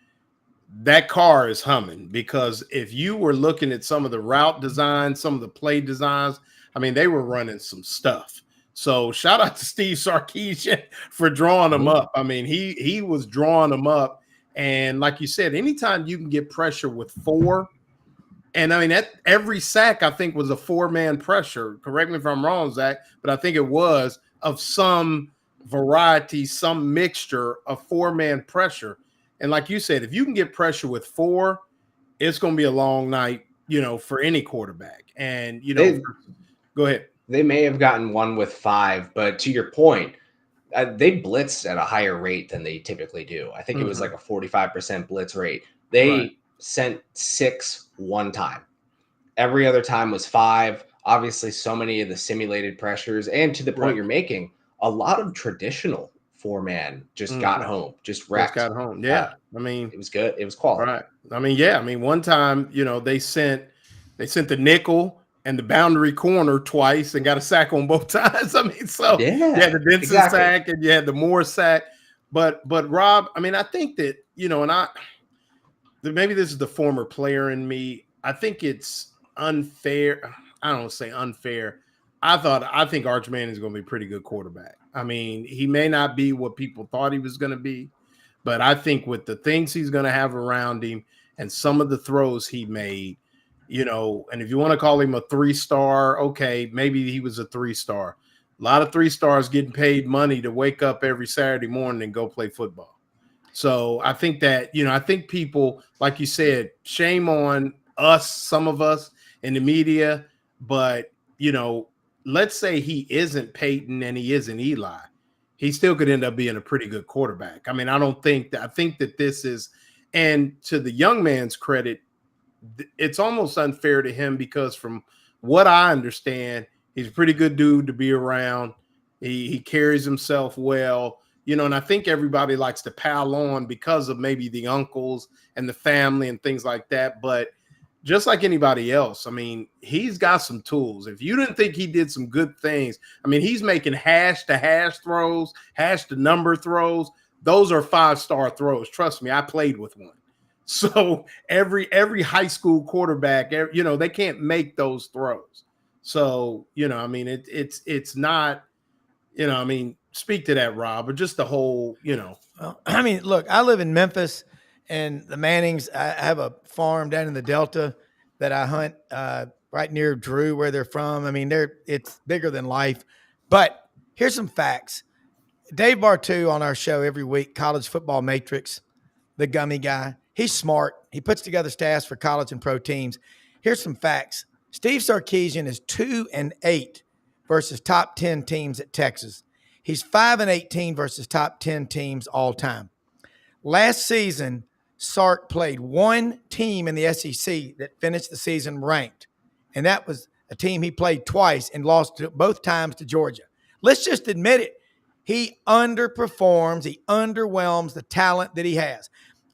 that car is humming. Because if you were looking at some of the route designs, some of the play designs, I mean, they were running some stuff. So shout out to Steve Sarkisian for drawing them up. I mean, he was drawing them up. And like you said, anytime you can get pressure with four, and I mean, that every sack, I think, was a four-man pressure. Correct me if I'm wrong, Zach, but I think it was of some variety, some mixture of four-man pressure. And like you said, if you can get pressure with four, it's going to be a long night, for any quarterback. And, go ahead. They may have gotten one with five, but to your point, they blitzed at a higher rate than they typically do. I think it was like a 45% blitz rate. They sent 6 one time. Every other time was 5. Obviously, so many of the simulated pressures, and to the point you're making, a lot of traditional four-man just got home, just wrecked. Just got home. Yeah. I mean, it was good. It was quality. Right. I mean, yeah. I mean, one time, they sent the nickel and the boundary corner twice and got a sack on both times. I mean, so yeah, the Benson sack and you had the Moore sack. But Rob, I mean, I think that, maybe this is the former player in me. I think it's unfair. I don't say unfair. I think Arch Manning is going to be a pretty good quarterback. I mean, he may not be what people thought he was going to be, but I think with the things he's going to have around him and some of the throws he made, and if you want to call him a 3-star, okay, maybe he was a 3-star. A lot of 3-stars getting paid money to wake up every Saturday morning and go play football. So I think that, I think people, like you said, shame on us, some of us in the media, but, let's say he isn't Peyton and he isn't Eli. He still could end up being a pretty good quarterback. I mean, I think that this is, and to the young man's credit, it's almost unfair to him because from what I understand, he's a pretty good dude to be around. He carries himself well, and I think everybody likes to pile on because of maybe the uncles and the family and things like that. But just like anybody else, I mean, he's got some tools. If you didn't think he did some good things, I mean, he's making hash to hash throws, hash to number throws. Those are 5-star throws. Trust me, I played with one. So every high school quarterback, they can't make those throws. So, I mean, it's not, I mean, speak to that, Rob, or just the whole, Well, I mean, look, I live in Memphis and the Mannings, I have a farm down in the Delta that I hunt right near Drew, where they're from. I mean, it's bigger than life. But here's some facts. Dave Bartu on our show every week, College Football Matrix, the gummy guy. He's smart. He puts together staffs for college and pro teams. Here's some facts. Steve Sarkisian is 2-8 versus top 10 teams at Texas. He's 5-18 versus top 10 teams all time. Last season, Sark played one team in the SEC that finished the season ranked, and that was a team he played twice and lost both times to Georgia. Let's just admit it. He underperforms. He underwhelms the talent that he has.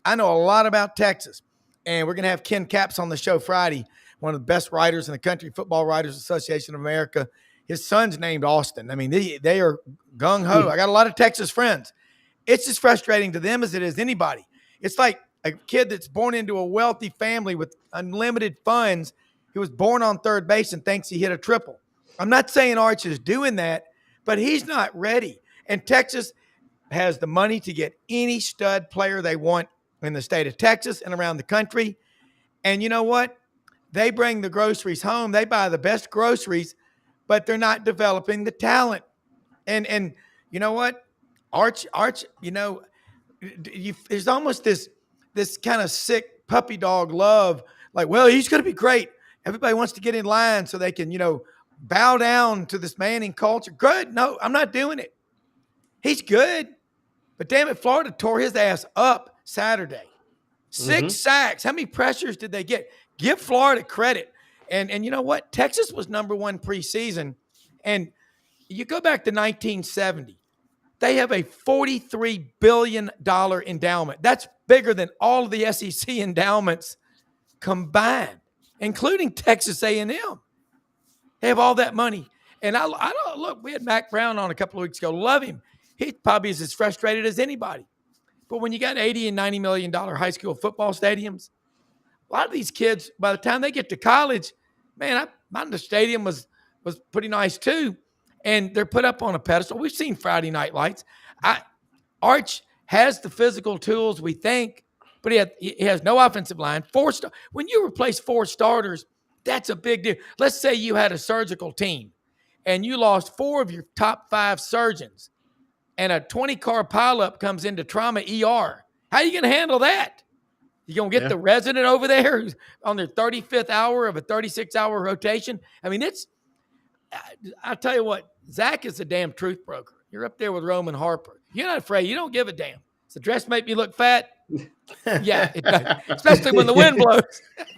I know a lot about Texas, and we're going to have Ken Capps on the show Friday, one of the best writers in the country, Football Writers Association of America. His son's named Austin. I mean, they are gung-ho. I got a lot of Texas friends. It's as frustrating to them as it is anybody. It's like a kid that's born into a wealthy family with unlimited funds who was born on third base and thinks he hit a triple. I'm not saying Arch is doing that, but he's not ready. And Texas has the money to get any stud player they want in the state of Texas and around the country. And you know what? They bring the groceries home. They buy the best groceries, but they're not developing the talent. And you know what? Arch, you know, there's almost this kind of sick puppy dog love. Like, well, he's going to be great. Everybody wants to get in line so they can, you know, bow down to this Manning culture. Good. No, I'm not doing it. He's good. But damn it, Florida tore his ass up Saturday. 6 sacks. How many pressures did they get? Give Florida credit. And you know what? Texas was number one preseason. And you go back to 1970. They have a $43 billion endowment. That's bigger than all of the SEC endowments combined, including Texas A&M. They have all that money. And I don't look, we had Mac Brown on a couple of weeks ago. Love him. He probably is as frustrated as anybody. But when you got $80 and $90 million high school football stadiums, a lot of these kids, by the time they get to college, man, the stadium was pretty nice too. And they're put up on a pedestal. We've seen Friday Night Lights. Arch has the physical tools, we think, but he has no offensive line. When you replace 4 starters, that's a big deal. Let's say you had a surgical team and you lost 4 of your top 5 surgeons and a 20-car pileup comes into trauma ER. How are you going to handle that? You going to get the resident over there who's on their 35th hour of a 36-hour rotation? I mean, I'll tell you what, Zach is a damn truth broker. You're up there with Roman Harper. You're not afraid. You don't give a damn. Does the dress make me look fat? Yeah, it does. Especially when the wind blows.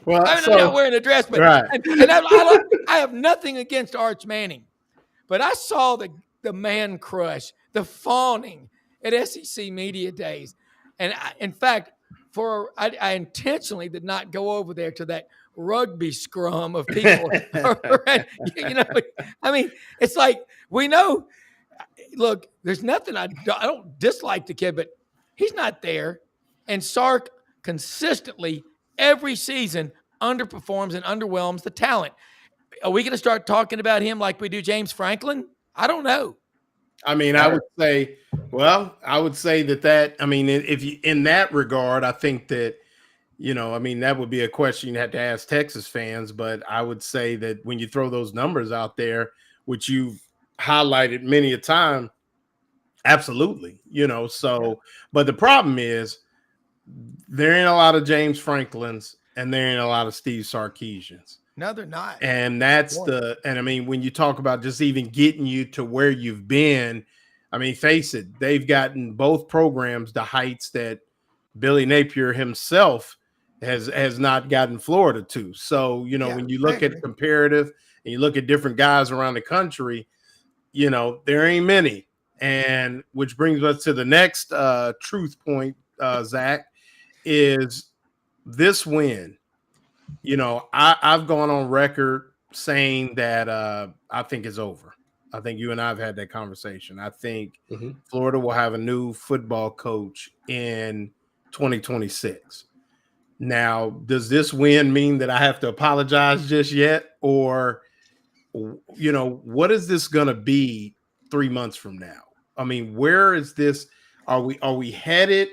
Well, I'm not wearing a dress, but right. and I have nothing against Arch Manning, but I saw the man crush, the fawning at SEC Media Days. And in fact, I intentionally did not go over there to that rugby scrum of people. You know, I mean, it's like, we know, look, there's nothing, I don't dislike the kid, but he's not there. And Sark consistently every season underperforms and underwhelms the talent. Are we going to start talking about him like we do James Franklin? I don't know. I mean, I would say that, I mean, if you, in that regard, I think that, you know, I mean, that would be a question you have to ask Texas fans, but I would say that when you throw those numbers out there, which you've highlighted many a time, absolutely, you know, so, but the problem is there ain't a lot of James Franklins and there ain't a lot of Steve Sarkisians. No, they're not. And that's and I mean, when you talk about just even getting you to where you've been, I mean, face it, they've gotten both programs the heights that Billy Napier himself has not gotten Florida to. So, you know, when you look at comparative and you look at different guys around the country, you know, there ain't many. And which brings us to the next truth point, Zach, is this win. You know, I've gone on record saying that I think it's over. I think you and I have had that conversation. I think Florida will have a new football coach in 2026. Now, does this win mean that I have to apologize just yet? Or, you know, what is this going to be 3 months from now? I mean, where is this? Are we headed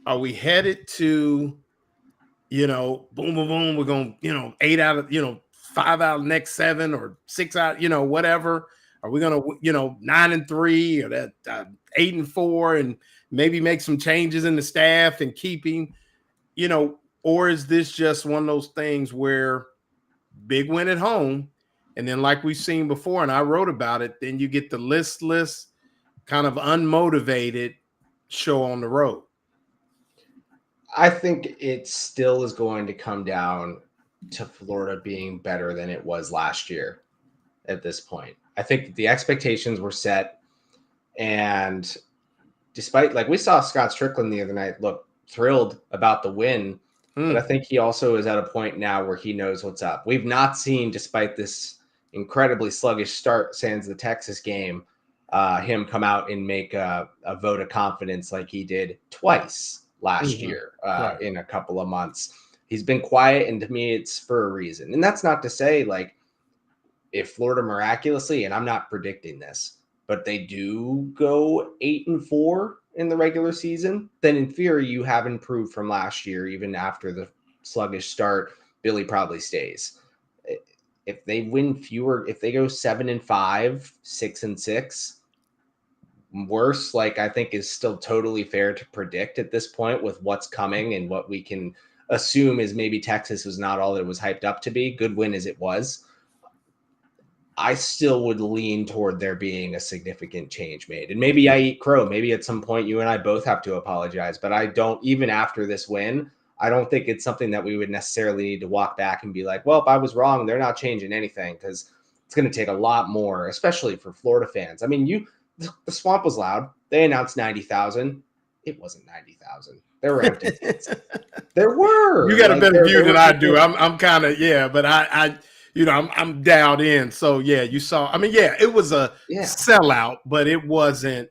to, you know, boom, boom, boom, we're going, you know, 8 out of, you know, 5 out of the next 7 or 6 out, you know, whatever. Are we going to, you know, 9-3 or that 8-4 and maybe make some changes in the staff and keeping, you know, or is this just one of those things where big win at home And then, like we've seen before, and I wrote about it, then you get the listless, kind of unmotivated show on the road. I think it still is going to come down to Florida being better than it was last year at this point. I think that the expectations were set, and despite, like, we saw Scott Strickland the other night look thrilled about the win, but I think he also is at a point now where he knows what's up. We've not seen, despite this incredibly sluggish start sans the Texas game, him come out and make a vote of confidence like he did twice last year in a couple of months. He's been quiet, and to me, it's for a reason. And that's not to say, like, if Florida miraculously, and I'm not predicting this, but they do go 8-4 in the regular season, then in theory, you have improved from last year. Even after the sluggish start, Billy probably stays. If they win fewer, if they go 7-5, 6-6, worse, like, I think is still totally fair to predict at this point with what's coming and what we can assume is maybe Texas was not all that it was hyped up to be, good win as it was. I still would lean toward there being a significant change made. And maybe I eat crow. Maybe at some point you and I both have to apologize. But I don't, even after this win, I don't think it's something that we would necessarily need to walk back and be like, well, if I was wrong, they're not changing anything, because it's going to take a lot more, especially for Florida fans. I mean, the Swamp was loud. They announced 90,000. It wasn't 90,000. There were empty seats. There were. You got a better view than I do. I'm kind of, but I I'm dialed in. So yeah, you saw, I mean, yeah, it was a sellout, but it wasn't,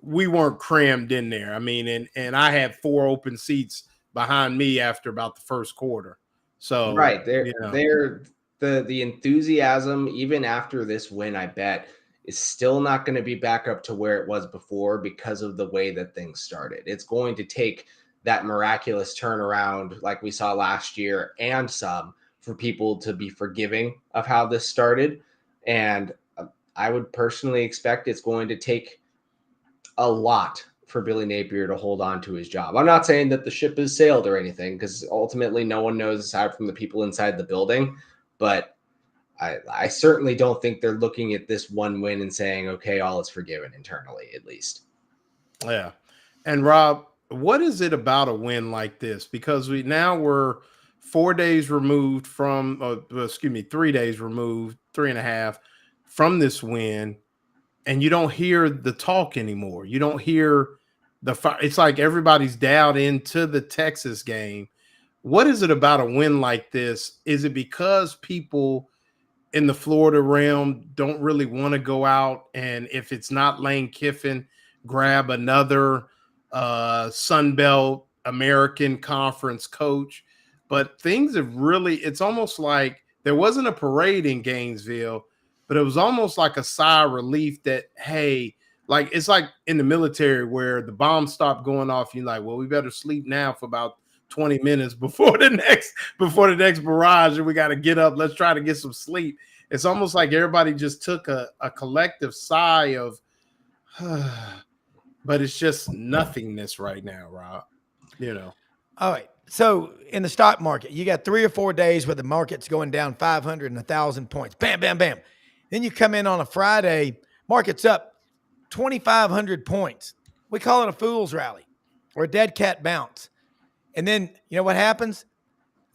we weren't crammed in there. I mean, and I had 4 open seats behind me after about the first quarter. So right there, the enthusiasm, even after this win, I bet, is still not going to be back up to where it was before because of the way that things started. It's going to take that miraculous turnaround like we saw last year and some for people to be forgiving of how this started. And I would personally expect it's going to take a lot for Billy Napier to hold on to his job. I'm not saying that the ship has sailed or anything, because ultimately no one knows aside from the people inside the building, but I certainly don't think they're looking at this one win and saying, okay, all is forgiven internally, at least. Yeah. And Rob, what is it about a win like this? Because we're 4 days removed from, 3 days removed, 3.5 from this win, and you don't hear the talk anymore. You don't hear it's like everybody's dialed into the Texas game. What is it about a win like this? Is it because people in the Florida realm don't really want to go out, and if it's not Lane Kiffin, grab another Sun Belt American Conference coach? But things have really, it's almost like there wasn't a parade in Gainesville, but it was almost like a sigh of relief that, hey, like, it's like in the military where the bombs stop going off. You're like, well, we better sleep now for about 20 minutes before the next barrage, and we got to get up. Let's try to get some sleep. It's almost like everybody just took a collective sigh of, but it's just nothingness right now, Rob. All right. So in the stock market, you got 3 or 4 days where the market's going down 500 and 1,000 points. Bam, bam, bam. Then you come in on a Friday, market's up 2,500 points. We call it a fool's rally or a dead cat bounce. And then you know what happens?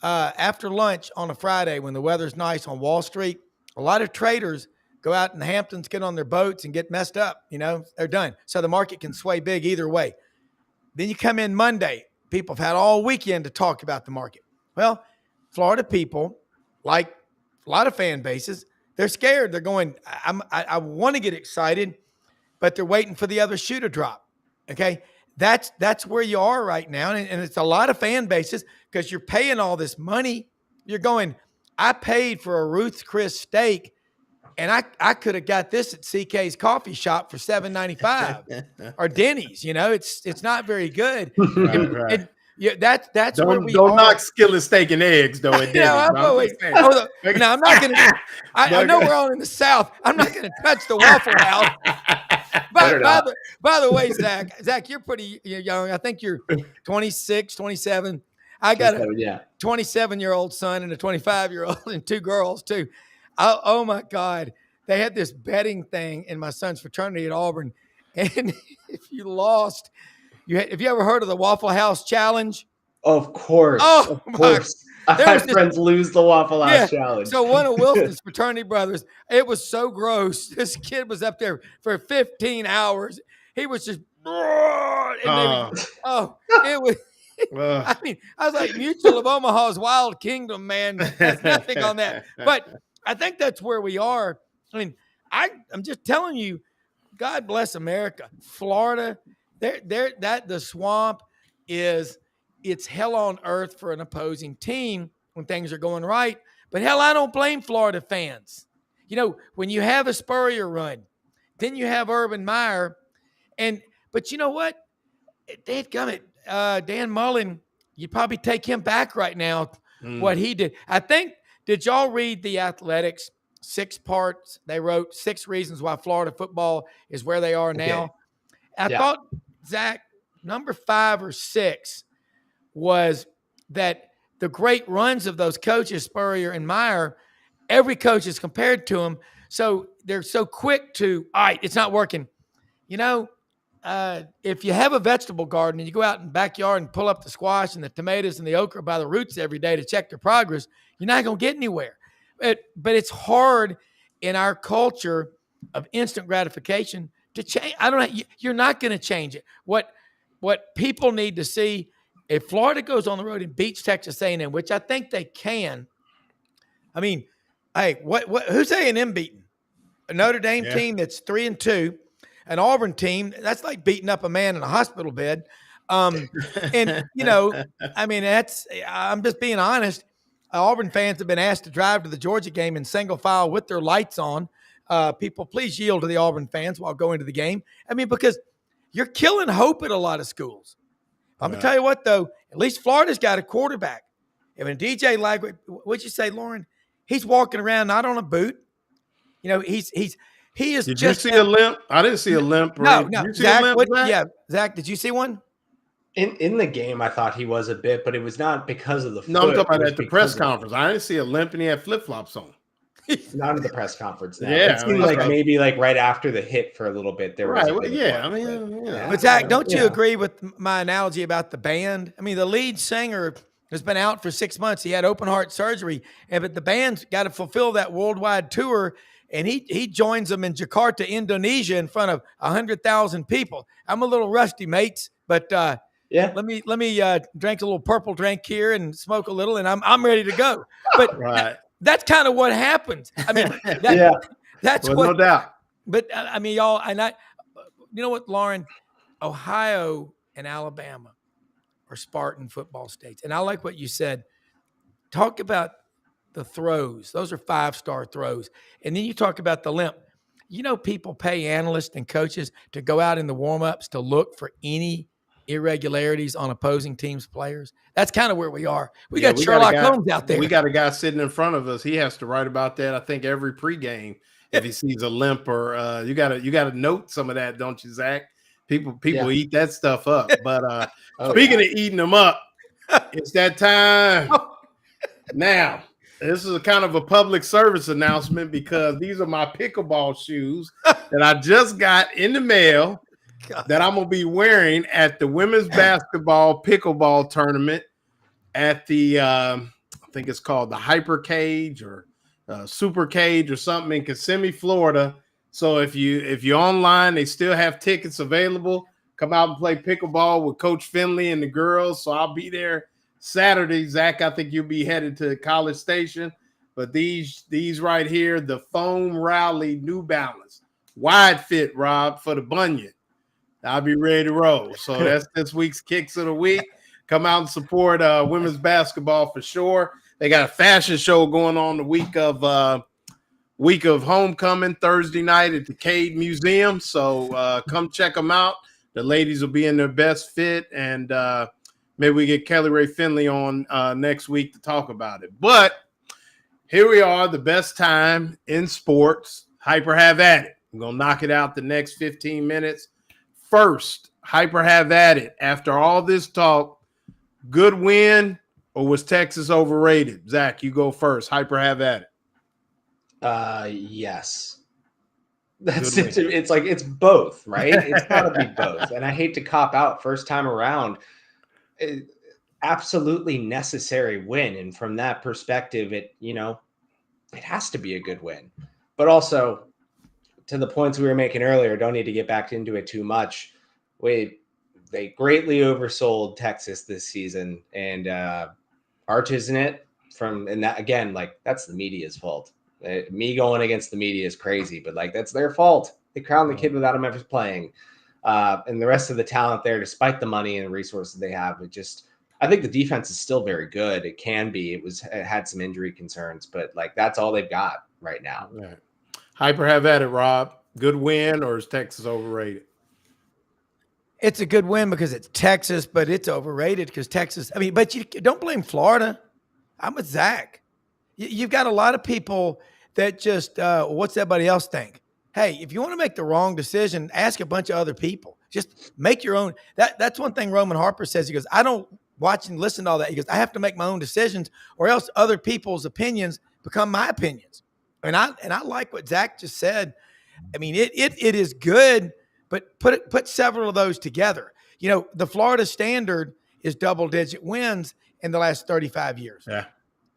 After lunch on a Friday, when the weather's nice on Wall Street, a lot of traders go out in the Hamptons, get on their boats and get messed up. They're done. So the market can sway big either way. Then you come in Monday. People have had all weekend to talk about the market. Well, Florida people, like a lot of fan bases, they're scared. They're going, I want to get excited, but they're waiting for the other shoe to drop. Okay. That's where you are right now. And it's a lot of fan bases because you're paying all this money. You're going, I paid for a Ruth's Chris steak, and I could have got this at CK's coffee shop for $7.95 or Denny's. It's not very good. Right. That's where we don't are. knock skillet steak and eggs though. At Denny's, I'm not going to. I know we're all in the South. I'm not going to touch the Waffle House. By the way, Zach, you're pretty young. I think you're 26, 27. I got a 27-year-old son and a 25-year-old and 2 girls too. Oh my God. They had this betting thing in my son's fraternity at Auburn. And if you lost, have you ever heard of the Waffle House Challenge? Of course. Oh, Of my. course. I've There was had this, friends lose the Waffle House yeah. challenge. So one of Wilson's fraternity brothers, it was so gross. This kid was up there for 15 hours. He was just, and it was. I mean, I was like, Mutual of Omaha's Wild Kingdom, man, has nothing on that. But I think that's where we are. I mean, I'm just telling you, God bless America. Florida, the swamp it's hell on earth for an opposing team when things are going right. But hell, I don't blame Florida fans. You know, when you have a Spurrier run, then you have Urban Meyer, but you know what? Dan Mullen, you'd probably take him back right now, what he did. I think, did y'all read The Athletics? 6 parts. They wrote 6 reasons why Florida football is where they are now. I thought, Zach, number 5 or 6 was that the great runs of those coaches, Spurrier and Meyer, every coach is compared to them. So they're so quick to, all right, it's not working. You know, if you have a vegetable garden and you go out in the backyard and pull up the squash and the tomatoes and the okra by the roots every day to check their progress, you're not going to get anywhere. But it's hard in our culture of instant gratification to change. I don't know. You're not going to change it. What people need to see, if Florida goes on the road and beats Texas A&M, which I think they can. I mean, hey, who's A&M beating? A Notre Dame team that's 3-2. An Auburn team, that's like beating up a man in a hospital bed. And, you know, I mean, I'm just being honest. Auburn fans have been asked to drive to the Georgia game in single file with their lights on. People, please yield to the Auburn fans while going to the game. I mean, because you're killing hope at a lot of schools. I'm going to tell you what, though, at least Florida's got a quarterback. If a DJ Lagway, what'd you say, Lauren? He's walking around not on a boot. You know, he is. Did you see a limp? I didn't see a limp. No. Did you see Zach, a limp, Zach? Yeah, Zach, did you see one? In the game, I thought he was a bit, but it was not because of the foot. No, I'm talking about at the press conference. I didn't see a limp, and he had flip-flops on. Not at the press conference. Now. Yeah, it seemed maybe right after the hit for a little bit. There was But Zach, don't you agree with my analogy about the band? I mean, the lead singer has been out for 6 months. He had open heart surgery, but the band's got to fulfill that worldwide tour, and he joins them in Jakarta, Indonesia, in front of 100,000 people. I'm a little rusty, mates, but let me drink a little purple drink here and smoke a little, and I'm ready to go. But that's kind of what happens. I mean, that's no doubt. But I mean, y'all, you know what, Lauren? Ohio and Alabama are Spartan football states, and I like what you said. Talk about the throws; those are 5-star throws, and then you talk about the limp. You know, people pay analysts and coaches to go out in the warm-ups to look for any irregularities on opposing teams' players. That's kind of where we are. We got Sherlock Holmes out there. We got a guy sitting in front of us. He has to write about that, I think, every pregame if he sees a limp or you gotta note some of that, don't you, Zach? People eat that stuff up. But speaking of eating them up, it's that time. Now, this is a kind of a public service announcement because these are my pickleball shoes that I just got in the mail. That I'm going to be wearing at the women's basketball pickleball tournament at the, I think it's called the Hyper Cage or Super Cage or something in Kissimmee, Florida. So if you're online, they still have tickets available. Come out and play pickleball with Coach Finley and the girls. So I'll be there Saturday. Zach, I think you'll be headed to College Station. But these right here, the Foam Rally New Balance. Wide fit, Rob, for the bunion. I'll be ready to roll. So that's this week's Kicks of the Week. Come out and support women's basketball for sure. They got a fashion show going on the week of homecoming Thursday night at the Cade Museum. So come check them out. The ladies will be in their best fit, and maybe we get Kelly Ray Finley on next week to talk about it. But here we are, the best time in sports. Hyper, have at it. I'm going to knock it out the next 15 minutes. First, Hyper, have at it. After all this talk, good win, or was Texas overrated? Zach, you go first. Hyper, have at it. Yes. That's Good it. It's like it's both, right? It's got to be both. And I hate to cop out first time around. Absolutely necessary win, and from that perspective, it has to be a good win. But also, to the points we were making earlier, don't need to get back into it too much. They greatly oversold Texas this season, and Arch isn't it and that again, like that's the media's fault. Me going against the media is crazy, but like that's their fault. They crowned the kid without him ever playing, and the rest of the talent there, despite the money and resources they have, I think the defense is still very good. It can be. It had some injury concerns, but like that's all they've got right now. Right. Hyper, have at it, Rob. Good win, or is Texas overrated? It's a good win because it's Texas, but it's overrated because Texas. I mean, but you don't blame Florida. I'm with Zach. You've got a lot of people that just, what's everybody else think? Hey, if you want to make the wrong decision, ask a bunch of other people. Just make your own. That's one thing Roman Harper says. He goes, I don't watch and listen to all that. He goes, I have to make my own decisions, or else other people's opinions become my opinions. And I like what Zach just said. I mean, it is good, but put several of those together. The Florida standard is double-digit wins in the last 35 years. Yeah.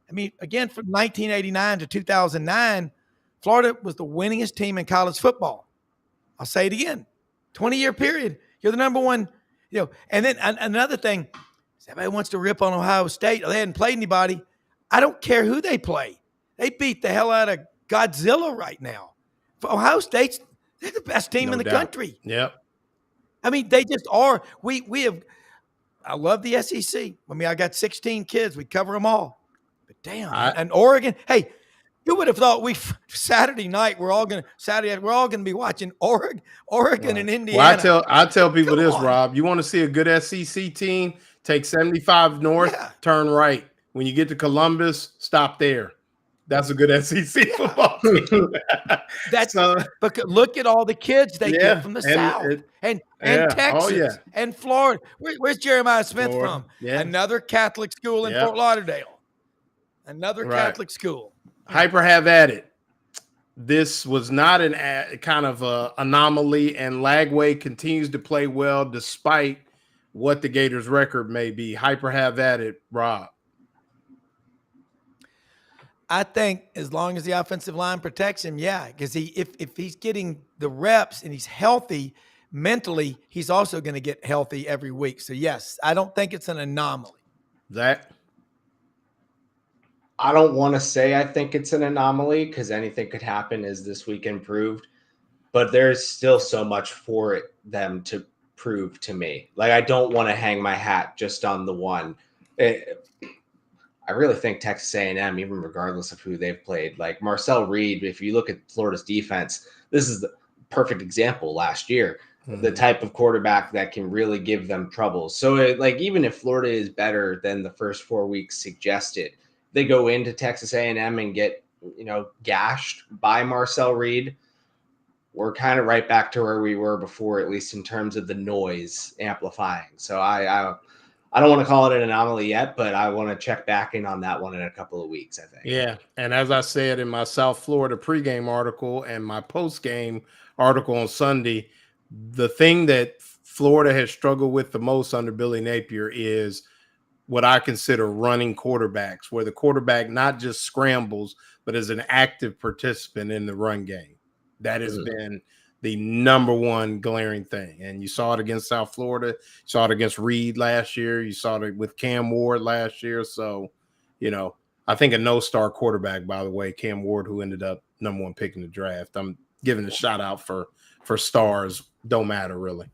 I mean, again, from 1989 to 2009, Florida was the winningest team in college football. I'll say it again. 20-year period. You're the number one, And then another thing, everybody wants to rip on Ohio State. They hadn't played anybody. I don't care who they play. They beat the hell out of Godzilla right now. For Ohio State's, they're the best team in the country. Yep. I mean, they just are. We have. I love the SEC. I mean, I got 16 kids. We cover them all. But damn, and Oregon. Hey, you would have thought Saturday night we're all going to be watching Oregon Right. and Indiana. Well, I tell people this, Rob. You want to see a good SEC team? Take 75 north, turn right. When you get to Columbus, stop there. That's a good SEC football team. But look at all the kids they get from the South and Texas and Florida. Where's Jeremiah Smith from? Yeah. Another Catholic school in Fort Lauderdale. Another Catholic school. Hyper, have at it. This was not an kind of anomaly, and Lagway continues to play well despite what the Gators' record may be. Hyper, have at it, Rob. I think as long as the offensive line protects him, because if he's getting the reps and he's healthy mentally, he's also going to get healthy every week. So yes, I don't think it's an anomaly. Zach? I don't want to say I think it's an anomaly because anything could happen, as this weekend proved. But there's still so much for them to prove to me. Like, I don't want to hang my hat just on the one. I really think Texas A&M, even regardless of who they've played, like Marcel Reed, if you look at Florida's defense, this is the perfect example last year, the type of quarterback that can really give them trouble. So, even if Florida is better than the first 4 weeks suggested, they go into Texas A&M and get, gashed by Marcel Reed, we're kind of right back to where we were before, at least in terms of the noise amplifying. So I don't want to call it an anomaly yet, but I want to check back in on that one in a couple of weeks, I think. Yeah, and as I said in my South Florida pregame article and my postgame article on Sunday, the thing that Florida has struggled with the most under Billy Napier is what I consider running quarterbacks, where the quarterback not just scrambles, but is an active participant in the run game. That has been the number one glaring thing. And you saw it against South Florida. You saw it against Reed last year. You saw it with Cam Ward last year. So, I think a no-star quarterback, by the way, Cam Ward, who ended up number one pick in the draft. I'm giving a shout out for stars. Don't matter, really.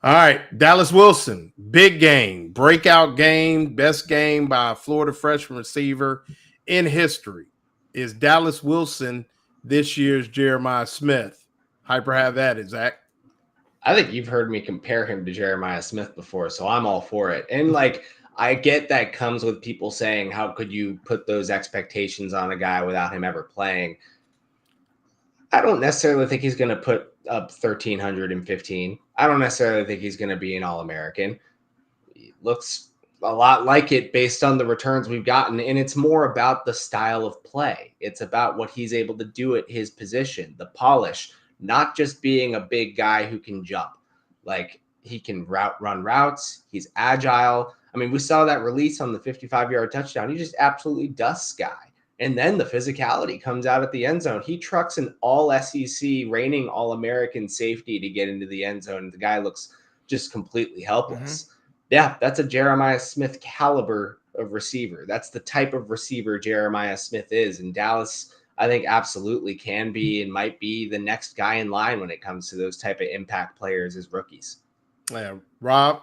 All right, Dallas Wilson, big game, breakout game, best game by a Florida freshman receiver in history. Is Dallas Wilson this year's Jeremiah Smith? Hyper, have at it, Zach. I think you've heard me compare him to Jeremiah Smith before, so I'm all for it. And I get that comes with people saying, how could you put those expectations on a guy without him ever playing? I don't necessarily think he's going to put up 1,315. I don't necessarily think he's going to be an All-American. He looks a lot like it based on the returns we've gotten. And it's more about the style of play. It's about what he's able to do at his position, the polish, not just being a big guy who can jump. Like, he can run routes. He's agile. I mean, we saw that release on the 55-yard touchdown. He just absolutely dusts guy. And then the physicality comes out at the end zone. He trucks an all SEC reigning All-American safety to get into the end zone. The guy looks just completely helpless. Yeah, that's a Jeremiah Smith caliber of receiver. That's the type of receiver Jeremiah Smith is. And Dallas, I think, absolutely can be and might be the next guy in line when it comes to those type of impact players as rookies. Yeah, Rob?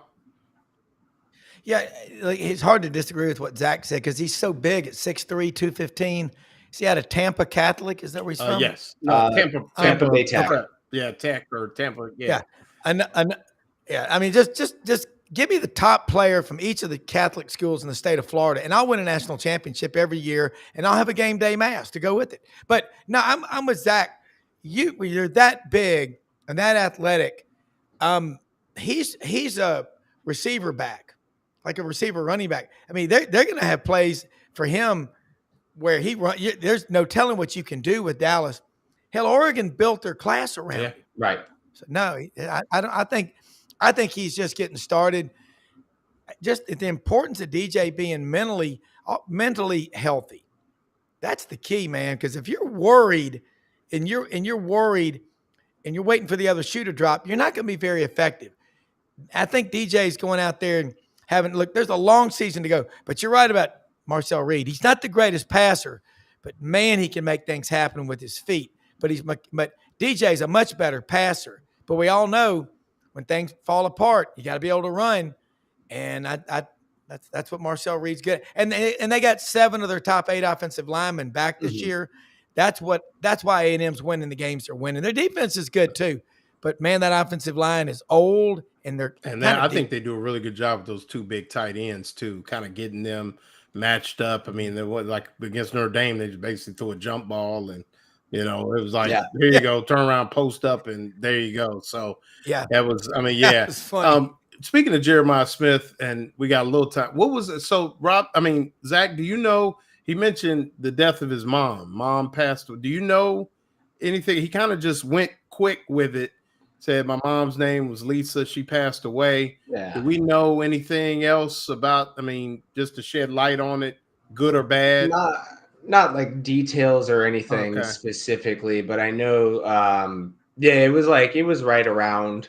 Yeah, like, it's hard to disagree with what Zach said because he's so big at 6'3", 215. Is he out of Tampa Catholic? Is that where he's from? Yes. No, Tampa Bay Tech. Yeah, Tech or Tampa. Yeah. Yeah. I mean, just give me the top player from each of the Catholic schools in the state of Florida, and I'll win a national championship every year, and I'll have a game day mask to go with it. But no, I'm with Zach. You're that big and that athletic. He's a receiver back, like a receiver running back. I mean, they're going to have plays for him where he run. There's no telling what you can do with Dallas. Hell, Oregon built their class around him. Right. So no, I think he's just getting started. Just the importance of DJ being mentally healthy. That's the key, man. Because if you're worried and you're worried and you're waiting for the other shoe to drop, you're not going to be very effective. I think DJ's going out there and there's a long season to go. But you're right about Marcel Reed. He's not the greatest passer, but man, he can make things happen with his feet. But DJ's a much better passer. But we all know when things fall apart, you got to be able to run. And that's what Marcel Reed's good at. And they got 7 of their top 8 offensive linemen back this year. That's why A&M's winning the games they're winning. Their defense is good too. But man, that offensive line is old, and I think they do a really good job with those 2 big tight ends too, kind of getting them matched up. I mean, they were like against Notre Dame, they just basically threw a jump ball, and it was like, here you go, turn around, post up, and there you go. So that was, I mean, yeah. It's funny. Speaking of Jeremiah Smith, and we got a little time. What was it? So Rob, I mean, Zach, do you know? He mentioned the death of his mom. Mom passed. Do you know anything? He kind of just went quick with it. Said my mom's name was Lisa. She passed away. Yeah. Do we know anything else about? I mean, just to shed light on it, good or bad? Not like details or anything specifically, but I know. It was right around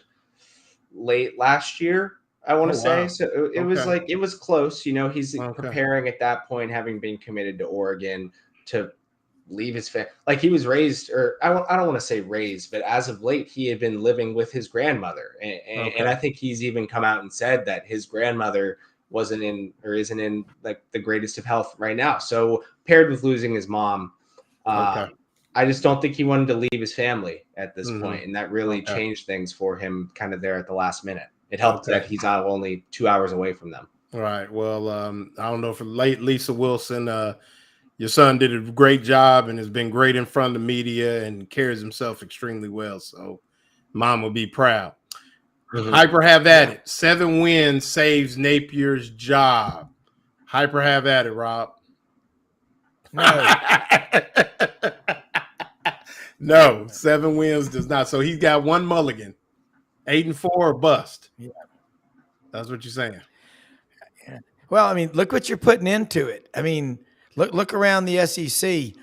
late last year, I want to say. Wow. So it was like, it was close. He's preparing at that point, having been committed to Oregon to leave his family. Like, he was raised, or I don't want to say raised, but as of late, he had been living with his grandmother. And I think he's even come out and said that his grandmother isn't in like the greatest of health right now. So paired with losing his mom, I just don't think he wanted to leave his family at this point, and that really changed things for him kind of there at the last minute. It helped that he's now only 2 hours away from them. All right. Well, I don't know, for late Lisa Wilson, your son did a great job and has been great in front of the media and carries himself extremely well. So mom will be proud. Hyper have at it. 7 wins saves Napier's job. Hyper have at it, Rob. No, 7 wins does not. So he's got 1 mulligan. 8-4 or bust. Yeah. That's what you're saying. Well, I mean, look what you're putting into it. I mean, look around the SEC.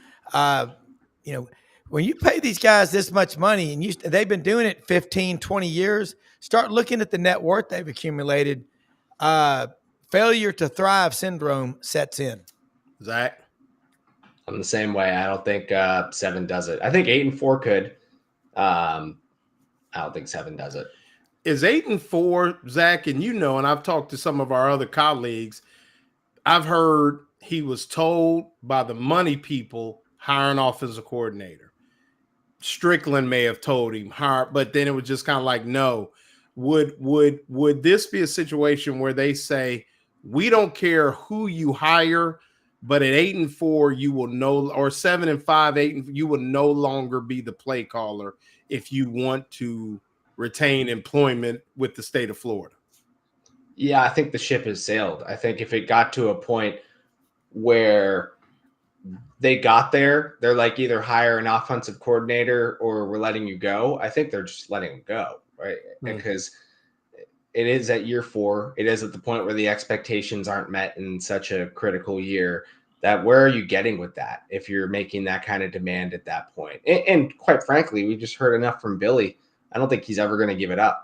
When you pay these guys this much money and they've been doing it 15, 20 years, start looking at the net worth they've accumulated. Failure to thrive syndrome sets in. Zach? I'm the same way. I don't think 7 does it. I think 8-4 could. I don't think 7 does it. Is 8-4, Zach, and I've talked to some of our other colleagues. I've heard he was told by the money people, hire an offensive coordinator. Strickland may have told him, but then it was just kind of like, no. Would this be a situation where they say, we don't care who you hire, but at 8-4, you will or 7-5, you will no longer be the play caller if you want to retain employment with the state of Florida? Yeah, I think the ship has sailed. I think if it got to a point where they got there, they're like either hire an offensive coordinator or we're letting you go. I think they're just letting him go, right? Because it is at year 4. It is at the point where the expectations aren't met in such a critical year. That where are you getting with that if you're making that kind of demand at that point? And quite frankly, we just heard enough from Billy. I don't think he's ever going to give it up.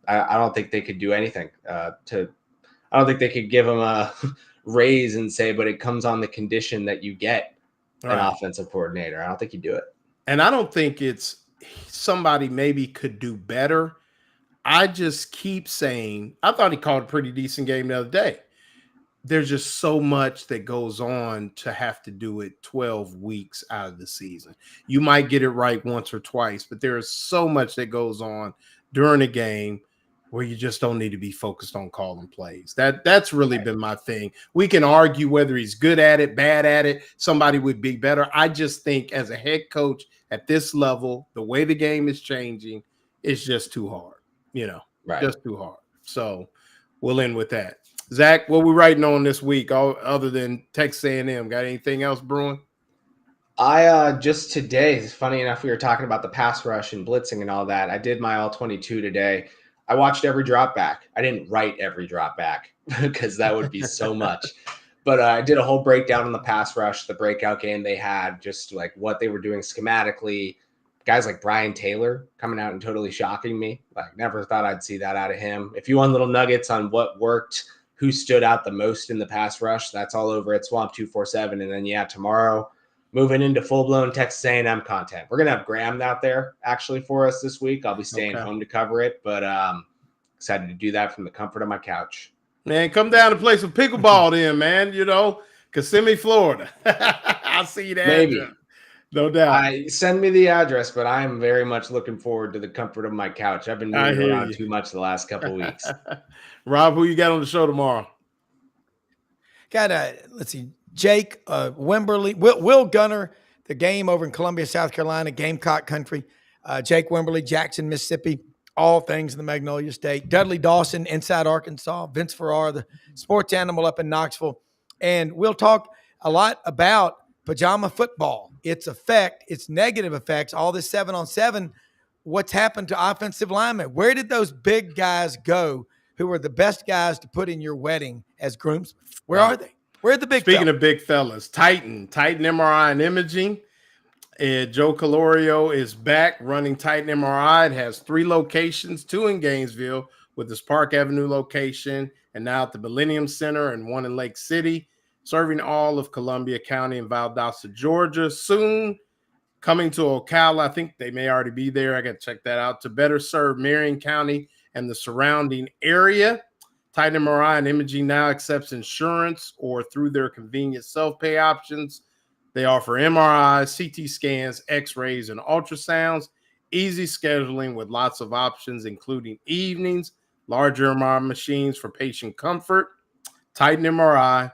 I don't think they could do anything I don't think they could give him a raise and say, but it comes on the condition that you get an offensive coordinator. I don't think he'd do it. And I don't think it's somebody maybe could do better. I just keep saying, I thought he called a pretty decent game the other day. There's just so much that goes on to have to do it 12 weeks out of the season. You might get it right once or twice, but there is so much that goes on during a game where you just don't need to be focused on calling plays. That's really been my thing. We can argue whether he's good at it, bad at it, somebody would be better. I just think as a head coach at this level, the way the game is changing, it's just too hard, just too hard. So we'll end with that. Zach, what we writing on this week other than Texas A&M? Got anything else brewing? I just today, it's funny enough, we were talking about the pass rush and blitzing and all that. I did my all 22 today. I watched every drop back. I didn't write every drop back because that would be so much. But I did a whole breakdown on the pass rush, the breakout game they had, just like what they were doing schematically. Guys like Brian Taylor coming out and totally shocking me. Like, never thought I'd see that out of him. If you want little nuggets on what worked, who stood out the most in the pass rush, that's all over at Swamp 247. And then, tomorrow, moving into full-blown Texas A&M content. We're going to have Graham out there actually for us this week. I'll be staying home to cover it, but excited to do that from the comfort of my couch. Man, come down and play some pickleball then, man, Kissimmee, Florida. I'll see you there. Maybe. No doubt. Send me the address, but I'm very much looking forward to the comfort of my couch. I've been moving around too much the last couple of weeks. Rob, who you got on the show tomorrow? Got let's see, Jake Wimberly, Will Gunner, the game over in Columbia, South Carolina, Gamecock country. Jake Wimberly, Jackson, Mississippi, all things in the Magnolia State. Dudley Dawson, inside Arkansas. Vince Farrar, the sports animal up in Knoxville. And we'll talk a lot about pajama football, its effect, its negative effects, all this 7-on-7, what's happened to offensive linemen. Where did those big guys go who were the best guys to put in your wedding as groomsmen? Where are they? Where are the big Speaking of big fellas, Titan MRI and Imaging. Joe Calorio is back running Titan MRI. It has 3 locations, 2 in Gainesville with this Park Avenue location, and now at the Millennium Center and 1 in Lake City, serving all of Columbia County and Valdosta, Georgia. Soon coming to Ocala. I think they may already be there. I got to check that out to better serve Marion County and the surrounding area. Titan MRI and Imaging now accepts insurance or through their convenient self-pay options. They offer MRIs, CT scans, X-rays, and ultrasounds. Easy scheduling with lots of options, including evenings, larger MRI machines for patient comfort. Titan MRI,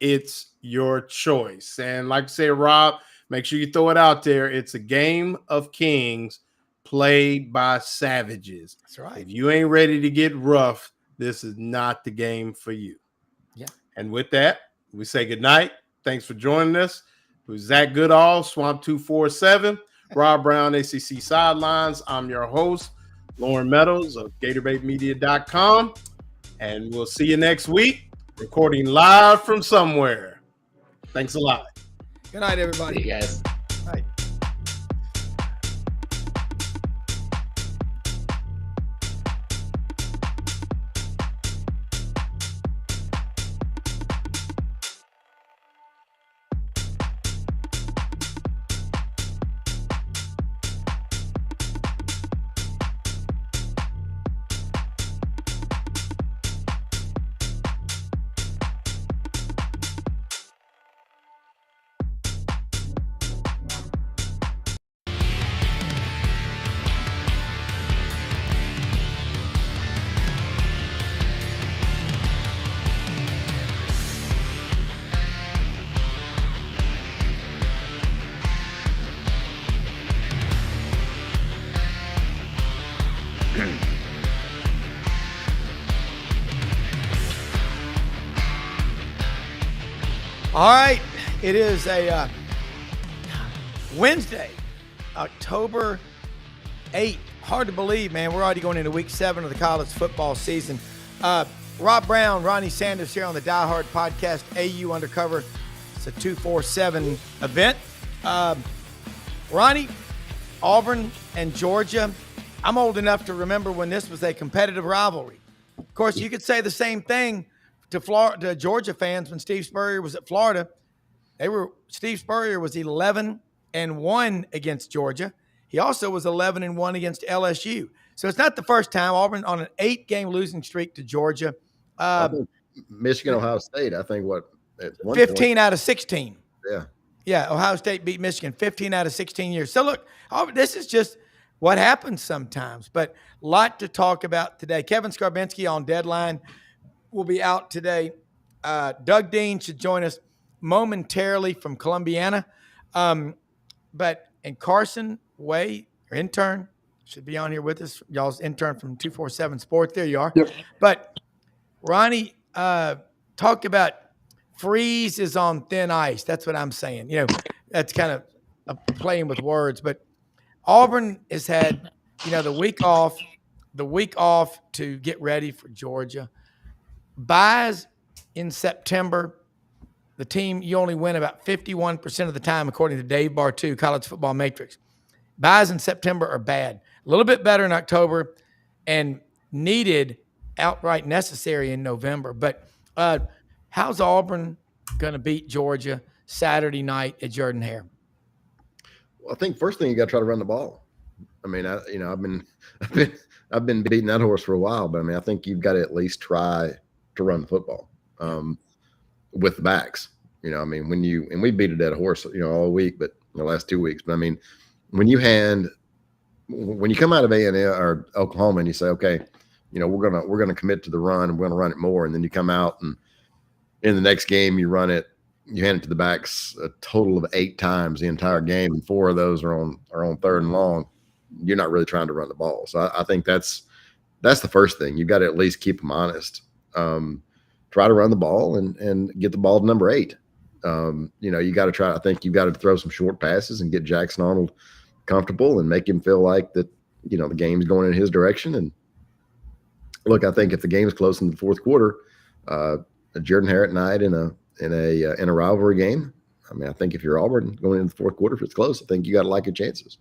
it's your choice. And like I said, Rob, make sure you throw it out there. It's a game of kings played by savages. That's right. If you ain't ready to get rough, this is not the game for you. Yeah. And with that, we say good night. Thanks for joining us. It was Zach Goodall, Swamp 247, Rob Brown, ACC Sidelines. I'm your host, Lauren Meadows of GatorBaitMedia.com. And we'll see you next week, recording live from somewhere. Thanks a lot. Good night, everybody. See you guys. Bye. All right, it is a Wednesday, October 8th. Hard to believe, man. We're already going into week 7 of the college football season. Rob Brown, Ronnie Sanders here on the Die Hard podcast, AU Undercover. It's a 247 event. Ronnie, Auburn and Georgia. I'm old enough to remember when this was a competitive rivalry. Of course, you could say the same thing to Georgia fans when Steve Spurrier was at Florida. Steve Spurrier was 11-1 against Georgia. He also was 11-1 against LSU. So it's not the first time Auburn on an 8-game losing streak to Georgia. Michigan, Ohio State, I think at 15 out of 16. Yeah. Yeah, Ohio State beat Michigan 15 out of 16 years. So look, this is just what happens sometimes, but a lot to talk about today. Kevin Scarbinski on deadline will be out today. Doug Dean should join us momentarily from Columbiana. And Carson Way, our intern, should be on here with us. Y'all's intern from 247 Sports. There you are. Yep. But Ronnie talked about freeze is on thin ice. That's what I'm saying. You know, that's kind of playing with words. But Auburn has had, the week off to get ready for Georgia. Buys in September, the team, you only win about 51% of the time, according to Dave Bartu, College Football Matrix. Buys in September are bad. A little bit better in October and needed, outright necessary in November. But how's Auburn going to beat Georgia Saturday night at Jordan-Hare? Well, I think first thing you got to try to run the ball. I mean, I've been beating that horse for a while, but I mean, I think you've got to at least try to run the football with the backs. I mean, we beat a dead horse, all week, but the last 2 weeks. But I mean, when you come out of A&M or Oklahoma and you say, okay, we're gonna commit to the run and we're gonna run it more, and then you come out and in the next game you hand it to the backs a total of 8 times the entire game, and 4 of those are on 3rd and long. You're not really trying to run the ball. So I think that's the first thing. You've got to at least keep them honest. Try to run the ball and get the ball to number 8. You got to try. I think you've got to throw some short passes and get Jackson Arnold comfortable and make him feel like that, the game's going in his direction. And look, I think if the game is close in the fourth quarter, Jordan-Hare at night in a rivalry game, I mean, I think if you're Auburn going into the fourth quarter, if it's close, I think you got to like your chances.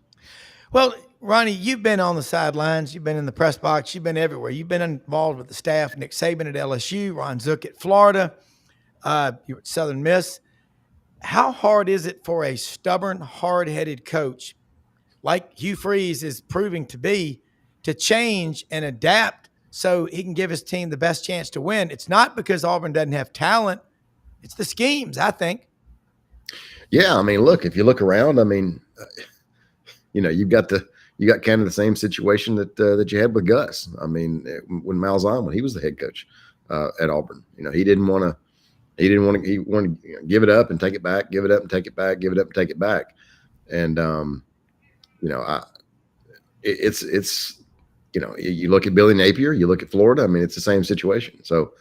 Well, Ronnie, you've been on the sidelines. You've been in the press box. You've been everywhere. You've been involved with the staff, Nick Saban at LSU, Ron Zook at Florida. You were at Southern Miss. How hard is it for a stubborn, hard-headed coach like Hugh Freeze is proving to be to change and adapt so he can give his team the best chance to win? It's not because Auburn doesn't have talent. It's the schemes, I think. Yeah, I mean, look, if you look around, I mean, you got kind of the same situation that you had with Gus. I mean, when Malzahn, when he was the head coach at Auburn, he wanted to give it up and take it back, give it up and take it back, give it up and take it back. And, you look at Billy Napier, you look at Florida, I mean, it's the same situation. So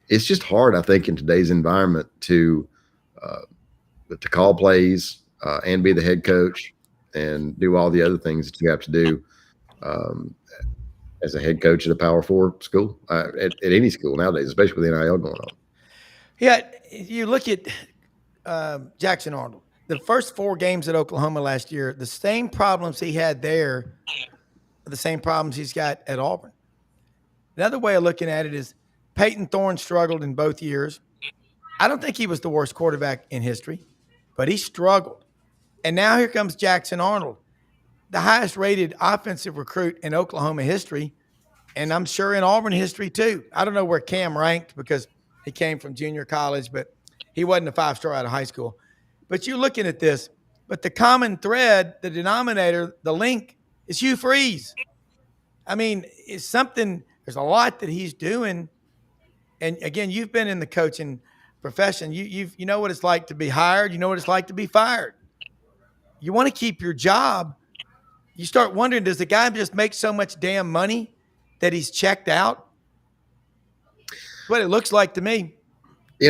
it's just hard, I think, in today's environment to call plays and be the head coach and do all the other things that you have to do as a head coach at a Power 4 school, at any school nowadays, especially with the NIL going on. Yeah, you look at Jackson Arnold. The first 4 games at Oklahoma last year, the same problems he had there are the same problems he's got at Auburn. Another way of looking at it is Peyton Thorne struggled in both years. I don't think he was the worst quarterback in history, but he struggled. And now here comes Jackson Arnold, the highest rated offensive recruit in Oklahoma history, and I'm sure in Auburn history too. I don't know where Cam ranked because he came from junior college, but he wasn't a 5-star out of high school. But you're looking at this, but the common thread, the denominator, the link is Hugh Freeze. I mean, it's something, there's a lot that he's doing. And again, you've been in the coaching profession. You know what it's like to be hired. You know what it's like to be fired. You want to keep your job. You start wondering, does the guy just make so much damn money that he's checked out? That's what it looks like to me.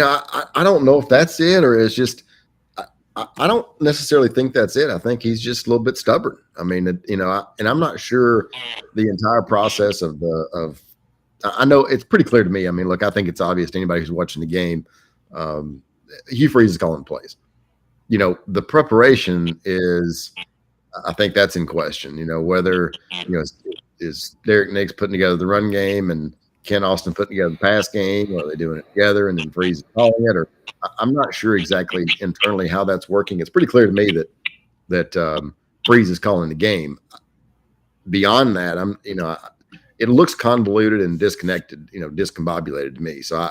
I don't know if that's it or it's just I don't necessarily think that's it. I think he's just a little bit stubborn. I mean, and I'm not sure the entire process of I know it's pretty clear to me. I mean, look, I think it's obvious to anybody who's watching the game. Hugh Freeze is calling plays. The preparation is, I think that's in question. Whether, is Derek Nix putting together the run game and Ken Austin putting together the pass game, or are they doing it together and then Freeze is calling it? Or I'm not sure exactly internally how that's working. It's pretty clear to me that Freeze is calling the game. Beyond that, it looks convoluted and disconnected, discombobulated to me. So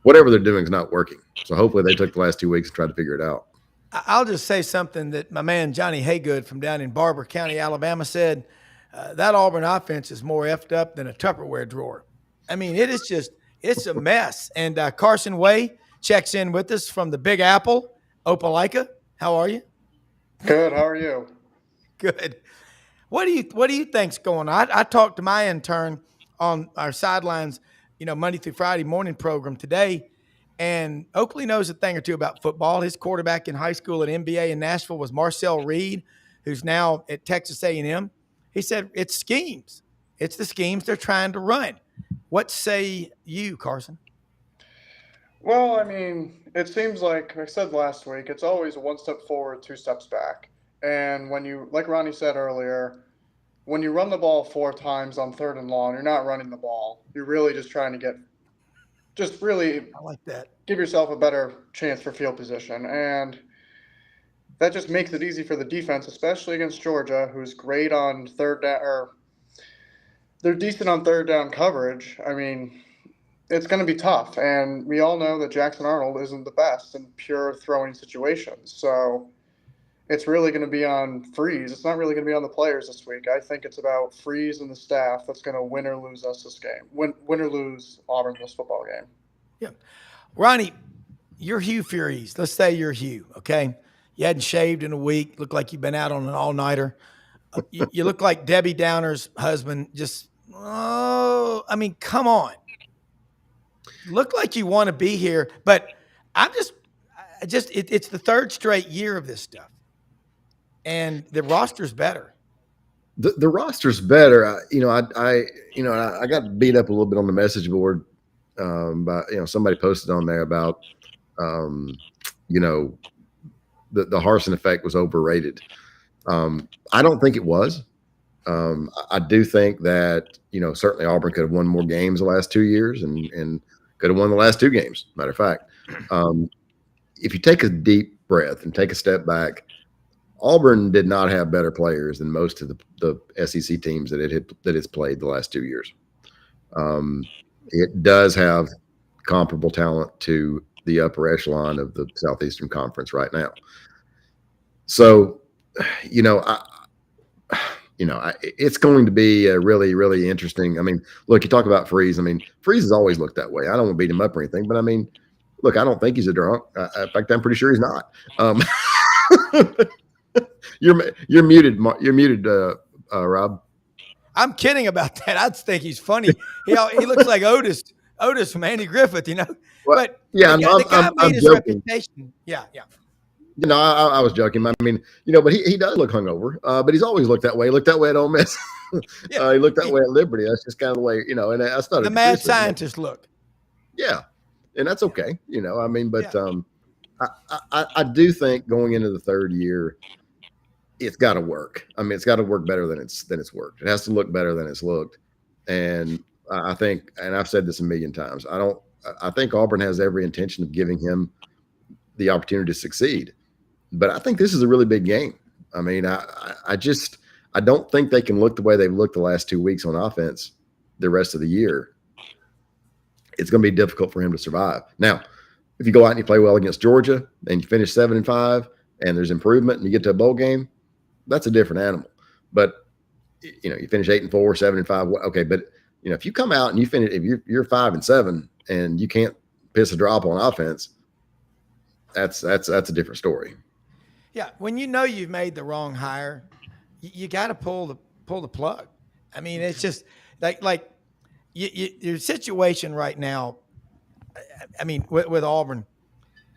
whatever they're doing is not working. So hopefully they took the last 2 weeks and tried to figure it out. I'll just say something that my man Johnny Haygood from down in Barber County, Alabama said. That Auburn offense is more effed up than a Tupperware drawer. I mean, it's a mess. And Carson Way checks in with us from the Big Apple, Opelika. How are you? Good. How are you? Good. What do you think's going on? I talked to my intern on our Sidelines, Monday through Friday morning program today, and Oakley knows a thing or two about football. His quarterback in high school at NBA in Nashville was Marcel Reed, who's now at Texas A&M. He said it's schemes. It's the schemes they're trying to run. What say you, Carson? Well, I mean, it seems like I said last week, it's always one step forward, 2 steps back. And when you, like Ronnie said earlier, when you run the ball 4 times on 3rd and long, you're not running the ball. You're really just trying to I like that. give yourself a better chance for field position. And that just makes it easy for the defense, especially against Georgia, who's great on third down, or they're decent on 3rd down coverage. I mean, it's going to be tough. And we all know that Jackson Arnold isn't the best in pure throwing situations. So it's really going to be on Freeze. It's not really going to be on the players this week. I think it's about Freeze and the staff that's going to win or lose us this game. Win or lose Auburn this football game. Yeah. Ronnie, you're Hugh Freeze. Let's say you're Hugh, okay? You hadn't shaved in a week. Look like you've been out on an all-nighter. You look like Debbie Downer's husband. Come on. Look like you want to be here, but it's the 3rd straight year of this stuff. And the roster's better. The roster's better. I got beat up a little bit on the message board by somebody posted on there about the Harsin effect was overrated. I don't think it was. I do think that certainly Auburn could have won more games the last 2 years and could have won the last 2 games. Matter of fact, if you take a deep breath and take a step back, Auburn did not have better players than most of the SEC teams that it's played the last 2 years. It does have comparable talent to the upper echelon of the Southeastern Conference right now. So, it's going to be a really, really interesting. I mean, look, you talk about Freeze. I mean, Freeze has always looked that way. I don't want to beat him up or anything, but I mean, look, I don't think he's a drunk. In fact, I'm pretty sure he's not. You're muted. You're muted, Rob. I'm kidding about that. I think he's funny. He looks like Otis from Andy Griffith, Well, But yeah, the guy I'm made his joking. reputation. Yeah. I was joking. I mean, but he does look hungover. But he's always looked that way. He looked that way at Ole Miss. He looked that way at Liberty. That's just kind of the way, and that's not the mad scientist look. Yeah, and that's okay. I do think going into the 3rd year, it's got to work. I mean, it's got to work better than it's worked. It has to look better than it's looked. And I think, and I've said this a million times, I think Auburn has every intention of giving him the opportunity to succeed. But I think this is a really big game. I mean, I don't think they can look the way they've looked the last 2 weeks on offense the rest of the year. It's going to be difficult for him to survive. Now, if you go out and you play well against Georgia and you finish 7-5 and there's improvement and you get to a bowl game, that's a different animal. But you finish 8-4, 7-5. Okay, but if you come out and you finish, if you're 5-7 and you can't piss a drop on offense, that's a different story. Yeah, when you've made the wrong hire, you got to pull the plug. I mean, it's just like your situation right now. I mean, with Auburn,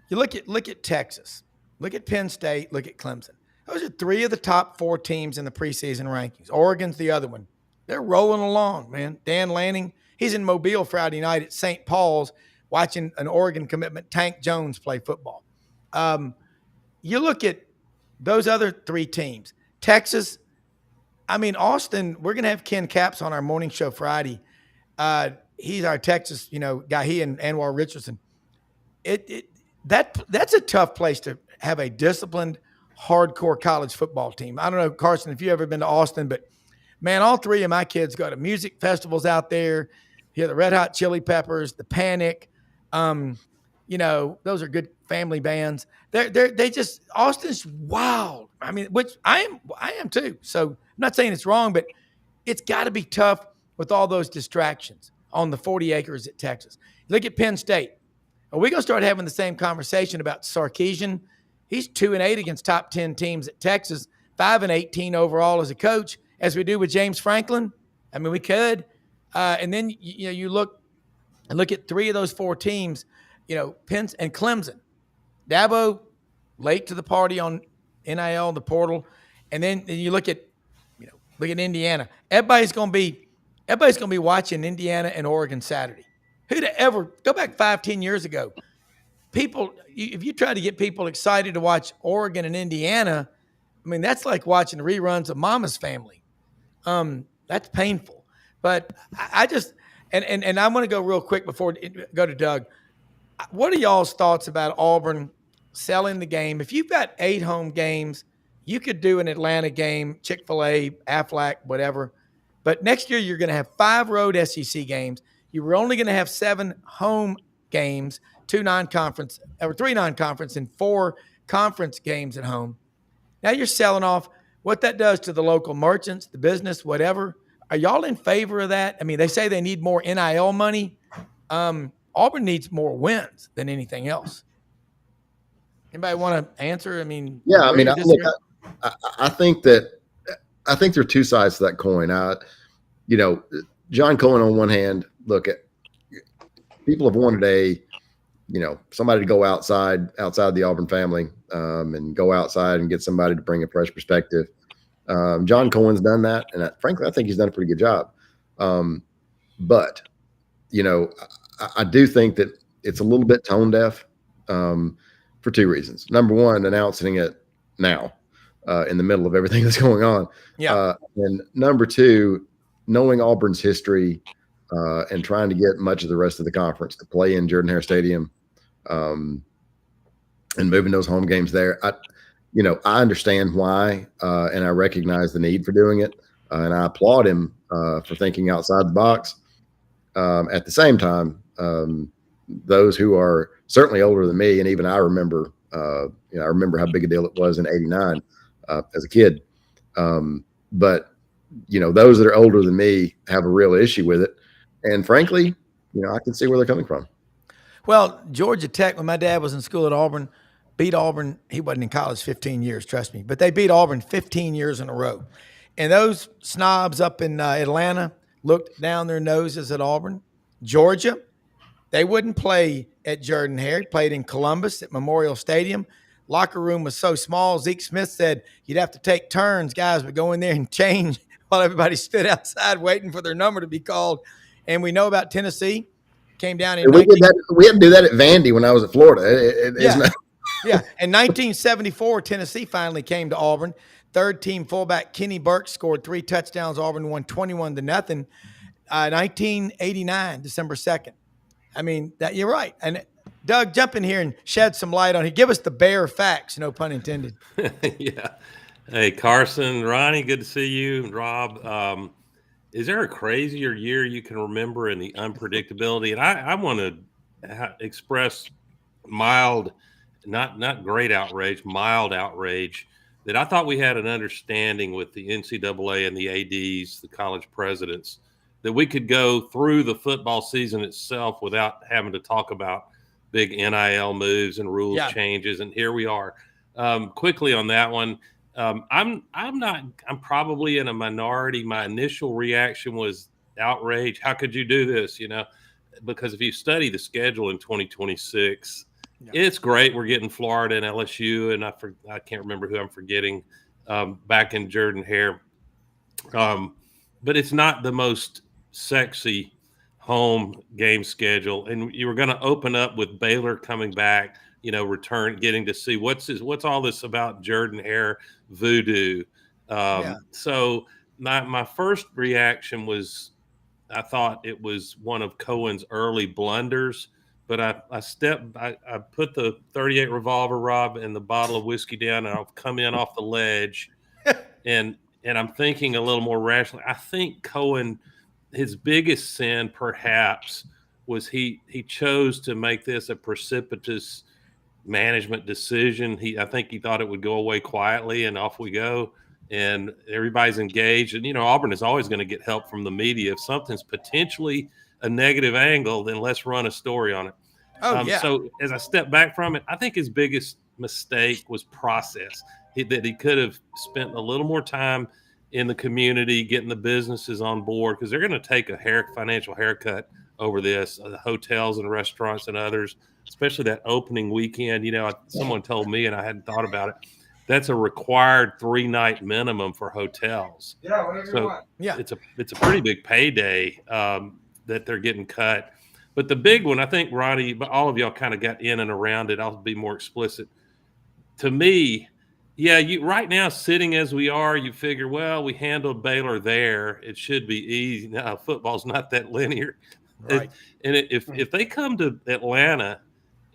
you look at Texas, look at Penn State, look at Clemson. Those are 3 of the top 4 teams in the preseason rankings. Oregon's the other one. They're rolling along, man. Dan Lanning, he's in Mobile Friday night at St. Paul's watching an Oregon commitment, Tank Jones, play football. You look at those other 3 teams. Texas, I mean, Austin, we're going to have Ken Capps on our morning show Friday. He's our Texas, guy, he and Anwar Richardson. That's a tough place to have a disciplined, hardcore college football team. I don't know, Carson, if you've ever been to Austin, but man, all 3 of my kids go to music festivals out there. Hear the Red Hot Chili Peppers, the Panic. Those are good family bands. They just, Austin's wild. I mean, which I am too. So I'm not saying it's wrong, but it's got to be tough with all those distractions on the 40 acres at Texas. Look at Penn State. Are we going to start having the same conversation about Sarkisian? He's 2-8 against top 10 teams at Texas, 5-18 overall as a coach, as we do with James Franklin. I mean, we could. And then you look at 3 of those 4 teams, Penn and Clemson. Dabo, late to the party on NIL, the portal. And then you look at Indiana. Everybody's going to be watching Indiana and Oregon Saturday. Who'd ever go back 5-10 years ago? People, if you try to get people excited to watch Oregon and Indiana, I mean, that's like watching reruns of Mama's Family. That's painful. But I just, and I want to go real quick before go to Doug. What are y'all's thoughts about Auburn selling the game? If you've got 8 home games, you could do an Atlanta game, Chick-fil-A, Aflac, whatever. But next year, you're going to have 5 road SEC games. You were only going to have 7 home games, 2 non-conference, or 3 non-conference, and 4 conference games at home. Now you're selling off. What that does to the local merchants, the business, whatever. Are y'all in favor of that? I mean, they say they need more NIL money. Auburn needs more wins than anything else. Anybody want to answer? I mean, yeah, I mean, I think there are 2 sides to that coin. John Cohen on one hand, look, at people have wanted somebody to go outside the Auburn family and go outside and get somebody to bring a fresh perspective. John Cohen's done that, and frankly, I think he's done a pretty good job. But I do think that it's a little bit tone deaf for 2 reasons. Number one, announcing it now in the middle of everything that's going on. Yeah. And number 2, knowing Auburn's history and trying to get much of the rest of the conference to play in Jordan-Hare Stadium and moving those home games there. I understand why, and I recognize the need for doing it, and I applaud him for thinking outside the box. At the same time, those who are certainly older than me, and even I remember, I remember how big a deal it was in '89 as a kid. But those that are older than me have a real issue with it, and frankly, I can see where they're coming from. Well, Georgia Tech, when my dad was in school at Auburn, beat Auburn. He wasn't in college 15 years, trust me, but they beat Auburn 15 years in a row. And those snobs up in Atlanta looked down their noses at Auburn. Georgia, they wouldn't play at Jordan-Hare. Played in Columbus at Memorial Stadium. Locker room was so small, Zeke Smith said you'd have to take turns. Guys would go in there and change while everybody stood outside waiting for their number to be called. And we know about Tennessee. Came down in we had to do that at Vandy when I was at Florida. Yeah. In 1974, Tennessee finally came to Auburn. Third team fullback Kenny Burke scored 3 touchdowns. Auburn won 21-0. 1989, December 2nd. I mean, that you're right. And Doug, jump in here and shed some light on it. Give us the bare facts, no pun intended. Yeah. Hey, Carson, Ronnie, good to see you. Rob, is there a crazier year you can remember in the unpredictability? And I want to express mild, not great outrage, mild outrage that I thought we had an understanding with the NCAA and the ADs, the college presidents, that we could go through the football season itself without having to talk about big NIL moves and rules changes. And here we are. Quickly on that one. I'm probably in a minority. My initial reaction was outrage. How could you do this? because if you study the schedule in 2026, it's great. We're getting Florida and LSU, and I can't remember who I'm forgetting, back in Jordan-Hare. But it's not the most sexy home game schedule. And you were going to open up with Baylor coming back, getting to see what's all this about Jordan-Hare voodoo. So my first reaction was, I thought it was one of Cohen's early blunders, but I put the 38 revolver, Rob, and the bottle of whiskey down, and I'll come in off the ledge, and I'm thinking a little more rationally. I think Cohen, his biggest sin perhaps was he chose to make this a precipitous management decision. I think he thought it would go away quietly, and off we go. And everybody's engaged. And, Auburn is always going to get help from the media. If something's potentially a negative angle, then let's run a story on it. So as I step back from it, I think his biggest mistake was process. That he could have spent a little more time in the community, getting the businesses on board, because they're going to take a financial haircut over this, the hotels and restaurants and others, especially that opening weekend. Someone told me, and I hadn't thought about it, that's a required 3-night minimum for hotels. It's a pretty big payday that they're getting cut. But the big one, I think, Ronnie, but all of y'all kind of got in and around it. I'll be more explicit. To me, you right now, sitting as we are, you figure, well, we handled Baylor there. It should be easy. No, football's not that linear. Right. If they come to Atlanta,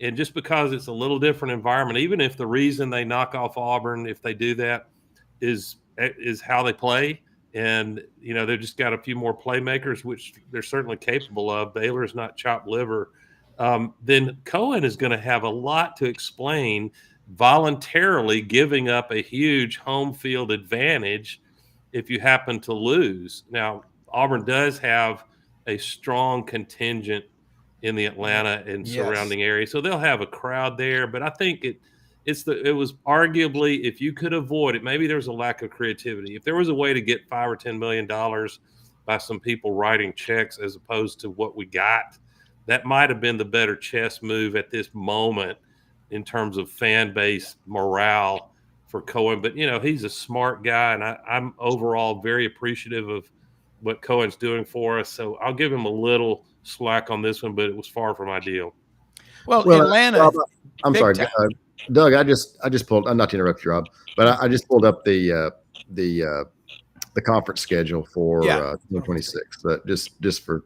and just because it's a little different environment, even if the reason they knock off Auburn, if they do that, is how they play, and they've just got a few more playmakers, which they're certainly capable of. Baylor's not chopped liver. Then Cohen is going to have a lot to explain, voluntarily giving up a huge home field advantage if you happen to lose. Now, Auburn does have a strong contingent in the Atlanta and surrounding area, so they'll have a crowd there. But I think it was arguably, if you could avoid it, maybe there's a lack of creativity. If there was a way to get $5 or $10 million by some people writing checks as opposed to what we got, that might have been the better chess move at this moment in terms of fan base morale for Cohen. But he's a smart guy, and I'm overall very appreciative of what Cohen's doing for us. So I'll give him a little slack on this one, but it was far from ideal. Well, Atlanta. I'm sorry, Doug. I just pulled. I'm not to interrupt you, Rob, but I just pulled up the conference schedule for 2026. But just for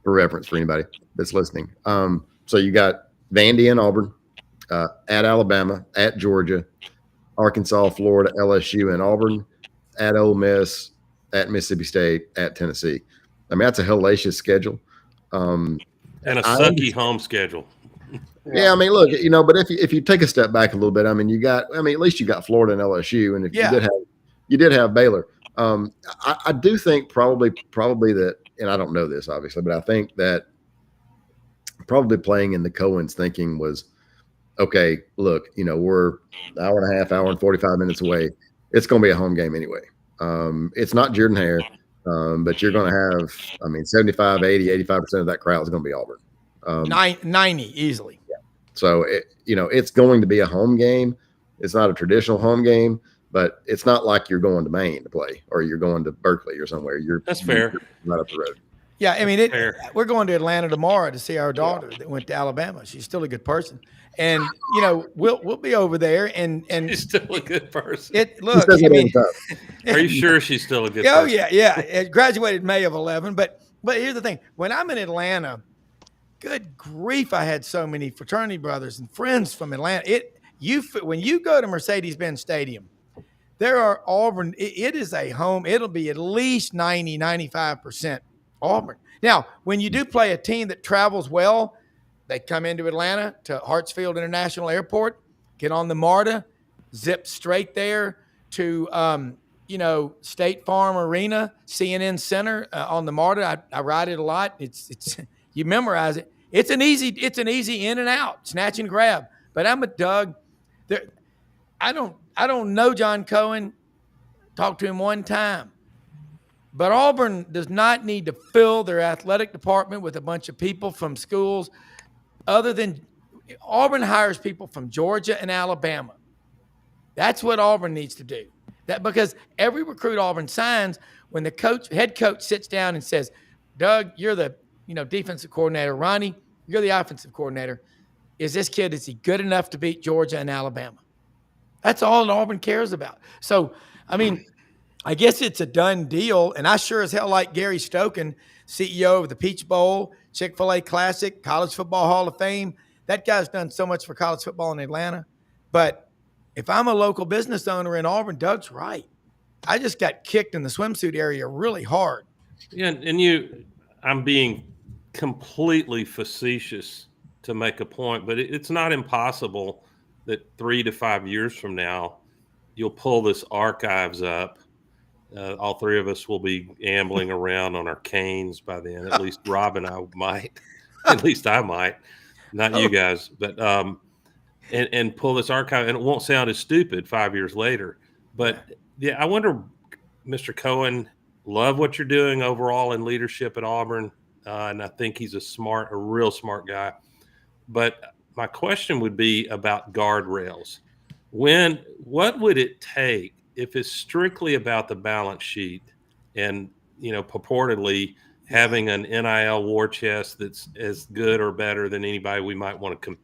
reference for anybody that's listening. So you got Vandy and Auburn, at Alabama, at Georgia, Arkansas, Florida, LSU, and Auburn, at Ole Miss, at Mississippi State, at Tennessee. I mean, that's a hellacious schedule. And a sucky home schedule. Yeah, I mean, look, but if you take a step back a little bit, I mean, at least you got Florida and LSU, and if you did have Baylor. I do think probably that, and I don't know this obviously, but I think that probably playing in the Cohen's thinking was, okay, look, we're an hour and a half, hour and 45 minutes away. It's going to be a home game anyway. It's not Jordan-Hare. But you're going to have, 75, 80, 85% of that crowd is going to be Auburn. 90 easily. Yeah. So, it's going to be a home game. It's not a traditional home game, but it's not like you're going to Maine to play or you're going to Berkeley or somewhere. That's fair. You're right up the road. Yeah, I mean, we're going to Atlanta tomorrow to see our daughter that went to Alabama. She's still a good person. And we'll be over there, and she's still a good person. Are you sure she's still a good person? Oh yeah. It graduated May of 11. But here's the thing: when I'm in Atlanta, good grief, I had so many fraternity brothers and friends from Atlanta. When you go to Mercedes-Benz Stadium, there are Auburn. It is a home. It'll be at least 90, 95% Auburn. Now, when you do play a team that travels well, they come into Atlanta to Hartsfield International Airport, get on the MARTA, zip straight there to, State Farm Arena, CNN Center on the MARTA. I ride it a lot. It's you memorize it. It's an easy in and out, snatch and grab. But I'm with Doug. I don't know John Cohen. Talked to him one time. But Auburn does not need to fill their athletic department with a bunch of people from schools other than Auburn hires people from Georgia and Alabama. That's what Auburn needs to do. That because every recruit Auburn signs, when the head coach sits down and says, Doug, you're the defensive coordinator. Ronnie, you're the offensive coordinator. Is he good enough to beat Georgia and Alabama? That's all that Auburn cares about. So, I mean, I guess it's a done deal. And I sure as hell like Gary Stoken, CEO of the Peach Bowl, Chick-fil-A Classic, College Football Hall of Fame. That guy's done so much for college football in Atlanta. But if I'm a local business owner in Auburn, Doug's right. I just got kicked in the swimsuit area really hard. Yeah, and I'm being completely facetious to make a point, but it's not impossible that 3 to 5 years from now, you'll pull this archives up. All three of us will be ambling around on our canes by then. At least Rob and I might. At least I might. Not you guys, but and pull this archive, and it won't sound as stupid 5 years later. But yeah, I wonder, Mr. Cohen, love what you're doing overall in leadership at Auburn, and I think he's a real smart guy. But my question would be about guardrails. What would it take if it's strictly about the balance sheet and, purportedly having an NIL war chest that's as good or better than anybody we might want to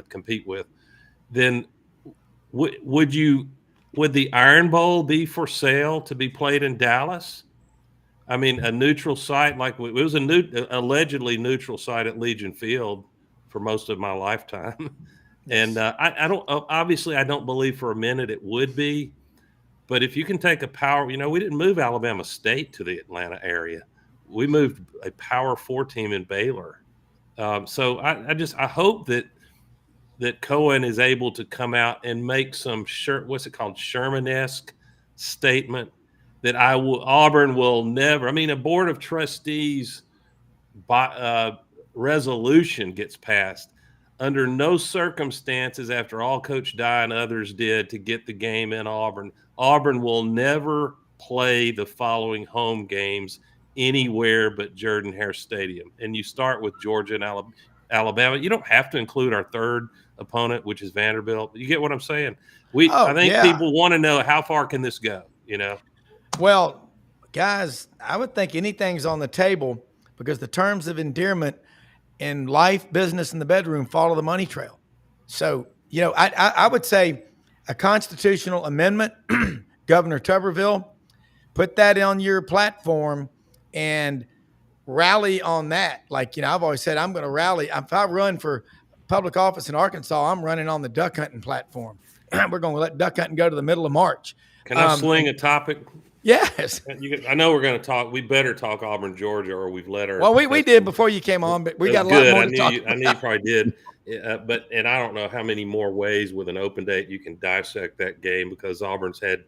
compete with, then would the Iron Bowl be for sale to be played in Dallas? I mean, a neutral site it was allegedly neutral site at Legion Field for most of my lifetime. And I don't believe for a minute it would be. But if you can take a power, we didn't move Alabama State to the Atlanta area. We moved a Power 4 team in Baylor. So I hope that Cohen is able to come out and make some Sherman-esque statement that Auburn will never. I mean, a board of trustees resolution gets passed. Under no circumstances, after all Coach Dye and others did to get the game in Auburn, Auburn will never play the following home games anywhere but Jordan-Hare Stadium. And you start with Georgia and Alabama. You don't have to include our third opponent, which is Vanderbilt. You get what I'm saying? I think people want to know, how far can this go, Well, guys, I would think anything's on the table because the terms of endearment in life, business, and the bedroom follow the money trail. So, I would say a constitutional amendment, Governor Tuberville, put that on your platform and rally on that. Like, I've always said, I'm going to rally. If I run for public office in Arkansas, I'm running on the duck hunting platform. We're going to let duck hunting go to the middle of March. Can I sling a topic? Yes. I know we're going to talk. We better talk Auburn, Georgia, or we've let our. Well, we did before you came on, but we got a lot more to talk about. I knew you probably did. And I don't know how many more ways with an open date you can dissect that game, because Auburn's had,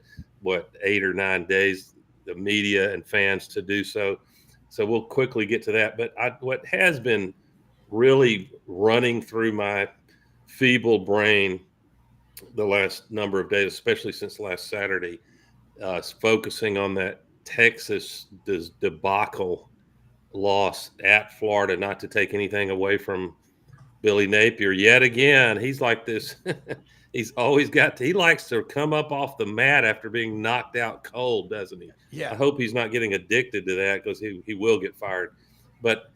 8 or 9 days, the media and fans to do so. So we'll quickly get to that. But what has been really running through my feeble brain the last number of days, especially since last Saturday, focusing on that Texas debacle loss at Florida, not to take anything away from Billy Napier. Yet again, he's like this. He likes to come up off the mat after being knocked out cold, doesn't he? Yeah. I hope he's not getting addicted to that, because he will get fired. But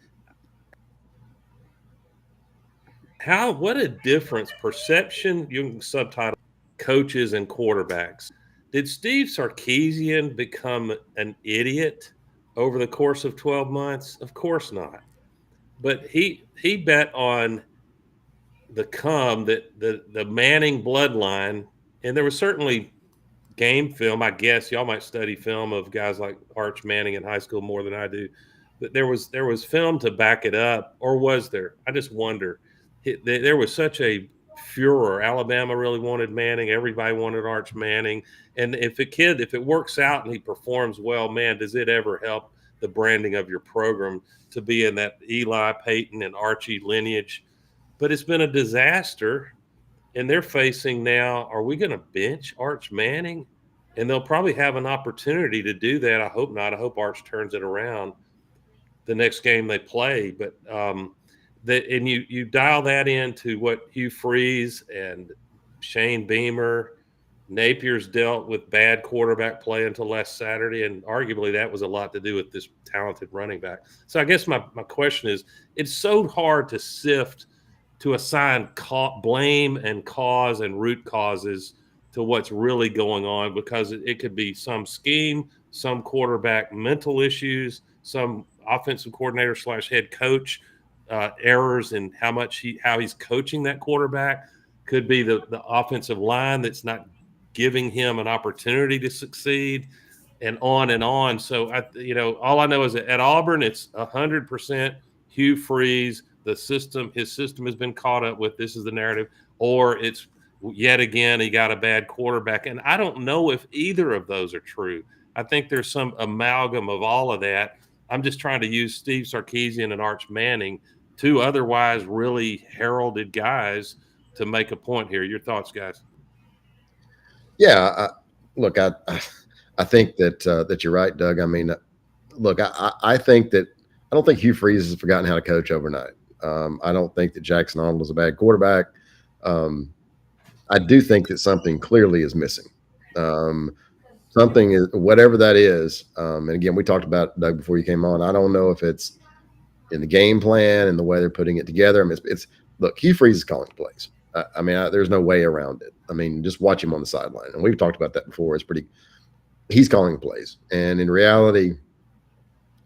what a difference, perception, you can subtitle coaches and quarterbacks. Did Steve Sarkisian become an idiot over the course of 12 months? Of course not. But he bet on the Manning bloodline, and there was certainly game film. I guess y'all might study film of guys like Arch Manning in high school more than I do. But there was film to back it up, or was there? I just wonder. There was such a furor. Alabama really wanted Manning. Everybody wanted Arch Manning. And if it works out and he performs well, man, does it ever help the branding of your program to be in that Eli, Peyton, and Archie lineage? But it's been a disaster, and they're facing now, are we going to bench Arch Manning? and they'll probably have an opportunity to do that. I hope not. I hope Arch turns it around the next game they play. But and you dial that into what Hugh Freeze and Shane Beamer, Napier's dealt with bad quarterback play until last Saturday, and arguably that was a lot to do with this talented running back. So I guess my question is, it's so hard to sift, to assign blame and cause and root causes to what's really going on, because it could be some scheme, some quarterback mental issues, some offensive coordinator / head coach errors in how he's coaching that quarterback. Could be the offensive line that's not giving him an opportunity to succeed, and on and on. So all I know is that at Auburn, it's 100% Hugh Freeze. His system has been caught up with. This is the narrative, or it's yet again he got a bad quarterback. And I don't know if either of those are true. I think there's some amalgam of all of that. I'm just trying to use Steve Sarkisian and Arch Manning, two otherwise really heralded guys, to make a point here. Your thoughts, guys? Yeah, look, I think that you're right, Doug. I mean, look, I think that I don't think Hugh Freeze has forgotten how to coach overnight. I don't think that Jackson Arnold is a bad quarterback. I do think that something clearly is missing. Something is, whatever that is. And again, we talked about, Doug, before you came on. I don't know if it's in the game plan and the way they're putting it together. I mean, look, Hugh Freeze is calling plays. I mean, there's no way around it. I mean, just watch him on the sideline. And we've talked about that before. He's calling plays. And in reality,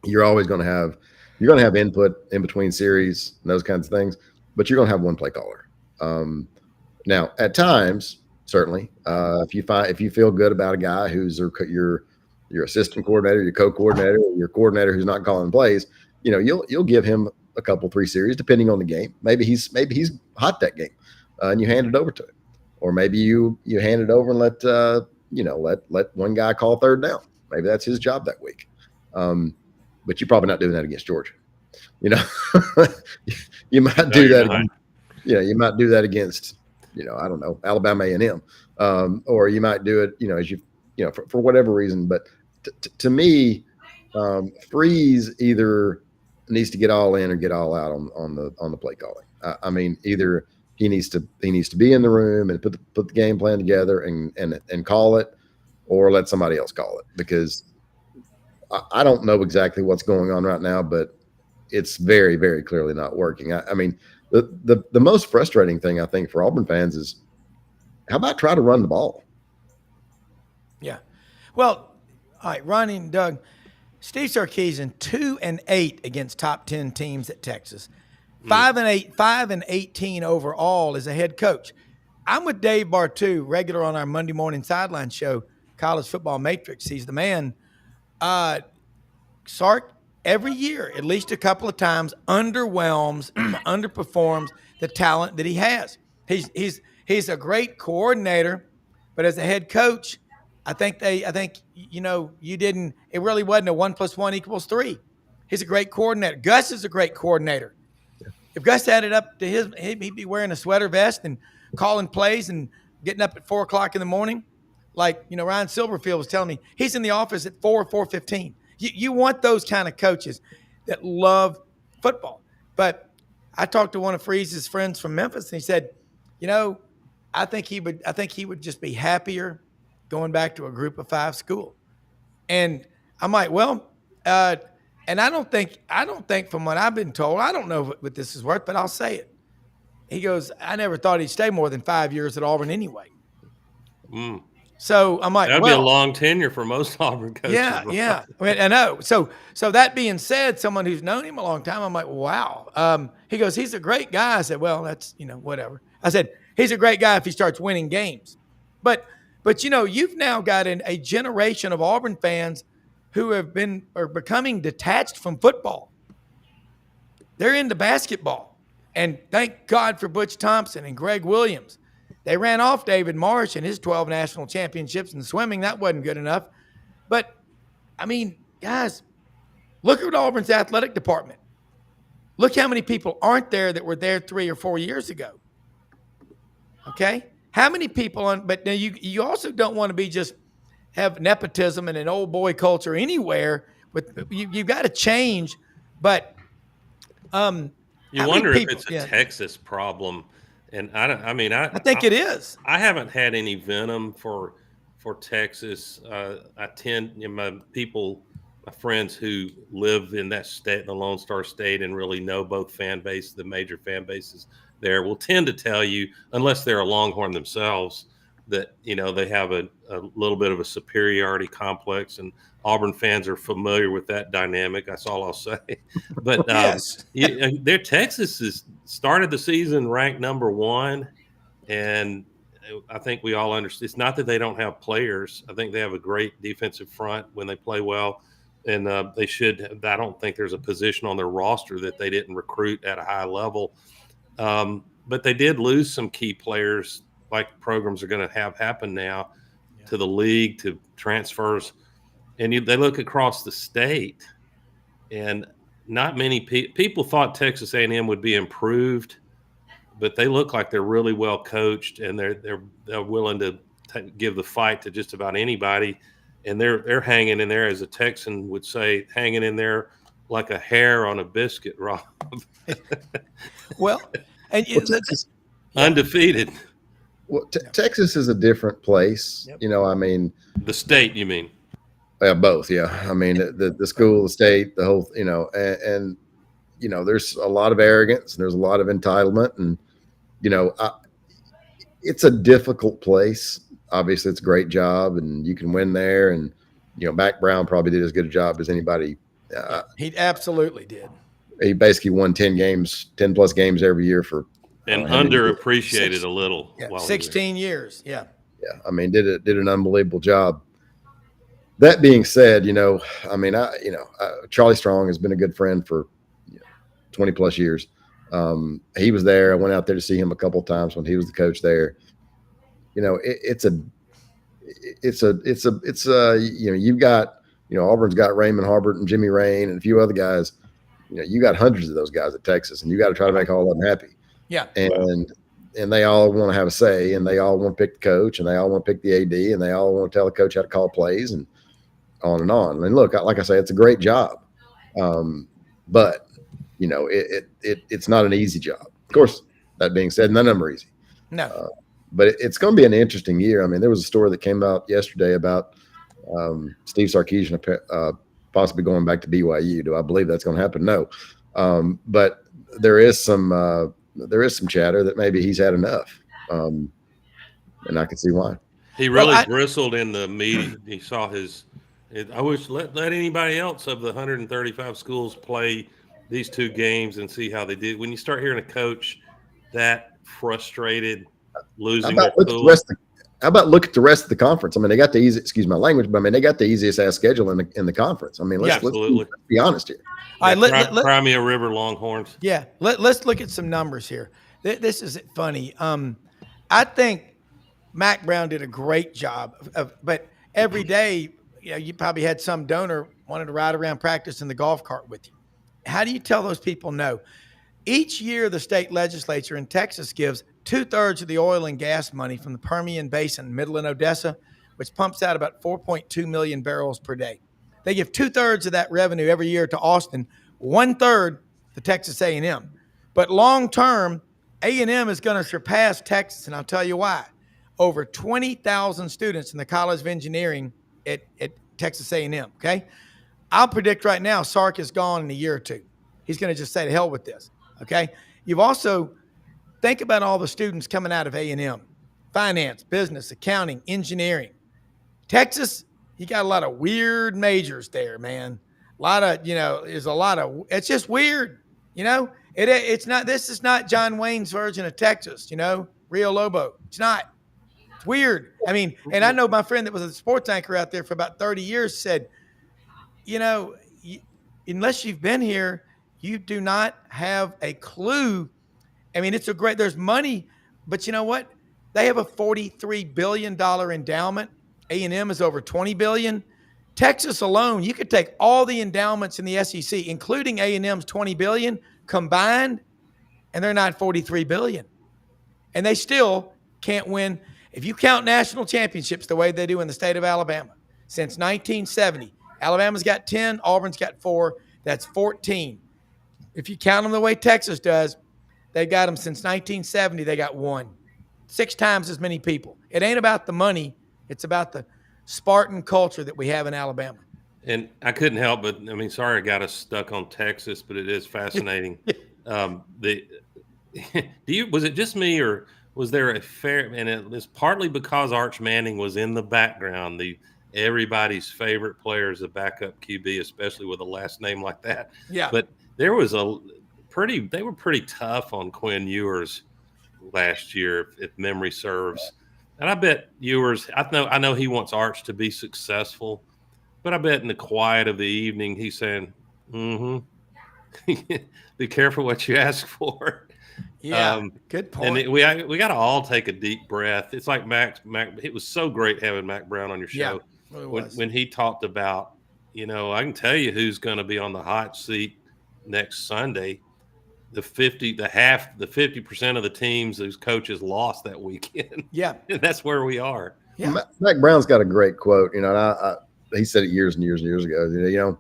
you're always going to have input in between series and those kinds of things, but you're going to have one play caller. Now, at times, certainly, if you feel good about a guy who's your assistant coordinator, your co-coordinator, or your coordinator who's not calling plays, you'll give him a couple, 3 series, depending on the game. Maybe he's hot that game, and you hand it over to him, or maybe you hand it over and let one guy call third down. Maybe that's his job that week. But you're probably not doing that against Georgia. You might do that. You might do that against, I don't know, Alabama A&M, or you might do it, as for whatever reason. But to me, Freeze either needs to get all in or get all out on the play calling. I mean, either he needs to be in the room and put the game plan together and call it, or let somebody else call it, because I don't know exactly what's going on right now, but it's very, very clearly not working. I mean, the most frustrating thing I think for Auburn fans is, how about try to run the ball? Yeah. Well, all right, Ronnie and Doug, Steve Sarkisian 2-8 against top 10 teams at Texas, 5-8, 5-18 overall as a head coach. I'm with Dave Bartu, regular on our Monday morning sideline show, College Football Matrix. He's the man. Sark, every year, at least a couple of times, underwhelms, underperforms the talent that he has. He's a great coordinator, but as a head coach, I think you didn't. It really wasn't a 1 + 1 = 3. He's a great coordinator. Gus is a great coordinator. If Gus had it up to he'd be wearing a sweater vest and calling plays and getting up at 4 o'clock in the morning. Like, Ryan Silverfield was telling me, he's in the office at 4:15. You want those kind of coaches that love football. But I talked to one of Freeze's friends from Memphis, and he said, I think he would just be happier going back to a Group of 5 school. And I'm like, well, and I don't think from what I've been told, I don't know what this is worth, but I'll say it. He goes, I never thought he'd stay more than 5 years at Auburn anyway. So I'm like, that'd be a long tenure for most Auburn coaches. Yeah. I mean, I know. So that being said, someone who's known him a long time, I'm like, wow. He goes, he's a great guy. I said, well, that's, whatever. I said, he's a great guy if he starts winning games. But you've now got a generation of Auburn fans who are becoming detached from football. They're into basketball. And thank God for Butch Thompson and Greg Williams. They ran off David Marsh and his 12 national championships in swimming. That wasn't good enough. But, I mean, guys, look at Auburn's athletic department. Look how many people aren't there that were there 3 or 4 years ago. Okay? How many people but now you also don't want to be just have nepotism and an old boy culture anywhere. With you've got to change, but You wonder if it's a Texas problem, and I think it is. I haven't had any venom for Texas. I tend, my friends who live in that state, the Lone Star State, and really know both fan base, the major fan bases there, will tend to tell you, unless they're a Longhorn themselves, that they have a little bit of a superiority complex, and Auburn fans are familiar with that dynamic. That's all I'll say. But yes, Texas has started the season ranked number 1, and I think we all understand. It's not that they don't have players. I think they have a great defensive front when they play well, and they should. I don't think there's a position on their roster that they didn't recruit at a high level. But they did lose some key players, like programs are going to have happen now, to the league, to transfers. And they look across the state, and not many people thought Texas A&M would be improved, but they look like they're really well coached, and they're willing to give the fight to just about anybody. And they're hanging in there, as a Texan would say, hanging in there like a hair on a biscuit, Rob. Well, and Texas, undefeated. Well, Texas is a different place. Yep. The state, you mean? Both, yeah. I mean, the school, the state, the whole, and there's a lot of arrogance and there's a lot of entitlement, and it's a difficult place. Obviously, it's a great job, and you can win there. And Mac Brown probably did as good a job as anybody. He absolutely did. He basically won 10 plus games every year for. And underappreciated a little. Yeah, 16 years. Yeah. Yeah. I mean, did an unbelievable job. That being said, Charlie Strong has been a good friend for 20 plus years. He was there. I went out there to see him a couple of times when he was the coach there. You've got, Auburn's got Raymond Harbert and Jimmy Rain and a few other guys. You got hundreds of those guys at Texas, and you got to try to make all of them happy. Yeah. And they all want to have a say, and they all want to pick the coach, and they all want to pick the AD, and they all want to tell the coach how to call plays, and on and on. And look, like I say, it's a great job. But it's not an easy job. Of course, that being said, none of them are easy. No. But it's going to be an interesting year. I mean, there was a story that came out yesterday about Steve Sarkisian possibly going back to BYU. Do I believe that's going to happen? No. But there is some chatter that maybe he's had enough, and I can see why. He really bristled in the meeting. He saw I wish let anybody else of the 135 schools play these 2 games and see how they did. When you start hearing a coach that frustrated, losing their cool. How about look at the rest of the conference? I mean, they got the easy, excuse my language, but I mean, they got the easiest ass schedule in the conference. I mean, let's be honest here. All right, cry me a river, Longhorns. Yeah, let's look at some numbers here. This is funny. I think Mac Brown did a great job, but every day, you probably had some donor wanted to ride around practice in the golf cart with you. How do you tell those people no? Each year, the state legislature in Texas gives 2/3 of the oil and gas money from the Permian Basin, Midland, Odessa, which pumps out about 4.2 million barrels per day. They give 2/3 of that revenue every year to Austin, 1/3 to Texas A&M. But long term, A&M is going to surpass Texas, and I'll tell you why. Over 20,000 students in the College of Engineering at Texas A&M, okay? I'll predict right now Sark is gone in a year or two. He's going to just say to hell with this, okay? You've also, think about all the students coming out of A&M, finance, business, accounting, engineering. Texas, you got a lot of weird majors there, man. A lot of, it's just weird, It's not, this is not John Wayne's version of Texas, Rio Lobo. It's not. It's weird. I mean, and I know my friend that was a sports anchor out there for about 30 years said, unless you've been here, you do not have a clue. I mean, there's money, but you know what? They have a $43 billion endowment. A&M is over $20 billion. Texas alone, you could take all the endowments in the SEC, including A&M's $20 billion combined, and they're not $43 billion. And they still can't win. If you count national championships the way they do in the state of Alabama, since 1970. Alabama's got 10, Auburn's got 4. That's 14. If you count them the way Texas does, they got them since 1970. They got 1. 6 times as many people. It ain't about the money. It's about the Spartan culture that we have in Alabama. And I couldn't help but, I mean, sorry I got us stuck on Texas, but it is fascinating. Was it just me, or was there a fair, and it was partly because Arch Manning was in the background, everybody's favorite player is a backup QB, especially with a last name like that. Yeah. But there was they were pretty tough on Quinn Ewers last year, if memory serves. And I bet Ewers, I know he wants Arch to be successful, but I bet in the quiet of the evening, he's saying, be careful what you ask for. Yeah, good point. And we got to all take a deep breath. It's like Mac. It was so great having Mac Brown on your show. Yeah, when he talked about, I can tell you who's going to be on the hot seat next Sunday. The 50% of the teams whose coaches lost that weekend. Yeah, and that's where we are. Yeah, Mac Brown's got a great quote. And he said it years and years and years ago.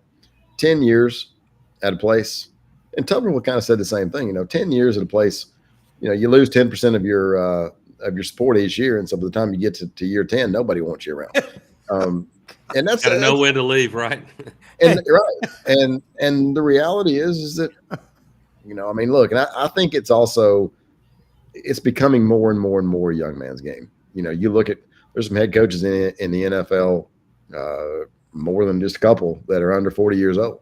10 years at a place. And Tupperware kind of said the same thing. 10 years at a place, you lose 10% of your support each year, and so by the time you get to year 10, nobody wants you around. And that's gotta know when to leave, right? And right, and the reality is that look, and I think it's becoming more and more and more a young man's game. You look at, there's some head coaches in the NFL, more than just a couple, that are under 40 years old.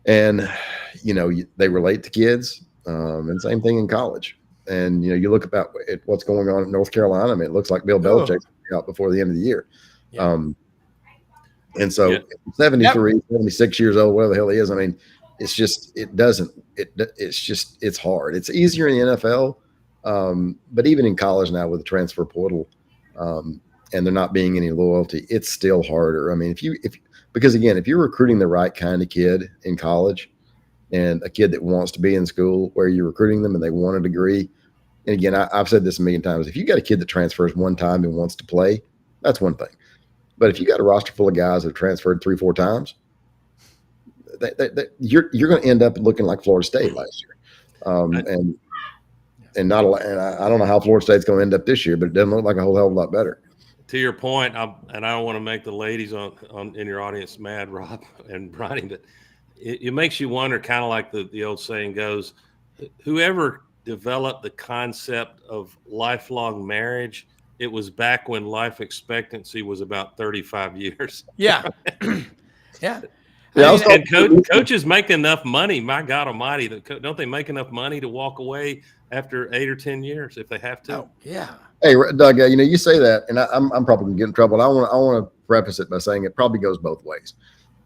And, they relate to kids, and same thing in college. And, you look at what's going on in North Carolina. I mean, it looks like Bill Belichick's out before the end of the year. Yeah. And so 73, 76 years old, whatever the hell he is. I mean, it's hard. It's easier in the NFL. But even in college now with the transfer portal, and there not being any loyalty, it's still harder. I mean, because again, if you're recruiting the right kind of kid in college, and a kid that wants to be in school where you're recruiting them and they want a degree. And again, I've said this a million times. If you got a kid that transfers one time and wants to play, that's one thing. But if you got a roster full of guys that have transferred 3-4 times, you're going to end up looking like Florida State last year. And I don't know how Florida State's going to end up this year, but it doesn't look like a whole hell of a lot better. To your point, and I don't want to make the ladies in your audience mad, Rob and Ronnie, but it makes you wonder, kind of like the old saying goes, whoever developed the concept of lifelong marriage, it was back when life expectancy was about 35 years. Yeah. Yeah. And coaches make enough money. My God Almighty, don't they make enough money to walk away after 8 or 10 years if they have to? Oh, yeah. Hey, Doug, you say that, and I'm probably going to get in trouble. I want to preface it by saying it probably goes both ways.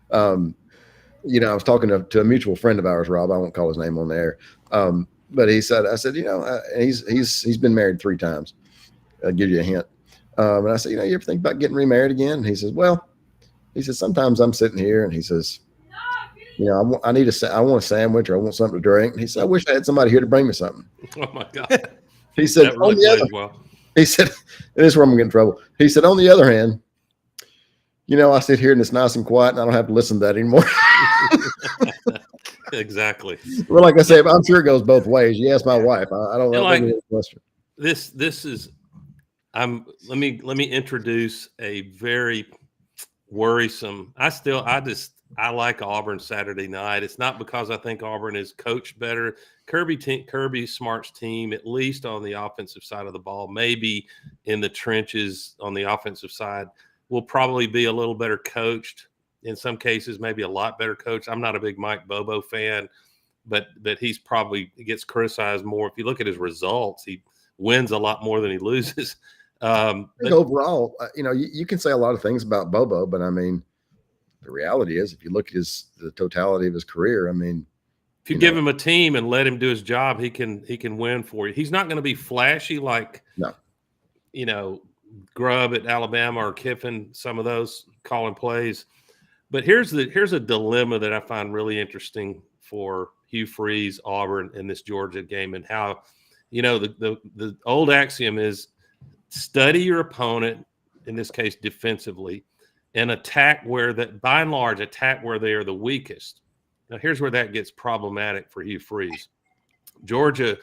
I was talking to a mutual friend of ours, Rob. I won't call his name on the air. But I said, he's been married 3 times. I'll give you a hint. And I said, you ever think about getting remarried again? And he says, sometimes I'm sitting here, and he says, I want a sandwich, or I want something to drink. And he said, I wish I had somebody here to bring me something. Oh my God. He said, he said, and this is where I'm going to get in trouble. He said, on the other hand, I sit here and it's nice and quiet, and I don't have to listen to that anymore. Exactly. Well, like I said, I'm sure it goes both ways. You ask my wife. I don't know. Like, this is. Let me introduce a very worrisome. I like Auburn Saturday night. It's not because I think Auburn is coached better. Kirby Smart's team, at least on the offensive side of the ball, maybe in the trenches on the offensive side, will probably be a little better coached. In some cases, maybe a lot better coached. I'm not a big Mike Bobo fan, but he gets criticized more. If you look at his results, he wins a lot more than he loses. But overall, you can say a lot of things about Bobo, but I mean, the reality is, if you look at the totality of his career, I mean, if you give him a team and let him do his job, he can win for you. He's not going to be flashy like Grubb at Alabama or Kiffin, some of those calling plays. But here's a dilemma that I find really interesting for Hugh Freeze, Auburn, in this Georgia game, and how, the old axiom is study your opponent, in this case defensively, and attack where that, by and large, attack where they are the weakest. Now, here's where that gets problematic for Hugh Freeze. Georgia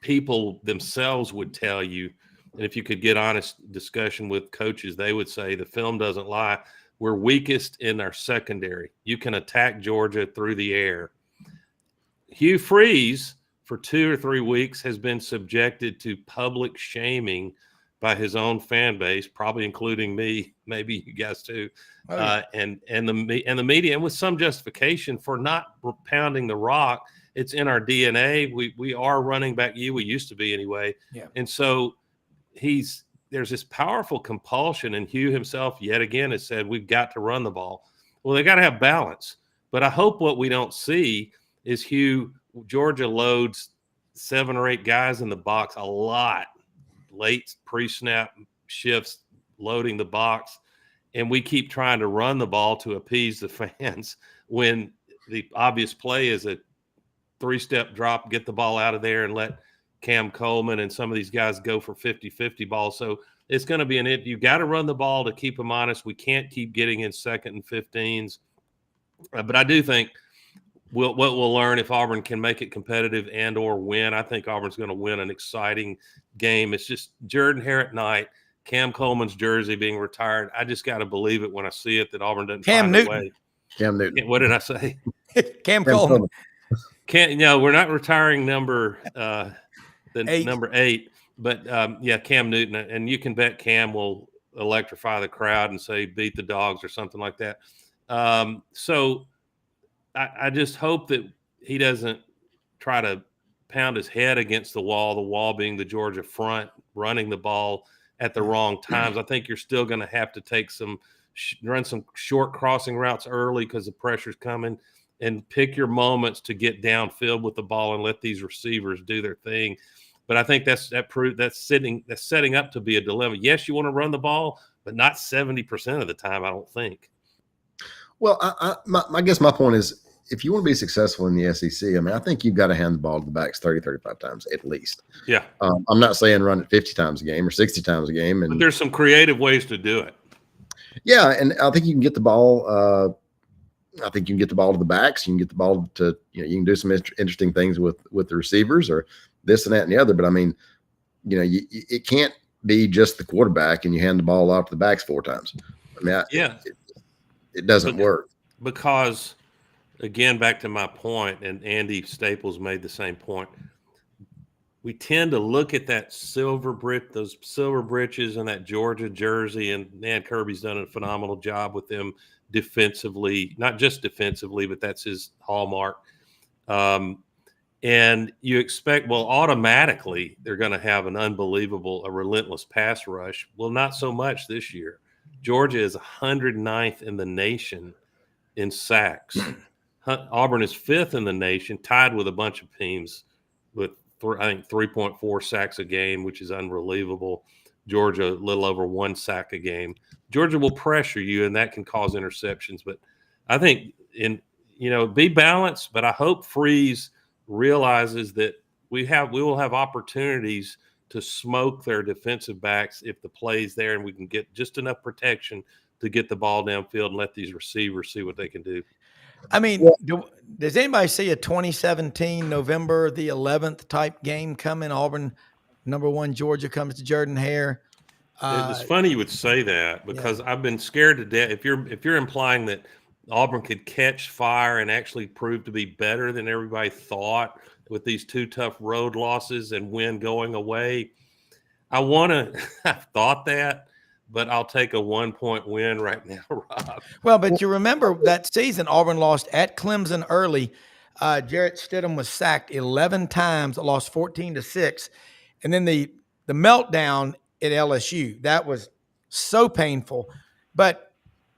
people themselves would tell you, and if you could get honest discussion with coaches, they would say the film doesn't lie. We're weakest in our secondary. You can attack Georgia through the air. Hugh Freeze, for 2 or 3 weeks, has been subjected to public shaming by his own fan base, probably including me, maybe you guys too, and the media, and with some justification for not pounding the rock. It's in our DNA. We are running back you. We used to be anyway. Yeah. And so there's this powerful compulsion, and Hugh himself yet again has said we've got to run the ball. Well, they got to have balance. But I hope what we don't see is Georgia loads 7 or 8 guys in the box a lot, late pre-snap shifts, loading the box, and we keep trying to run the ball to appease the fans when the obvious play is a 3-step drop, get the ball out of there, and let Cam Coleman and some of these guys go for 50-50 balls. So it's going to be you got to run the ball to keep them honest. We can't keep getting in 2nd and 15s. But I do think what we'll learn if Auburn can make it competitive and or win. I think Auburn's going to win an exciting game. It's just Jordan Hare at night, Cam Coleman's jersey being retired. I just got to believe it when I see it that Auburn doesn't find a way. Cam Newton. What did I say? Cam Coleman. We're not retiring number 8. number 8, but Cam Newton, and you can bet Cam will electrify the crowd and say beat the dogs or something like that. So I just hope that he doesn't try to pound his head against the wall being the Georgia front, running the ball at the wrong times. I think you're still going to have to take run some short crossing routes early because the pressure's coming, and pick your moments to get downfield with the ball and let these receivers do their thing. But I think that's setting up to be a dilemma. Yes, you want to run the ball, but not 70% of the time, I don't think. Well, I guess my point is, if you want to be successful in the SEC, I mean, I think you've got to hand the ball to the backs 30, 35 times at least. Yeah. I'm not saying run it 50 times a game or 60 times a game. But there's some creative ways to do it. Yeah, and I think you can get the ball. I think you can get the ball to the backs. You can get the ball to, you can do some interesting things with the receivers or this and that and the other. But I mean, it can't be just the quarterback and you hand the ball off to the backs 4 times. I mean, it doesn't work. Because, again, back to my point, and Andy Staples made the same point. We tend to look at those silver britches and that Georgia jersey, and man, Kirby's done a phenomenal job with them defensively, not just defensively, but that's his hallmark. And you expect, automatically they're going to have a relentless pass rush. Well, not so much this year. Georgia is 109th in the nation in sacks. Auburn is 5th in the nation, tied with a bunch of teams with, I think, 3.4 sacks a game, which is unbelievable. Georgia, a little over 1 sack a game. Georgia will pressure you, and that can cause interceptions. But I think be balanced. But I hope Freeze realizes that we will have opportunities to smoke their defensive backs if the play's there, and we can get just enough protection to get the ball downfield and let these receivers see what they can do. I mean, does anybody see a 2017 November the 11th type game coming? Auburn, #1 Georgia comes to Jordan Hare. It's funny you would say that because I've been scared to death. If you're implying that Auburn could catch fire and actually prove to be better than everybody thought with these 2 tough road losses and win going away, I've thought that. But I'll take a 1-point win right now, Rob. Well, but you remember that season Auburn lost at Clemson early. Jarrett Stidham was sacked 11 times, lost 14-6. And then the meltdown at LSU, that was so painful. But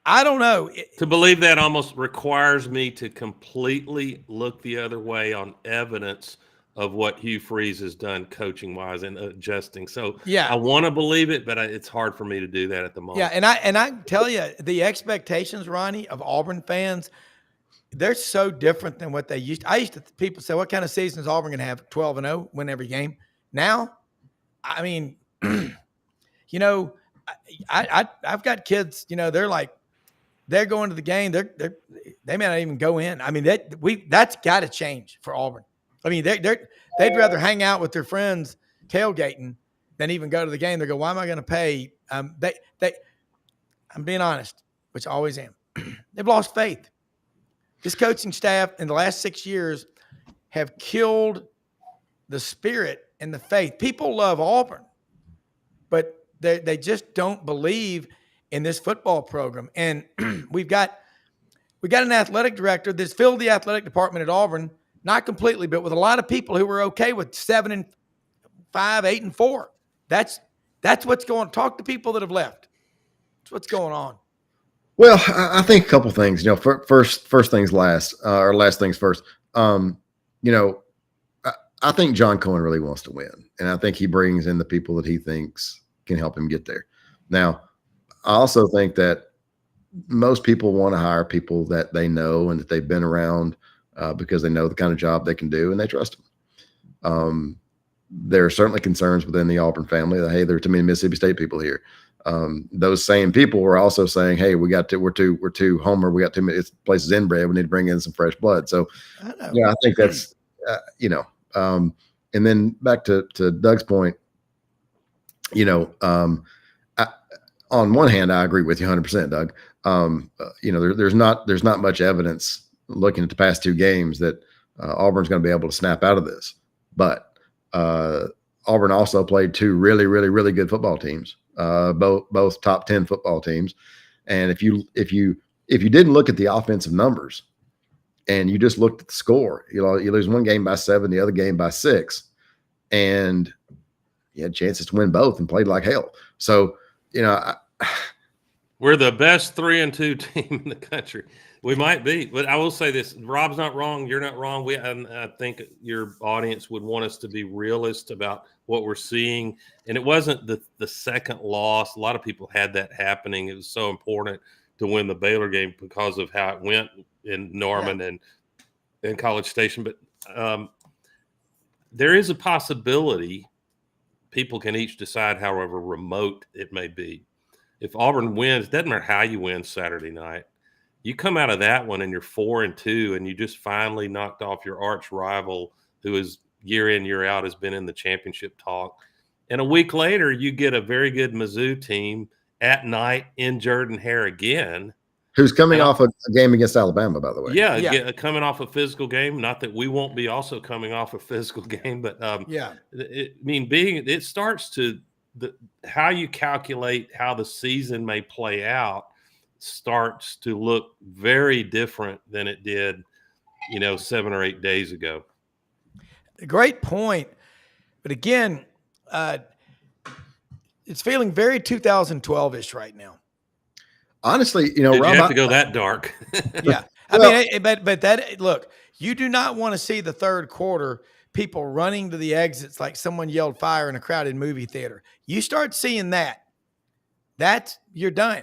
I don't know. To believe that almost requires me to completely look the other way on evidence of what Hugh Freeze has done coaching-wise and adjusting. So I want to believe it, but it's hard for me to do that at the moment. Yeah, and I tell you, the expectations, Ronnie, of Auburn fans, they're so different than what they used to. I used to, people say, what kind of season is Auburn going to have? 12-0, win every game. Now, I mean, I've got kids, they're like, they're going to the game. They may not even go in. I mean, that's got to change for Auburn. I mean, they'd rather hang out with their friends tailgating than even go to the game. They go, why am I going to pay? I'm being honest, which I always am. They've lost faith. This coaching staff in the last 6 years have killed the spirit and the faith. People love Auburn, but they just don't believe in this football program. And we got an athletic director that's filled the athletic department at Auburn, not completely, but with a lot of people who were okay with 7-5, 8-4. That's what's going on. Talk to people that have left. That's what's going on. Well, I think a couple things. First things last, or last things first. I think John Cohen really wants to win, and I think he brings in the people that he thinks can help him get there. Now, I also think that most people want to hire people that they know and that they've been around because they know the kind of job they can do and they trust them. There are certainly concerns within the Auburn family that, hey, there are too many Mississippi State people here. Those same people were also saying, hey, we're too homer. We got too many places inbred. We need to bring in some fresh blood. So, I think that's, and then back to Doug's point, on one hand, I agree with you 100%, Doug. There's not much evidence looking at the past two games that Auburn's going to be able to snap out of this. But Auburn also played two really, really, really good football teams, both top 10 football teams. And if you didn't look at the offensive numbers and you just looked at the score, you lose one game by 7, the other game by 6, and you had chances to win both and played like hell. So, we're the best 3-2 team in the country. We might be, but I will say this: Rob's not wrong. You're not wrong. I think your audience would want us to be realist about what we're seeing. And it wasn't the second loss. A lot of people had that happening. It was so important to win the Baylor game because of how it went in Norman and in College Station. But there is a possibility. People can each decide however remote it may be. If Auburn wins, doesn't matter how you win Saturday night. You come out of that one and you're 4-2, and you just finally knocked off your arch rival, who is year in, year out has been in the championship talk. And a week later, you get a very good Mizzou team at night in Jordan-Hare again. Who's coming off a game against Alabama, by the way. Yeah, coming off a physical game. Not that we won't be also coming off a physical game, but it starts to how you calculate how the season may play out starts to look very different than it did, 7 or 8 days ago. Great point. But again, it's feeling very 2012-ish right now. Honestly, Rob, you have to go that dark. Yeah. I mean, but that, look, you do not want to see the third quarter people running to the exits like someone yelled fire in a crowded movie theater. You start seeing that's you're done.